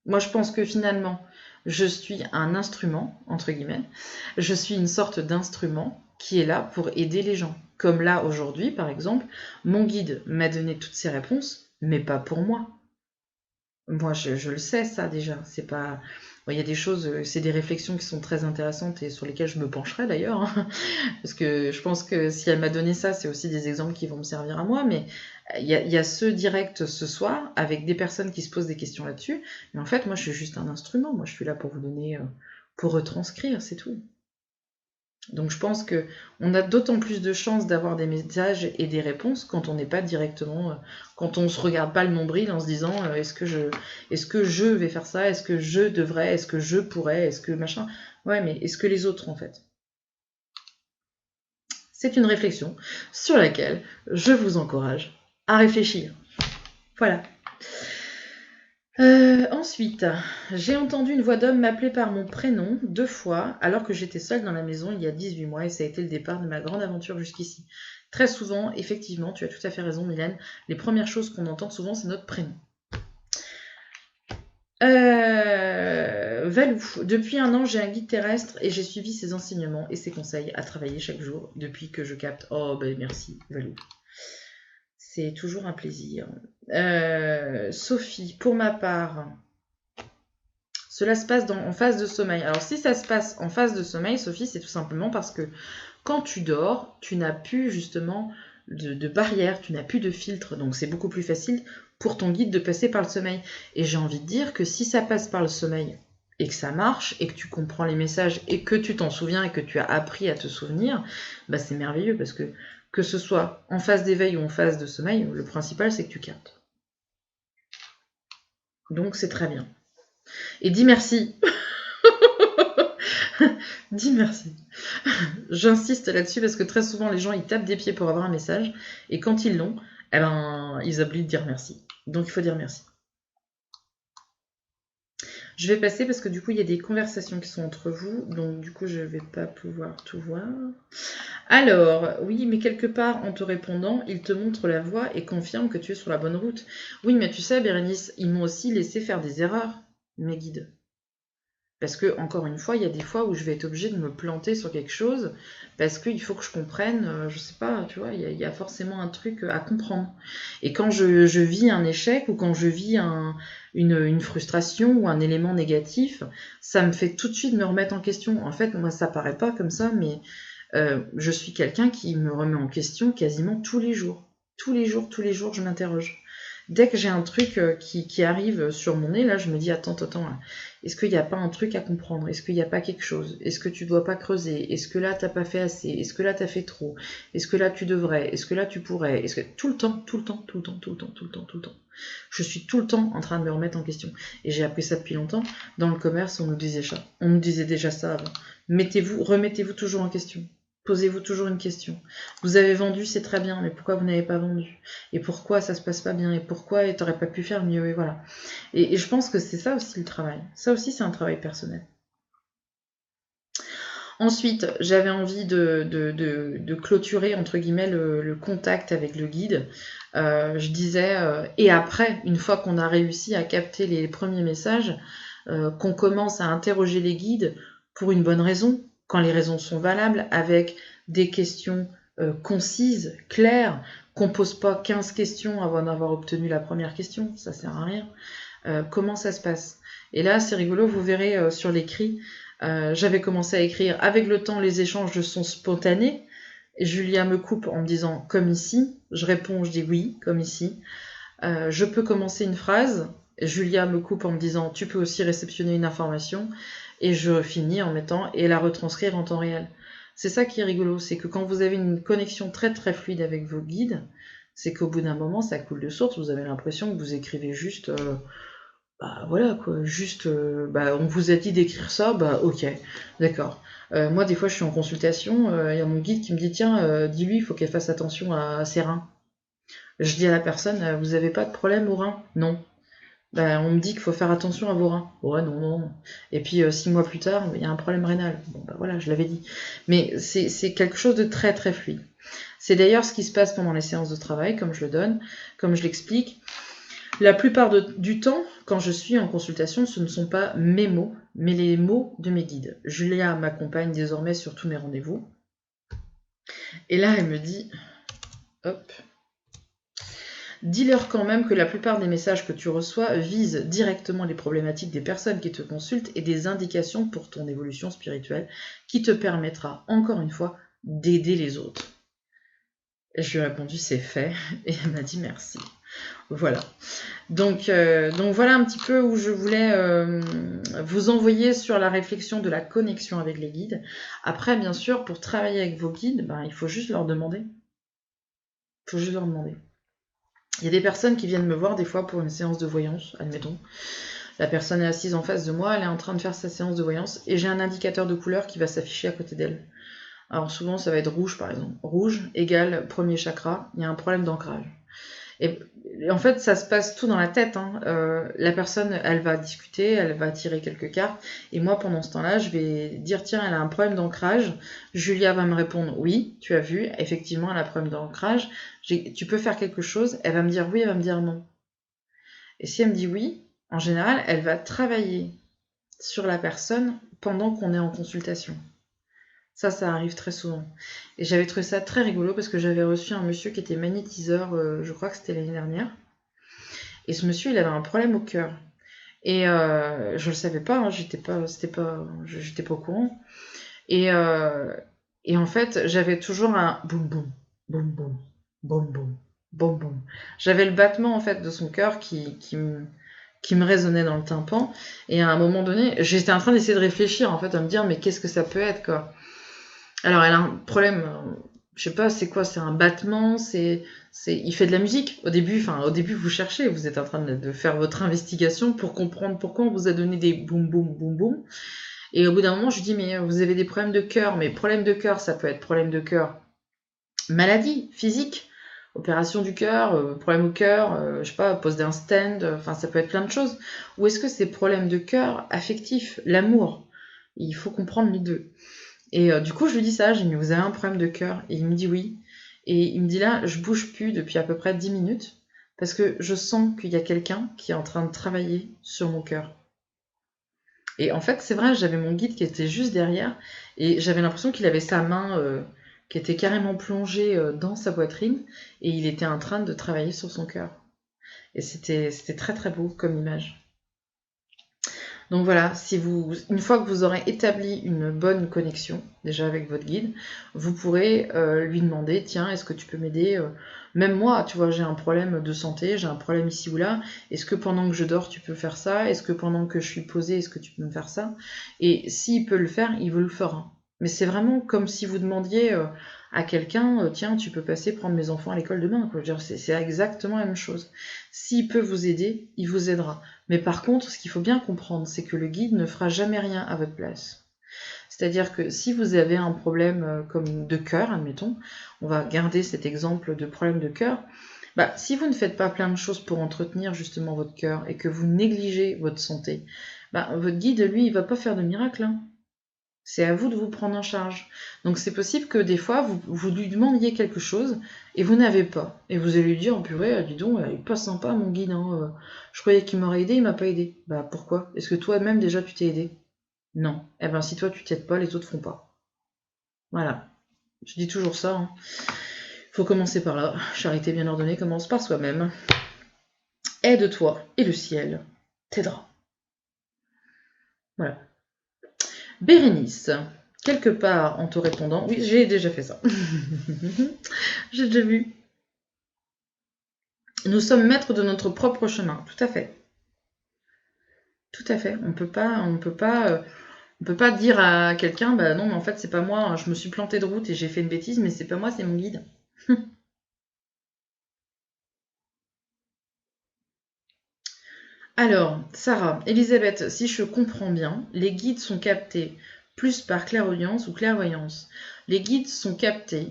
S1: Moi, je pense que finalement, je suis un instrument, entre guillemets. Je suis une sorte d'instrument qui est là pour aider les gens. Comme là, aujourd'hui, par exemple, mon guide m'a donné toutes ces réponses, mais pas pour moi. Moi, je le sais, ça, déjà. C'est pas... Il y a des choses, c'est des réflexions qui sont très intéressantes et sur lesquelles je me pencherai d'ailleurs. Hein, parce que je pense que si elle m'a donné ça, c'est aussi des exemples qui vont me servir à moi. Mais il y a ce direct ce soir avec des personnes qui se posent des questions là-dessus. Mais en fait, moi, je suis juste un instrument. Moi, je suis là pour vous donner, pour retranscrire, c'est tout. Donc je pense qu'on a d'autant plus de chances d'avoir des messages et des réponses quand on n'est pas directement, quand on ne se regarde pas le nombril en se disant est-ce que je vais faire ça, est-ce que je devrais, est-ce que je pourrais, est-ce que machin. Ouais, mais est-ce que les autres en fait ? C'est une réflexion sur laquelle je vous encourage à réfléchir. Voilà. Ensuite, j'ai entendu une voix d'homme m'appeler par mon prénom 2 fois alors que j'étais seule dans la maison il y a 18 mois et ça a été le départ de ma grande aventure jusqu'ici. Très souvent, effectivement, tu as tout à fait raison Mylène, les premières choses qu'on entend souvent c'est notre prénom. Valou, depuis 1 an j'ai un guide terrestre et j'ai suivi ses enseignements et ses conseils à travailler chaque jour depuis que je capte. Oh ben merci Valou. C'est toujours un plaisir. Sophie, pour ma part, cela se passe en phase de sommeil. Alors si ça se passe en phase de sommeil, Sophie, c'est tout simplement parce que quand tu dors, tu n'as plus justement de barrière, tu n'as plus de filtre, donc c'est beaucoup plus facile pour ton guide de passer par le sommeil. Et j'ai envie de dire que si ça passe par le sommeil et que ça marche, et que tu comprends les messages, et que tu t'en souviens, et que tu as appris à te souvenir, bah c'est merveilleux, parce que ce soit en phase d'éveil ou en phase de sommeil, le principal c'est que tu captes. Donc c'est très bien. Et dis merci. Dis merci. J'insiste là-dessus parce que très souvent les gens ils tapent des pieds pour avoir un message et quand ils l'ont, eh ben, ils oublient de dire merci. Donc il faut dire merci. Je vais passer parce que du coup il y a des conversations qui sont entre vous, donc du coup je vais pas pouvoir tout voir. Alors, oui, mais quelque part en te répondant, il te montre la voie et confirme que tu es sur la bonne route. Oui, mais tu sais Bérénice, ils m'ont aussi laissé faire des erreurs, mes guides. Parce que, encore une fois, il y a des fois où je vais être obligée de me planter sur quelque chose, parce qu'il faut que je comprenne, je sais pas, tu vois, il y a forcément un truc à comprendre. Et quand je vis un échec, ou quand je vis une frustration, ou un élément négatif, ça me fait tout de suite me remettre en question. En fait, moi, ça paraît pas comme ça, mais je suis quelqu'un qui me remet en question quasiment tous les jours. Tous les jours, je m'interroge. Dès que j'ai un truc qui arrive sur mon nez, là, je me dis, attends, là, est-ce qu'il n'y a pas un truc à comprendre? Est-ce qu'il n'y a pas quelque chose? Est-ce que tu dois pas creuser? Est-ce que là, t'as pas fait assez? Est-ce que là, t'as fait trop? Est-ce que là, tu devrais? Est-ce que là, tu pourrais? Est-ce que... Tout le temps. Je suis tout le temps en train de me remettre en question. Et j'ai appris ça depuis longtemps. Dans le commerce, on nous disait ça. On nous disait déjà ça avant. Remettez-vous toujours en question. Posez-vous toujours une question. Vous avez vendu, c'est très bien, mais pourquoi vous n'avez pas vendu? Et pourquoi ça se passe pas bien? Et pourquoi t'aurais pas pu faire mieux? Et voilà. Et je pense que c'est ça aussi le travail. Ça aussi, c'est un travail personnel. Ensuite, j'avais envie de clôturer, entre guillemets, le contact avec le guide. Je disais, et après, une fois qu'on a réussi à capter les premiers messages, qu'on commence à interroger les guides pour une bonne raison, quand les raisons sont valables, avec des questions concises, claires, qu'on pose pas 15 questions avant d'avoir obtenu la première question, ça sert à rien. Comment ça se passe? Et là, c'est rigolo, vous verrez sur l'écrit, j'avais commencé à écrire avec le temps, les échanges sont spontanés. Julia me coupe en me disant comme ici. Je réponds, je dis oui, comme ici. Je peux commencer une phrase. Julia me coupe en me disant tu peux aussi réceptionner une information. Et je finis en mettant et la retranscrire en temps réel. C'est ça qui est rigolo, c'est que quand vous avez une connexion très très fluide avec vos guides, c'est qu'au bout d'un moment, ça coule de source. Vous avez l'impression que vous écrivez juste. Bah voilà quoi, juste on vous a dit d'écrire ça, bah ok, d'accord. Moi des fois je suis en consultation, il y a mon guide qui me dit tiens, dis-lui, il faut qu'elle fasse attention à ses reins. Je dis à la personne, vous avez pas de problème aux reins? Non. On me dit qu'il faut faire attention à vos reins. Ouais, non. Et puis 6 mois plus tard, il y a un problème rénal. Bon bah voilà, je l'avais dit. Mais c'est quelque chose de très très fluide. C'est d'ailleurs ce qui se passe pendant les séances de travail, comme je le donne, comme je l'explique. La plupart du temps, quand je suis en consultation, ce ne sont pas mes mots, mais les mots de mes guides. Julia m'accompagne désormais sur tous mes rendez-vous. Et là, elle me dit, hop, dis-leur quand même que la plupart des messages que tu reçois visent directement les problématiques des personnes qui te consultent et des indications pour ton évolution spirituelle qui te permettra, encore une fois, d'aider les autres. Et je lui ai répondu, c'est fait. Et elle m'a dit merci. Voilà. Donc voilà un petit peu où je voulais vous envoyer sur la réflexion de la connexion avec les guides. Après, bien sûr, pour travailler avec vos guides, il faut juste leur demander. Il y a des personnes qui viennent me voir des fois pour une séance de voyance, admettons. La personne est assise en face de moi, elle est en train de faire sa séance de voyance et j'ai un indicateur de couleur qui va s'afficher à côté d'elle. Alors souvent, ça va être rouge, par exemple. Rouge égale premier chakra, il y a un problème d'ancrage. Et en fait, ça se passe tout dans la tête. La personne, elle va discuter, elle va tirer quelques cartes. Et moi, pendant ce temps-là, je vais dire, tiens, elle a un problème d'ancrage. Julia va me répondre, oui, tu as vu, effectivement, elle a un problème d'ancrage. Tu peux faire quelque chose? Elle va me dire oui, elle va me dire non. Et si elle me dit oui, en général, elle va travailler sur la personne pendant qu'on est en consultation. Ça arrive très souvent. Et j'avais trouvé ça très rigolo parce que j'avais reçu un monsieur qui était magnétiseur, je crois que c'était l'année dernière. Et ce monsieur, il avait un problème au cœur. Et je le savais pas, j'étais pas au courant. Et en fait, j'avais toujours un boum boum, boum boum, boum boum, boum boum. J'avais le battement en fait de son cœur qui me résonnait dans le tympan. Et à un moment donné, j'étais en train d'essayer de réfléchir en fait, à me dire mais qu'est-ce que ça peut être quoi. Alors elle a un problème, je sais pas, c'est quoi? C'est un battement, il fait de la musique. Au début, vous cherchez, vous êtes en train de faire votre investigation pour comprendre pourquoi on vous a donné des boum boum boum boum. Et au bout d'un moment, je lui dis mais vous avez des problèmes de cœur, mais problème de cœur, ça peut être problème de cœur, maladie physique, opération du cœur, problème au cœur, je sais pas, poser un stand, ça peut être plein de choses. Ou est-ce que c'est problème de cœur affectif, l'amour? Il faut comprendre les deux. Et du coup, je lui dis ça, j'ai dit, mais vous avez un problème de cœur? Et il me dit oui. Et il me dit là, je bouge plus depuis à peu près 10 minutes, parce que je sens qu'il y a quelqu'un qui est en train de travailler sur mon cœur. Et en fait, c'est vrai, j'avais mon guide qui était juste derrière, et j'avais l'impression qu'il avait sa main qui était carrément plongée dans sa poitrine, et il était en train de travailler sur son cœur. Et c'était très très beau comme image. Donc voilà, une fois que vous aurez établi une bonne connexion, déjà avec votre guide, vous pourrez lui demander, tiens, est-ce que tu peux m'aider Même moi, tu vois, j'ai un problème de santé, j'ai un problème ici ou là. Est-ce que pendant que je dors, tu peux faire ça? Est-ce que pendant que je suis posée, est-ce que tu peux me faire ça? Et s'il peut le faire, il vous le fera. Mais c'est vraiment comme si vous demandiez à quelqu'un, tiens, tu peux passer prendre mes enfants à l'école demain, quoi. Je veux dire, c'est exactement la même chose. S'il peut vous aider, il vous aidera. Mais par contre, ce qu'il faut bien comprendre, c'est que le guide ne fera jamais rien à votre place. C'est-à-dire que si vous avez un problème comme de cœur, admettons, on va garder cet exemple de problème de cœur, bah, si vous ne faites pas plein de choses pour entretenir justement votre cœur et que vous négligez votre santé, bah, votre guide, lui, il va pas faire de miracle, hein. C'est à vous de vous prendre en charge. Donc c'est possible que des fois, vous lui demandiez quelque chose et vous n'avez pas. Et vous allez lui dire, oh purée, dis donc, il est pas sympa mon guide, hein. Je croyais qu'il m'aurait aidé, il m'a pas aidé. Bah pourquoi? Est-ce que toi-même déjà tu t'es aidé? Non. Eh ben si toi tu t'aides pas, les autres font pas. Voilà. Je dis toujours ça, hein. Faut commencer par là. Charité bien ordonnée commence par soi-même. Aide-toi et le ciel t'aidera. Voilà. Bérénice, quelque part en te répondant, oui, j'ai déjà fait ça. J'ai déjà vu. Nous sommes maîtres de notre propre chemin, tout à fait. Tout à fait. On peut pas dire à quelqu'un, bah non, mais en fait c'est pas moi, je me suis planté de route et j'ai fait une bêtise, mais c'est pas moi, c'est mon guide. Alors, Sarah, Elisabeth, si je comprends bien, les guides sont captés plus par clairaudience ou clairvoyance. Les guides sont captés,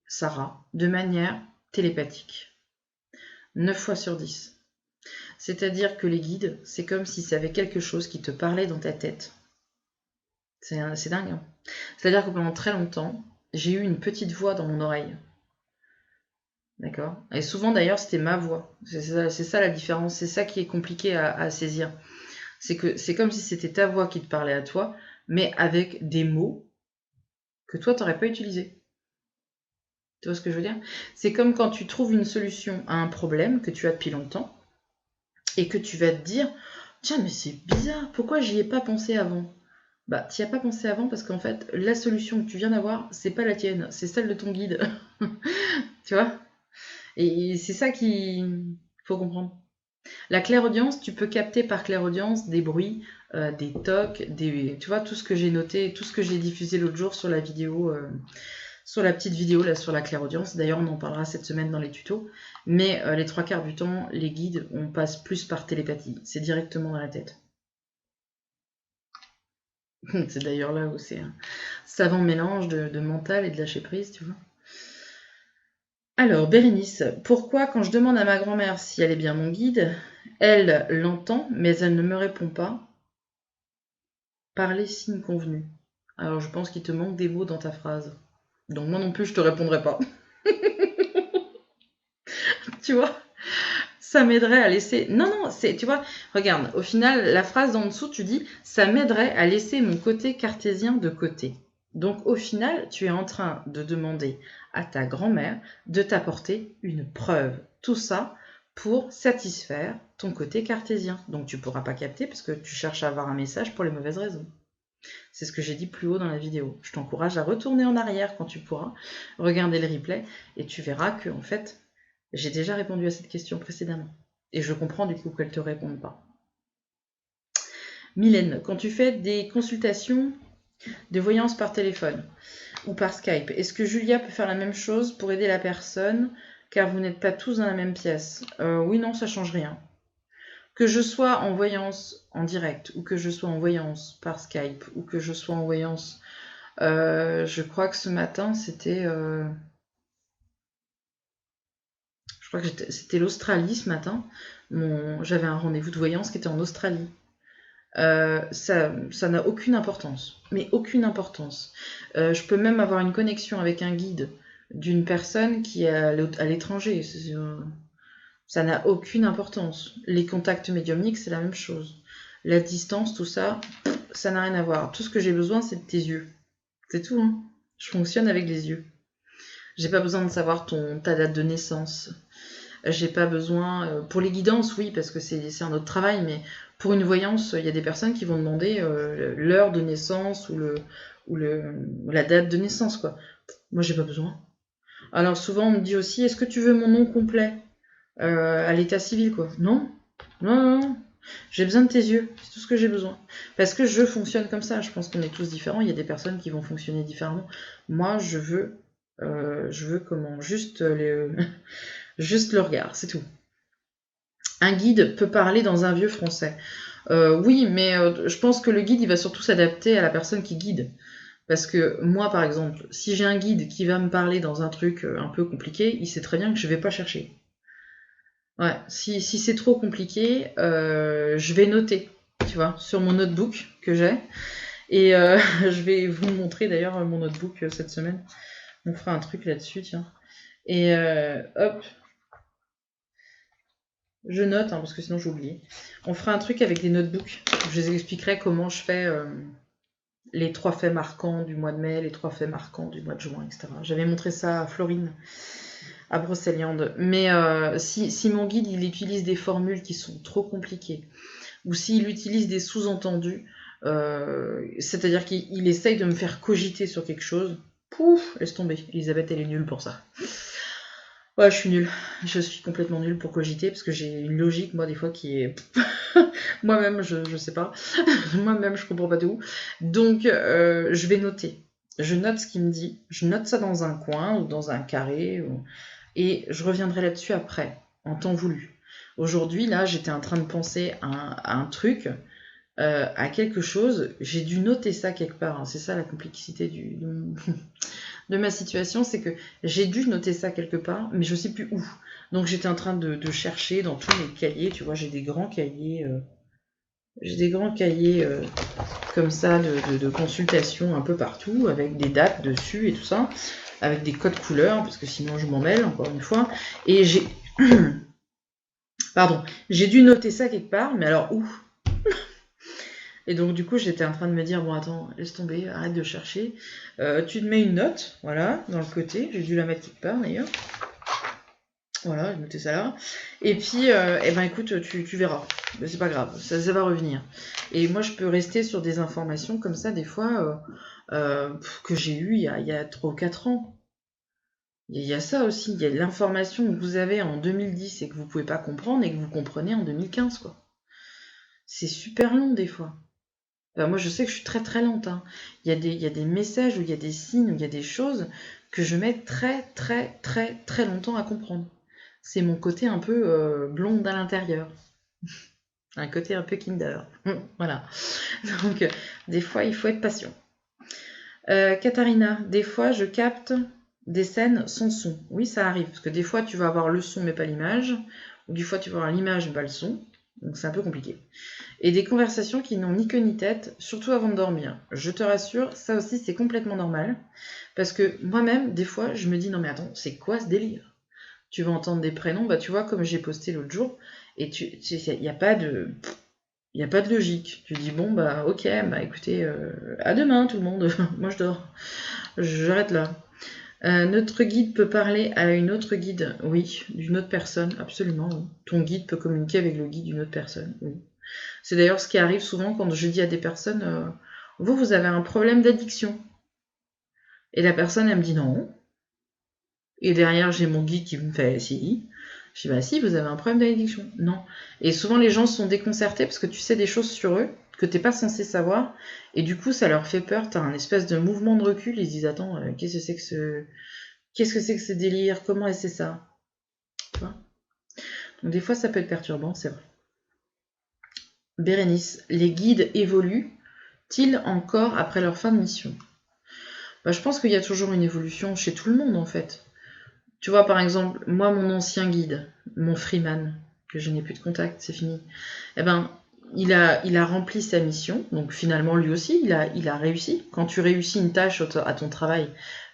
S1: Sarah, de manière télépathique. 9 fois sur 10. C'est-à-dire que les guides, c'est comme si ça avait quelque chose qui te parlait dans ta tête. C'est dingue, hein. C'est-à-dire que pendant très longtemps, j'ai eu une petite voix dans mon oreille. D'accord? Et souvent d'ailleurs, c'était ma voix. C'est ça la différence. C'est ça qui est compliqué à saisir. C'est que c'est comme si c'était ta voix qui te parlait à toi, mais avec des mots que toi, tu n'aurais pas utilisés. Tu vois ce que je veux dire? C'est comme quand tu trouves une solution à un problème que tu as depuis longtemps et que tu vas te dire, tiens, mais c'est bizarre, pourquoi j'y ai pas pensé avant? Bah, tu n'y as pas pensé avant parce qu'en fait, la solution que tu viens d'avoir, c'est pas la tienne, c'est celle de ton guide. Tu vois? Et c'est ça qu'il faut comprendre. La clairaudience, tu peux capter par clairaudience des bruits, des tocs, tu vois, tout ce que j'ai noté, tout ce que j'ai diffusé l'autre jour sur la vidéo, sur la petite vidéo là sur la clairaudience. D'ailleurs, on en parlera cette semaine dans les tutos. Mais les 3 quarts du temps, les guides, on passe plus par télépathie. C'est directement dans la tête. C'est d'ailleurs là où c'est un savant mélange de mental et de lâcher prise, tu vois. Alors, Bérénice, pourquoi quand je demande à ma grand-mère si elle est bien mon guide, elle l'entend, mais elle ne me répond pas par les signes convenus? Alors, je pense qu'il te manque des mots dans ta phrase. Donc, moi non plus, je te répondrai pas. Tu vois? Ça m'aiderait à laisser... Non, tu vois, regarde, au final, la phrase d'en dessous, tu dis, ça m'aiderait à laisser mon côté cartésien de côté. Donc, au final, tu es en train de demander à ta grand-mère de t'apporter une preuve. Tout ça pour satisfaire ton côté cartésien. Donc, tu ne pourras pas capter parce que tu cherches à avoir un message pour les mauvaises raisons. C'est ce que j'ai dit plus haut dans la vidéo. Je t'encourage à retourner en arrière quand tu pourras, regarder le replay, et tu verras que, en fait, j'ai déjà répondu à cette question précédemment. Et je comprends du coup qu'elle ne te réponde pas. Mylène, quand tu fais des consultations de voyance par téléphone ou par Skype, est-ce que Julia peut faire la même chose pour aider la personne car vous n'êtes pas tous dans la même pièce? Oui, non, ça ne change rien. Que je sois en voyance en direct ou que je sois en voyance par Skype ou que je sois en voyance, je crois que ce matin c'était... je crois que c'était l'Australie ce matin. J'avais un rendez-vous de voyance qui était en Australie. Ça n'a aucune importance, mais aucune importance. Je peux même avoir une connexion avec un guide d'une personne qui est à l'étranger. Ça n'a aucune importance. Les contacts médiumniques, c'est la même chose. La distance, tout ça, ça n'a rien à voir. Tout ce que j'ai besoin, c'est de tes yeux. C'est tout, hein. Je fonctionne avec les yeux. J'ai pas besoin de savoir ta date de naissance. J'ai pas besoin... pour les guidances, oui, parce que c'est un autre travail, mais pour une voyance, il y a des personnes qui vont demander l'heure de naissance ou la date de naissance, quoi. Moi, j'ai pas besoin. Alors souvent on me dit aussi, est-ce que tu veux mon nom complet à l'état civil, quoi? Non, non, non, non. J'ai besoin de tes yeux, c'est tout ce que j'ai besoin. Parce que je fonctionne comme ça, je pense qu'on est tous différents, il y a des personnes qui vont fonctionner différemment. Moi, je veux comment, juste le regard, c'est tout. Un guide peut parler dans un vieux français. Oui, mais je pense que le guide, il va surtout s'adapter à la personne qui guide. Parce que moi, par exemple, si j'ai un guide qui va me parler dans un truc un peu compliqué, il sait très bien que je vais pas chercher. Ouais, si c'est trop compliqué, je vais noter, tu vois, sur mon notebook que j'ai. Et je vais vous montrer d'ailleurs mon notebook cette semaine. On fera un truc là-dessus, tiens. Et hop, je note, parce que sinon j'oublie. On fera un truc avec des notebooks. Je vous expliquerai comment je fais les 3 faits marquants du mois de mai, les 3 faits marquants du mois de juin, etc. J'avais montré ça à Florine, à Brocéliande. Mais si mon guide, il utilise des formules qui sont trop compliquées, ou s'il utilise des sous-entendus, c'est-à-dire qu'il essaye de me faire cogiter sur quelque chose, pouf, laisse tomber. Elisabeth, elle est nulle pour ça. Ouais, je suis nulle. Je suis complètement nulle pour cogiter parce que j'ai une logique, moi, des fois, qui est. Moi-même, je sais pas. Moi-même, je comprends pas tout. Donc, je vais noter. Je note ce qu'il me dit. Je note ça dans un coin ou dans un carré. Et je reviendrai là-dessus après, en temps voulu. Aujourd'hui, là, j'étais en train de penser à un truc, à quelque chose. J'ai dû noter ça quelque part. C'est ça la complexité de ma situation, c'est que j'ai dû noter ça quelque part, mais je sais plus où. Donc j'étais en train de chercher dans tous mes cahiers, tu vois, j'ai des grands cahiers, comme ça de consultation un peu partout, avec des dates dessus et tout ça, avec des codes couleurs, parce que sinon je m'en mêle, encore une fois. Et j'ai... Pardon, j'ai dû noter ça quelque part, mais alors où? Et donc du coup j'étais en train de me dire, bon attends, laisse tomber, arrête de chercher. Tu te mets une note, voilà, dans le côté, j'ai dû la mettre quelque part d'ailleurs. Voilà, j'ai noté ça là. Et puis, eh ben écoute, tu verras. Mais c'est pas grave, ça va revenir. Et moi je peux rester sur des informations comme ça des fois que j'ai eues il y a 3 ou 4 ans. Il y a ça aussi, il y a l'information que vous avez en 2010 et que vous pouvez pas comprendre et que vous comprenez en 2015, quoi. C'est super long des fois. Moi, je sais que je suis très très lente. Hein. Il y a des messages, où il y a des signes, où il y a des choses que je mets très très très très longtemps à comprendre. C'est mon côté un peu blonde à l'intérieur. Un côté un peu Kinder. Voilà. Donc, des fois, il faut être patient. Katharina, des fois, je capte des scènes sans son. Oui, ça arrive. Parce que des fois, tu vas avoir le son mais pas l'image. Ou des fois, tu vas avoir l'image mais pas le son. Donc, c'est un peu compliqué. Et des conversations qui n'ont ni queue ni tête, surtout avant de dormir. Je te rassure, ça aussi c'est complètement normal. Parce que moi-même, des fois, je me dis, non mais attends, c'est quoi ce délire? Tu vas entendre des prénoms, bah tu vois, comme j'ai posté l'autre jour, et il n'y a pas de... Il n'y a pas de logique. Tu dis, bon, bah ok, bah écoutez, à demain tout le monde, moi je dors. J'arrête là. Notre guide peut parler à une autre guide, oui, d'une autre personne, absolument. Oui. Ton guide peut communiquer avec le guide d'une autre personne, oui. C'est d'ailleurs ce qui arrive souvent quand je dis à des personnes vous avez un problème d'addiction. Et la personne, elle me dit non. Et derrière, j'ai mon guide qui me fait si. Je dis bah si, vous avez un problème d'addiction. Non. Et souvent, les gens sont déconcertés parce que tu sais des choses sur eux que t'es pas censé savoir. Et du coup, ça leur fait peur. T'as un espèce de mouvement de recul. Ils se disent attends, qu'est-ce que c'est que ce délire? Comment est-ce que c'est ça? Tu vois. Donc des fois, ça peut être perturbant, c'est vrai. Bérénice, les guides évoluent-ils encore après leur fin de mission? Je pense qu'il y a toujours une évolution chez tout le monde en fait. Tu vois, par exemple, moi, mon ancien guide, mon Freeman, que je n'ai plus de contact, c'est fini, eh ben, il a rempli sa mission, donc finalement, lui aussi, il a réussi. Quand tu réussis une tâche à ton travail,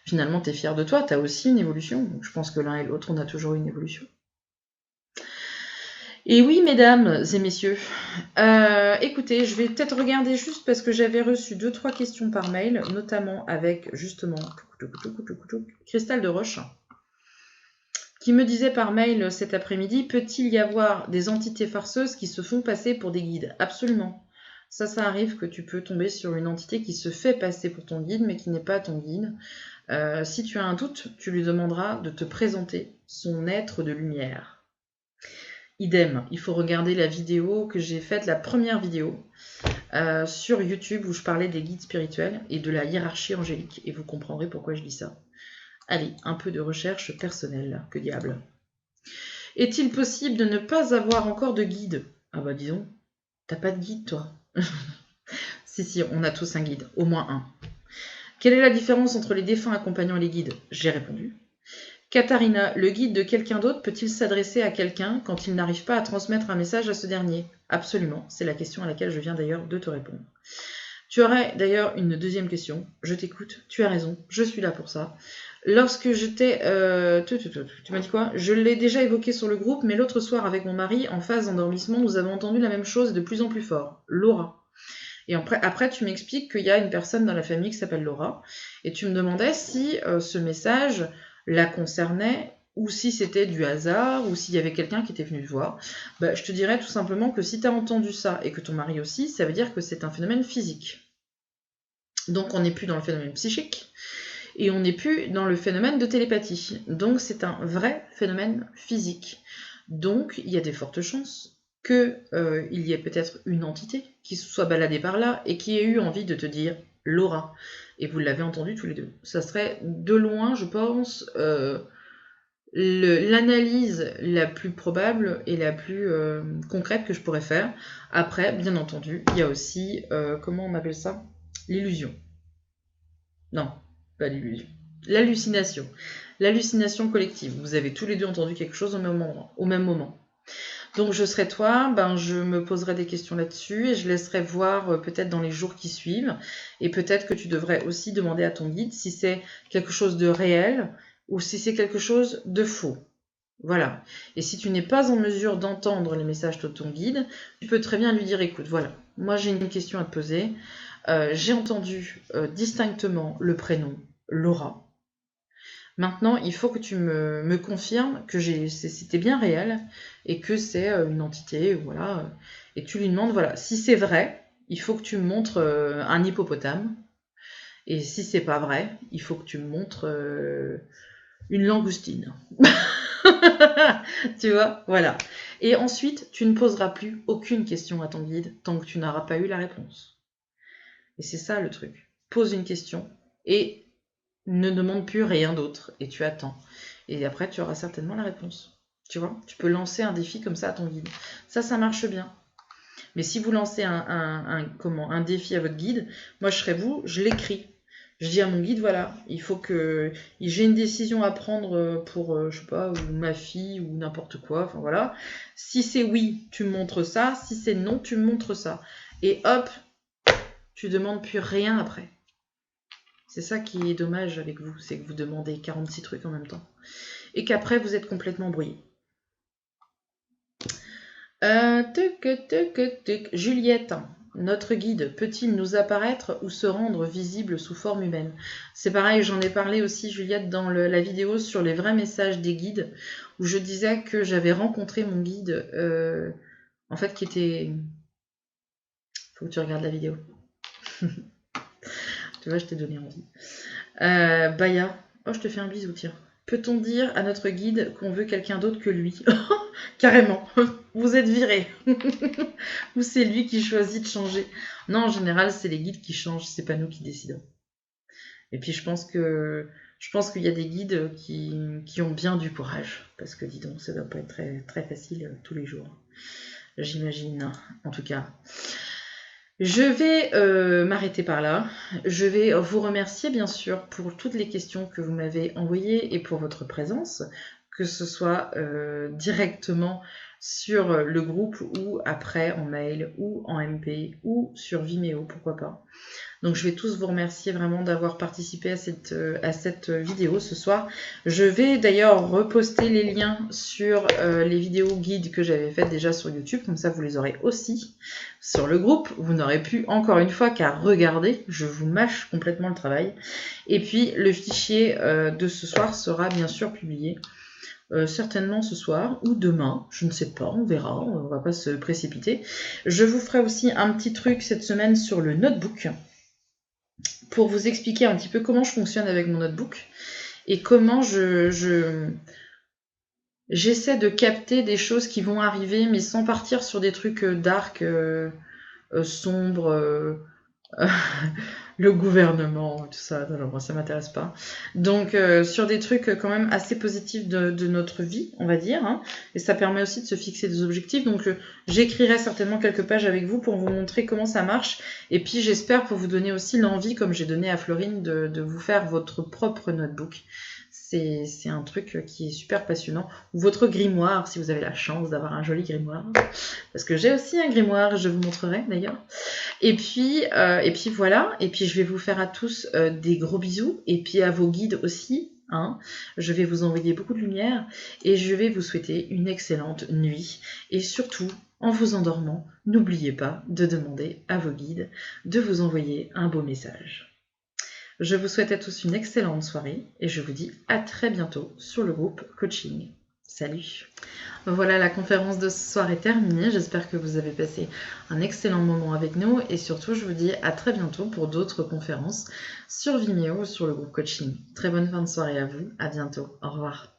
S1: finalement, tu es fier de toi, tu as aussi une évolution. Donc, je pense que l'un et l'autre, on a toujours une évolution. Et oui, mesdames et messieurs, écoutez, je vais peut-être regarder juste parce que j'avais reçu 2-3 questions par mail, notamment avec, justement, Cristal de Roche, qui me disait par mail cet après-midi, peut-il y avoir des entités farceuses qui se font passer pour des guides? Absolument. Ça arrive que tu peux tomber sur une entité qui se fait passer pour ton guide, mais qui n'est pas ton guide. Si tu as un doute, tu lui demanderas de te présenter son être de lumière. Idem, il faut regarder la vidéo que j'ai faite, la première vidéo, sur YouTube où je parlais des guides spirituels et de la hiérarchie angélique. Et vous comprendrez pourquoi je dis ça. Allez, un peu de recherche personnelle, que diable. Est-il possible de ne pas avoir encore de guide? Ah bah disons, t'as pas de guide toi? Si, on a tous un guide, au moins un. Quelle est la différence entre les défunts accompagnants et les guides? J'ai répondu. Katharina, le guide de quelqu'un d'autre peut-il s'adresser à quelqu'un quand il n'arrive pas à transmettre un message à ce dernier? Absolument, c'est la question à laquelle je viens d'ailleurs de te répondre. Tu aurais d'ailleurs une deuxième question. Je t'écoute, tu as raison, je suis là pour ça. Lorsque j'étais... tu m'as dit quoi? Je l'ai déjà évoqué sur le groupe, mais l'autre soir avec mon mari, en phase d'endormissement, nous avons entendu la même chose de plus en plus fort. Laura. Et après, tu m'expliques qu'il y a une personne dans la famille qui s'appelle Laura. Et tu me demandais si ce message la concernait, ou si c'était du hasard, ou s'il y avait quelqu'un qui était venu te voir. Bah, je te dirais tout simplement que si tu as entendu ça, et que ton mari aussi, ça veut dire que c'est un phénomène physique. Donc on n'est plus dans le phénomène psychique, et on n'est plus dans le phénomène de télépathie. Donc c'est un vrai phénomène physique. Donc il y a des fortes chances qu'il y ait peut-être une entité qui soit baladée par là et qui ait eu envie de te dire Laura. Et vous l'avez entendu tous les deux. Ça serait de loin, je pense, l'analyse la plus probable et la plus concrète que je pourrais faire. Après, bien entendu, il y a aussi, comment on appelle ça? L'illusion. Non, pas l'illusion. L'hallucination. L'hallucination collective. Vous avez tous les deux entendu quelque chose au même moment. Donc je serai toi, je me poserai des questions là-dessus et je laisserai voir peut-être dans les jours qui suivent. Et peut-être que tu devrais aussi demander à ton guide si c'est quelque chose de réel ou si c'est quelque chose de faux. Voilà. Et si tu n'es pas en mesure d'entendre les messages de ton guide, tu peux très bien lui dire, écoute, voilà, moi j'ai une question à te poser. J'ai entendu distinctement le prénom Laura. Maintenant, il faut que tu me confirmes que c'était bien réel et que c'est une entité, voilà. Et tu lui demandes, voilà, si c'est vrai, il faut que tu me montres un hippopotame. Et si c'est pas vrai, il faut que tu me montres une langoustine. Tu vois, voilà. Et ensuite, tu ne poseras plus aucune question à ton guide tant que tu n'auras pas eu la réponse. Et c'est ça le truc. Pose une question et ne demande plus rien d'autre et tu attends. Et après, tu auras certainement la réponse. Tu vois, tu peux lancer un défi comme ça à ton guide. Ça marche bien. Mais si vous lancez un défi à votre guide, moi je serais vous, je l'écris. Je dis à mon guide, voilà, il faut que j'ai une décision à prendre pour, je sais pas, ou ma fille ou n'importe quoi. Enfin voilà. Si c'est oui, tu me montres ça. Si c'est non, tu me montres ça. Et hop, tu demandes plus rien après. C'est ça qui est dommage avec vous, c'est que vous demandez 46 trucs en même temps. Et qu'après, vous êtes complètement brouillé. Juliette, notre guide peut-il nous apparaître ou se rendre visible sous forme humaine? C'est pareil, j'en ai parlé aussi, Juliette, dans la vidéo sur les vrais messages des guides, où je disais que j'avais rencontré mon guide, en fait, qui était... Faut que tu regardes la vidéo. Tu vois, je t'ai donné envie. Baya, oh, je te fais un bisou, tiens. Peut-on dire à notre guide qu'on veut quelqu'un d'autre que lui? Carrément, vous êtes viré. Ou c'est lui qui choisit de changer? Non, en général, c'est les guides qui changent, c'est pas nous qui décidons. Et puis, je pense qu'il y a des guides qui ont bien du courage. Parce que, dis donc, ça doit pas être très, très facile tous les jours. J'imagine, en tout cas. Je vais m'arrêter par là. Je vais vous remercier bien sûr pour toutes les questions que vous m'avez envoyées et pour votre présence, que ce soit directement sur le groupe ou après en mail ou en MP ou sur Vimeo, pourquoi pas. Donc je vais tous vous remercier vraiment d'avoir participé à cette vidéo ce soir. Je vais d'ailleurs reposter les liens sur les vidéos guides que j'avais faites déjà sur YouTube, comme ça vous les aurez aussi sur le groupe. Vous n'aurez plus encore une fois qu'à regarder, je vous mâche complètement le travail. Et puis le fichier de ce soir sera bien sûr publié certainement ce soir ou demain, je ne sais pas, on verra, on va pas se précipiter. Je vous ferai aussi un petit truc cette semaine sur le notebook pour vous expliquer un petit peu comment je fonctionne avec mon notebook et comment j'essaie de capter des choses qui vont arriver, mais sans partir sur des trucs dark, sombres, le gouvernement, tout ça. Non, moi, ça m'intéresse pas. Donc, sur des trucs quand même assez positifs de notre vie, on va dire. Hein, et ça permet aussi de se fixer des objectifs. Donc, j'écrirai certainement quelques pages avec vous pour vous montrer comment ça marche. Et puis, j'espère pour vous donner aussi l'envie, comme j'ai donné à Florine, de vous faire votre propre notebook. C'est un truc qui est super passionnant. Ou votre grimoire, si vous avez la chance d'avoir un joli grimoire. Parce que j'ai aussi un grimoire, je vous montrerai d'ailleurs. Et puis voilà. Et puis je vais vous faire à tous des gros bisous. Et puis à vos guides aussi. Hein. Je vais vous envoyer beaucoup de lumière. Et je vais vous souhaiter une excellente nuit. Et surtout, en vous endormant, n'oubliez pas de demander à vos guides de vous envoyer un beau message. Je vous souhaite à tous une excellente soirée et je vous dis à très bientôt sur le groupe coaching. Salut! Voilà, la conférence de ce soir est terminée. J'espère que vous avez passé un excellent moment avec nous et surtout, je vous dis à très bientôt pour d'autres conférences sur Vimeo ou sur le groupe coaching. Très bonne fin de soirée à vous. À bientôt. Au revoir.